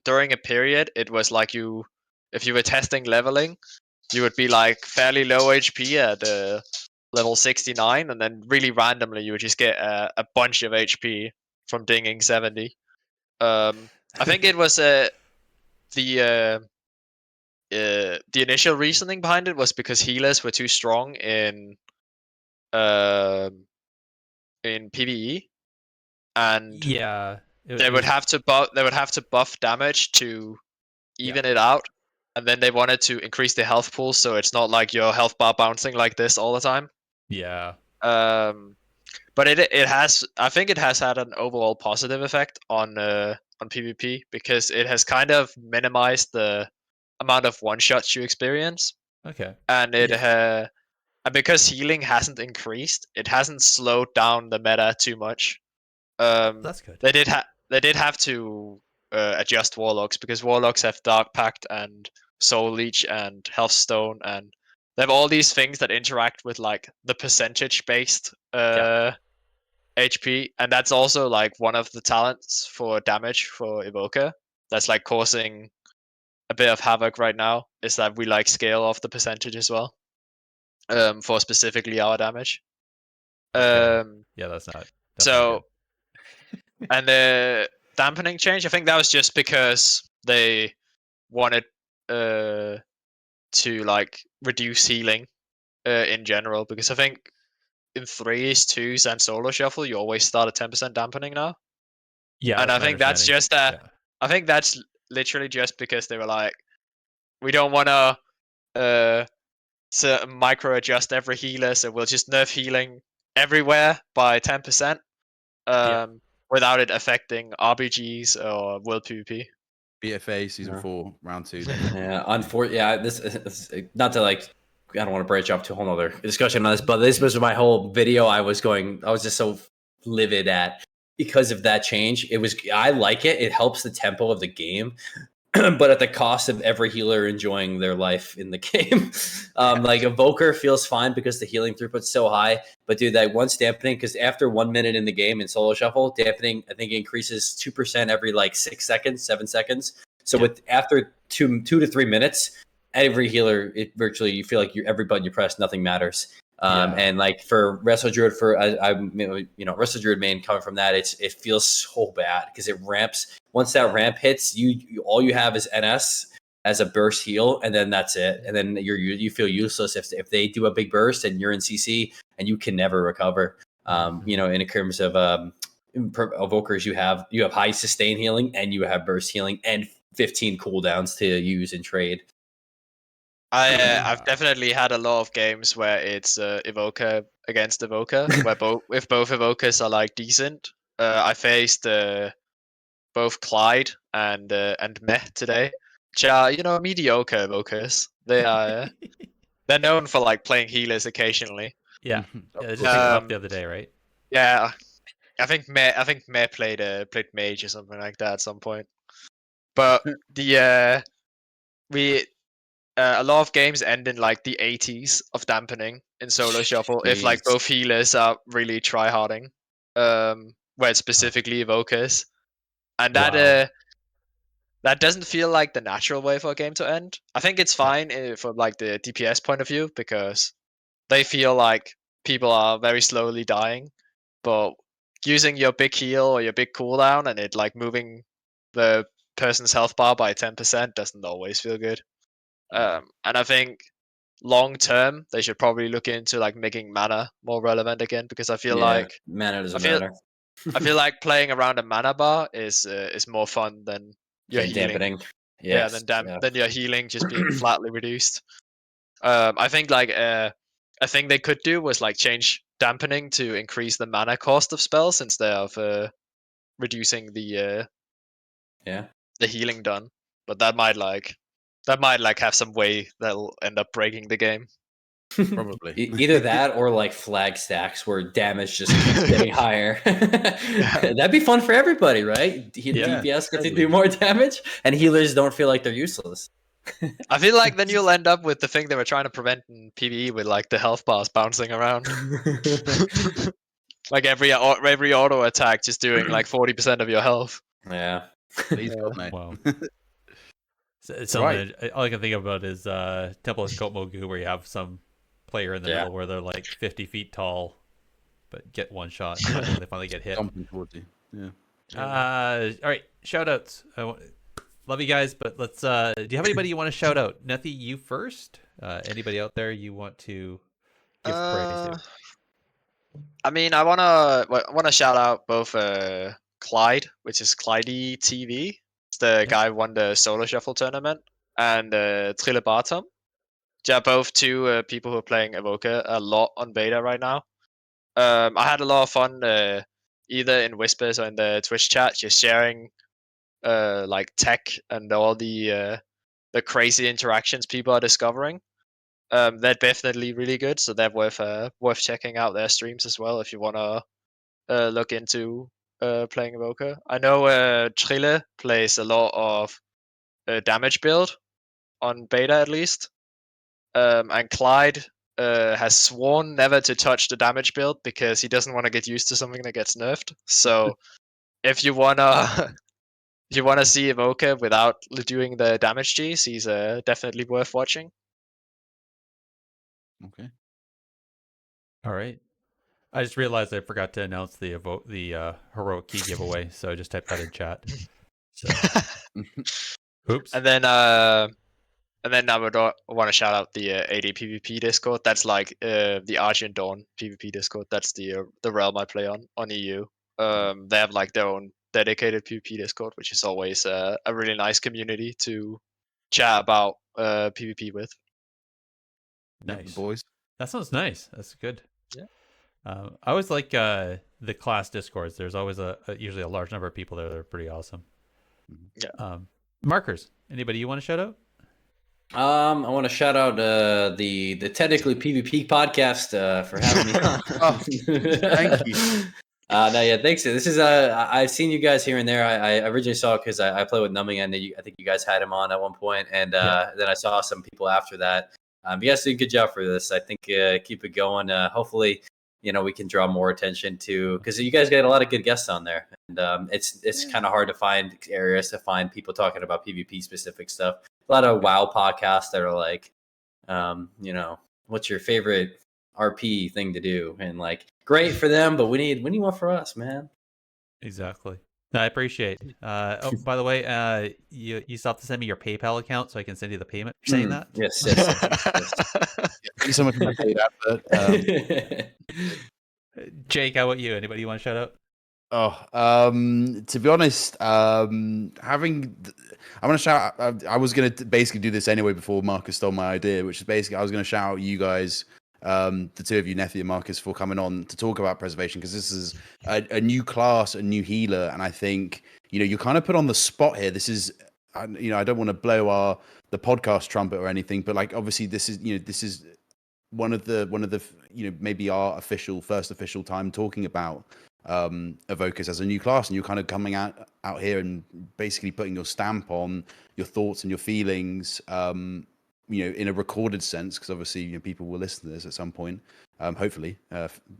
during a period it was like if you were testing leveling, you would be like fairly low HP at level 69, and then really randomly you would just get a bunch of HP from dinging 70. I think it was the initial reasoning behind it was because healers were too strong um in PvE, and Yeah. they would have to buff damage to even it out, and then they wanted to increase the health pool so it's not like your health bar bouncing like this all the time. Yeah. But it has, I think it has had an overall positive effect on PvP, because it has kind of minimized the amount of one shots you experience, Okay. and and because healing hasn't increased, it hasn't slowed down the meta too much. That's good. They did have to adjust warlocks, because warlocks have Dark Pact and Soul Leech and Healthstone, and they have all these things that interact with like the percentage based HP, and that's also like one of the talents for damage for Evoker. That's like causing a bit of havoc right now. Is that we like scale off the percentage as well, for specifically our damage. Okay. Um, Yeah, that's not so good. and the dampening change, I think that was just because they wanted to like reduce healing in general, because I think in 3s, 2s, and solo shuffle you always start at 10% dampening now. Yeah, And that's I my think that's understanding. just I think that's literally just because they were like, we don't want to micro adjust every healer, so we'll just nerf healing everywhere by 10%, without it affecting RBGs or World PvP. BFA season Yeah. 4 round 2. Yeah, this not to like. I don't want to branch off to a whole other discussion on this, but this was my whole video. I was just so livid at because of that change. I like it. It helps the tempo of the game, but at the cost of every healer enjoying their life in the game. Like Evoker feels fine because the healing throughput's so high. But dude, that once dampening, because after 1 minute in the game in solo shuffle, dampening I think increases 2% every like 6 seconds, 7 seconds. So with after 2 to 3 minutes, every healer, it virtually you feel like every button you press, nothing matters. And like for Wrestle Druid, Wrestle Druid main coming from that, it feels so bad because it ramps. Once that ramp hits, you all you have is NS as a burst heal, and then that's it. And then you feel useless if they do a big burst and you're in CC and you can never recover. In terms of evokers, you have high sustain healing and you have burst healing and 15 cooldowns to use in trade. I've definitely had a lot of games where it's Evoker against Evoker, where both Evokers are like decent. I faced both Clyde and Meh today, which are mediocre Evokers. They're known for like playing healers occasionally. Yeah. Of They just course. picked them up the other day, right? Yeah, I think Meh played Mage or something like that at some point. But we a lot of games end in like the 80s of dampening in solo shuffle if like Jeez. both healers are really tryharding, where it's specifically evokers, and Wow. that doesn't feel like the natural way for a game to end. I think it's fine from like the DPS point of view, because they feel like people are very slowly dying, but using your big heal or your big cooldown and it like moving the person's health bar by 10% doesn't always feel good. And I think long term they should probably look into like making mana more relevant again, because I feel like mana doesn't I feel matter. I feel like playing around a mana bar is more fun than your Than healing. dampening. Yeah, Yes. than your healing just being flatly reduced. I think like a thing they could do was like change dampening to increase the mana cost of spells instead of reducing the Yeah. healing done. but that might have some way that'll end up breaking the game. Probably. Either that or like flag stacks where damage just keeps getting higher. That'd be fun for everybody, right? Yeah, DPS get to totally. do more damage, and healers don't feel like they're useless. I feel like then you'll end up with the thing they were trying to prevent in PvE with like the health bars bouncing around. Like every auto attack just doing like 40% of your health. Yeah. Please God, no. Wow. It's something all I can think about is Temple of Kotmogu, where you have some player in the middle where they're like 50 feet tall, but get one shot when they finally get hit. Jumping towards you. Yeah. All right, shout outs. Love you guys, but let's do you have anybody you want to shout out? Nethy, you first. Anybody out there you want to give praise to? I mean, I wanna shout out both Clyde, which is Clyde TV. It's the guy who won the solo shuffle tournament, and Trille Bartom. They are both two people who are playing Evoker a lot on beta right now. I had a lot of fun either in Whispers or in the Twitch chat, just sharing like tech and all the crazy interactions people are discovering. They're definitely really good, so they're worth checking out their streams as well if you wanna look into playing Evoker. I know Trille plays a lot of damage build on beta at least, and Clyde has sworn never to touch the damage build because he doesn't want to get used to something that gets nerfed. So if you wanna see Evoker without doing the damage Gs, he's definitely worth watching. Okay. All right. I just realized I forgot to announce the heroic key giveaway, so I just typed that in chat. So, oops. And then I would want to shout out the AD PvP Discord. That's like the Argent Dawn PvP Discord. That's the realm I play on EU. They have like their own dedicated PvP Discord, which is always a really nice community to chat about PvP with. Nice, boys. That sounds nice. That's good. Yeah. I always like the class discords. There's always usually a large number of people there that are pretty awesome. Yeah. Markers. Anybody you want to shout out? I want to shout out the Technically PvP podcast for having me on. Thank you. No, yeah, thanks. This is I've seen you guys here and there. I originally saw because I play with Numbing, and I think you guys had him on at one point, and then I saw some people after that. You guys did a good job for this. I think keep it going. Hopefully, we can draw more attention to, because you guys get a lot of good guests on there, and it's kind of hard to find areas to find people talking about PvP specific stuff. A lot of WoW podcasts that are like, what's your favorite RP thing to do, and like, great for them, but we need one for us, man. Exactly. No, I appreciate. Oh, by the way, you still have to send me your PayPal account so I can send you the payment. You're saying that? Yes. Thank you so much for my paid advert. Jake, how about you? Anybody you want to shout out? To be honest, I want to shout out, I was going to basically do this anyway before Marcus stole my idea, which is basically I was going to shout out you guys, the two of you, Nethy and Marcus, for coming on to talk about preservation, because this is a new class, a new healer, and I think, you're kind of put on the spot here. This is, I don't want to blow the podcast trumpet or anything, but like, obviously this is one of the maybe our first official time talking about Evokers as a new class, and you're kind of coming out here and basically putting your stamp on your thoughts and your feelings, in a recorded sense, because obviously people will listen to this at some point. Hopefully,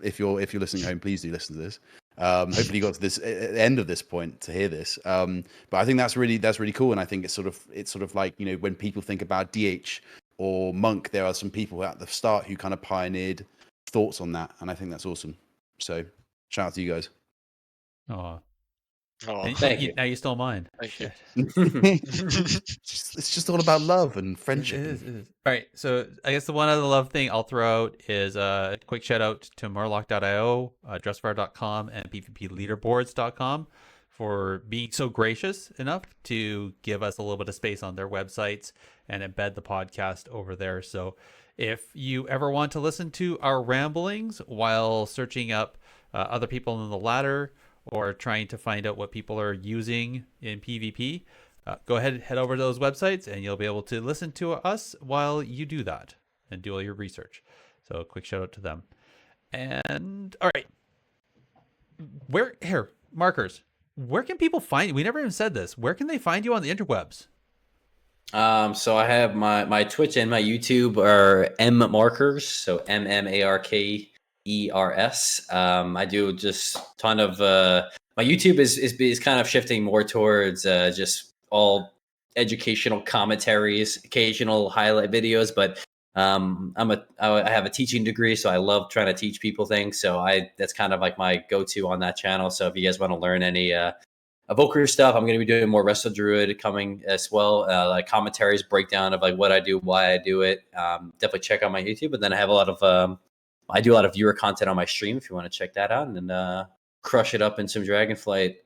if you're listening at home, please do listen to this. Hopefully you got to this end of this point to hear this. But I think that's really cool, and I think it's sort of like, when people think about DH or Monk, there are some people at the start who kind of pioneered thoughts on that, and I think that's awesome. So shout out to you guys. Oh, thank you. Now you stole mine. Thank you. It's just all about love and friendship. It is. All right, so I guess the one other love thing I'll throw out is a quick shout out to Murloc.io, Dressfire.com, and PvPleaderboards.com for being so gracious enough to give us a little bit of space on their websites and embed the podcast over there. So if you ever want to listen to our ramblings while searching up other people in the ladder or trying to find out what people are using in PvP, go ahead and head over to those websites, and you'll be able to listen to us while you do that and do all your research. So a quick shout out to them. And all right, markers. Where can people find you? We never even said this. Where can they find you on the interwebs? So I have my Twitch and my YouTube are M Markers, so MMARKERS. I do just ton of my YouTube is kind of shifting more towards just all educational commentaries, occasional highlight videos, but I have a teaching degree, so I love trying to teach people things. So that's kind of like my go-to on that channel. So if you guys want to learn any Evoker stuff, I'm going to be doing more Wrestle Druid coming as well, like commentaries, breakdown of like what I do, why I do it. Definitely check out my YouTube. But then I have a lot of I do a lot of viewer content on my stream if you want to check that out, and then crush it up in some Dragonflight.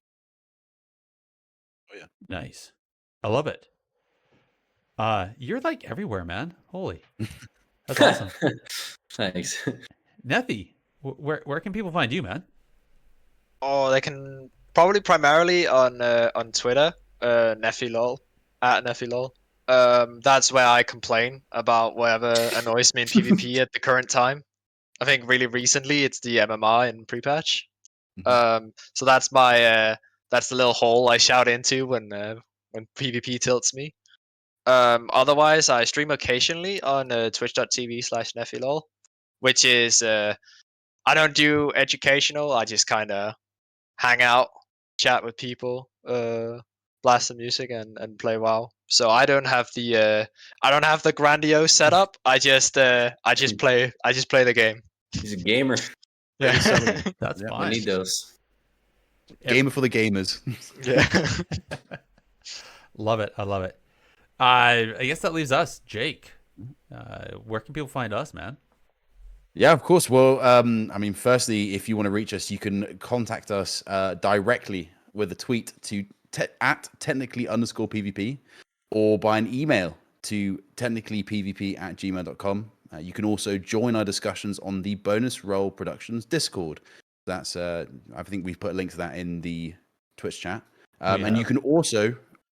Oh yeah, nice. I love it. You're like everywhere, man. Holy, that's awesome. Thanks. Nethy, where can people find you, man? Oh, they can probably primarily on Twitter, Nethylol, at Nethylol. That's where I complain about whatever annoys me in PvP at the current time. I think really recently it's the MMR in pre-patch. So that's my that's the little hole I shout into when PvP tilts me. Otherwise, I stream occasionally on twitch.tv/Nethylol, which is I don't do educational. I just kind of hang out, chat with people, blast some music, and play WoW. So I don't have the grandiose setup. I just play the game. He's a gamer. Yeah, That's Yeah, We fine. need those. gamer for the gamers. yeah. Love it. I love it. I guess that leaves us, Jake. Where can people find us, man? Yeah, of course. Well, I mean, firstly, if you want to reach us, you can contact us directly with a tweet to at technically_PvP or by an email to technicallypvp@gmail.com. You can also join our discussions on the Bonus Roll Productions Discord. That's I think we've put a link to that in the Twitch chat. And you can also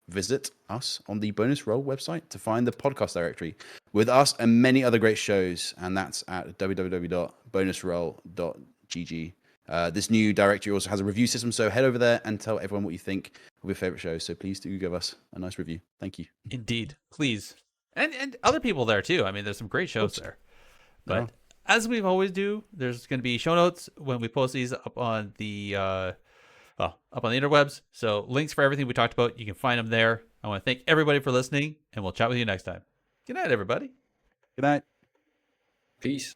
visit us on the Bonus Roll website to find the podcast directory with us and many other great shows, and that's at www.bonusroll.gg. This new directory also has a review system, so head over there and tell everyone what you think of your favorite shows. So please do give us a nice review. Thank you. Indeed, please, and other people there too. I mean, there's some great shows there. But as we always do, there's going to be show notes when we post these up on the up on the interwebs. So links for everything we talked about, you can find them there. I want to thank everybody for listening, and we'll chat with you next time. Good night, everybody. Good night. Peace.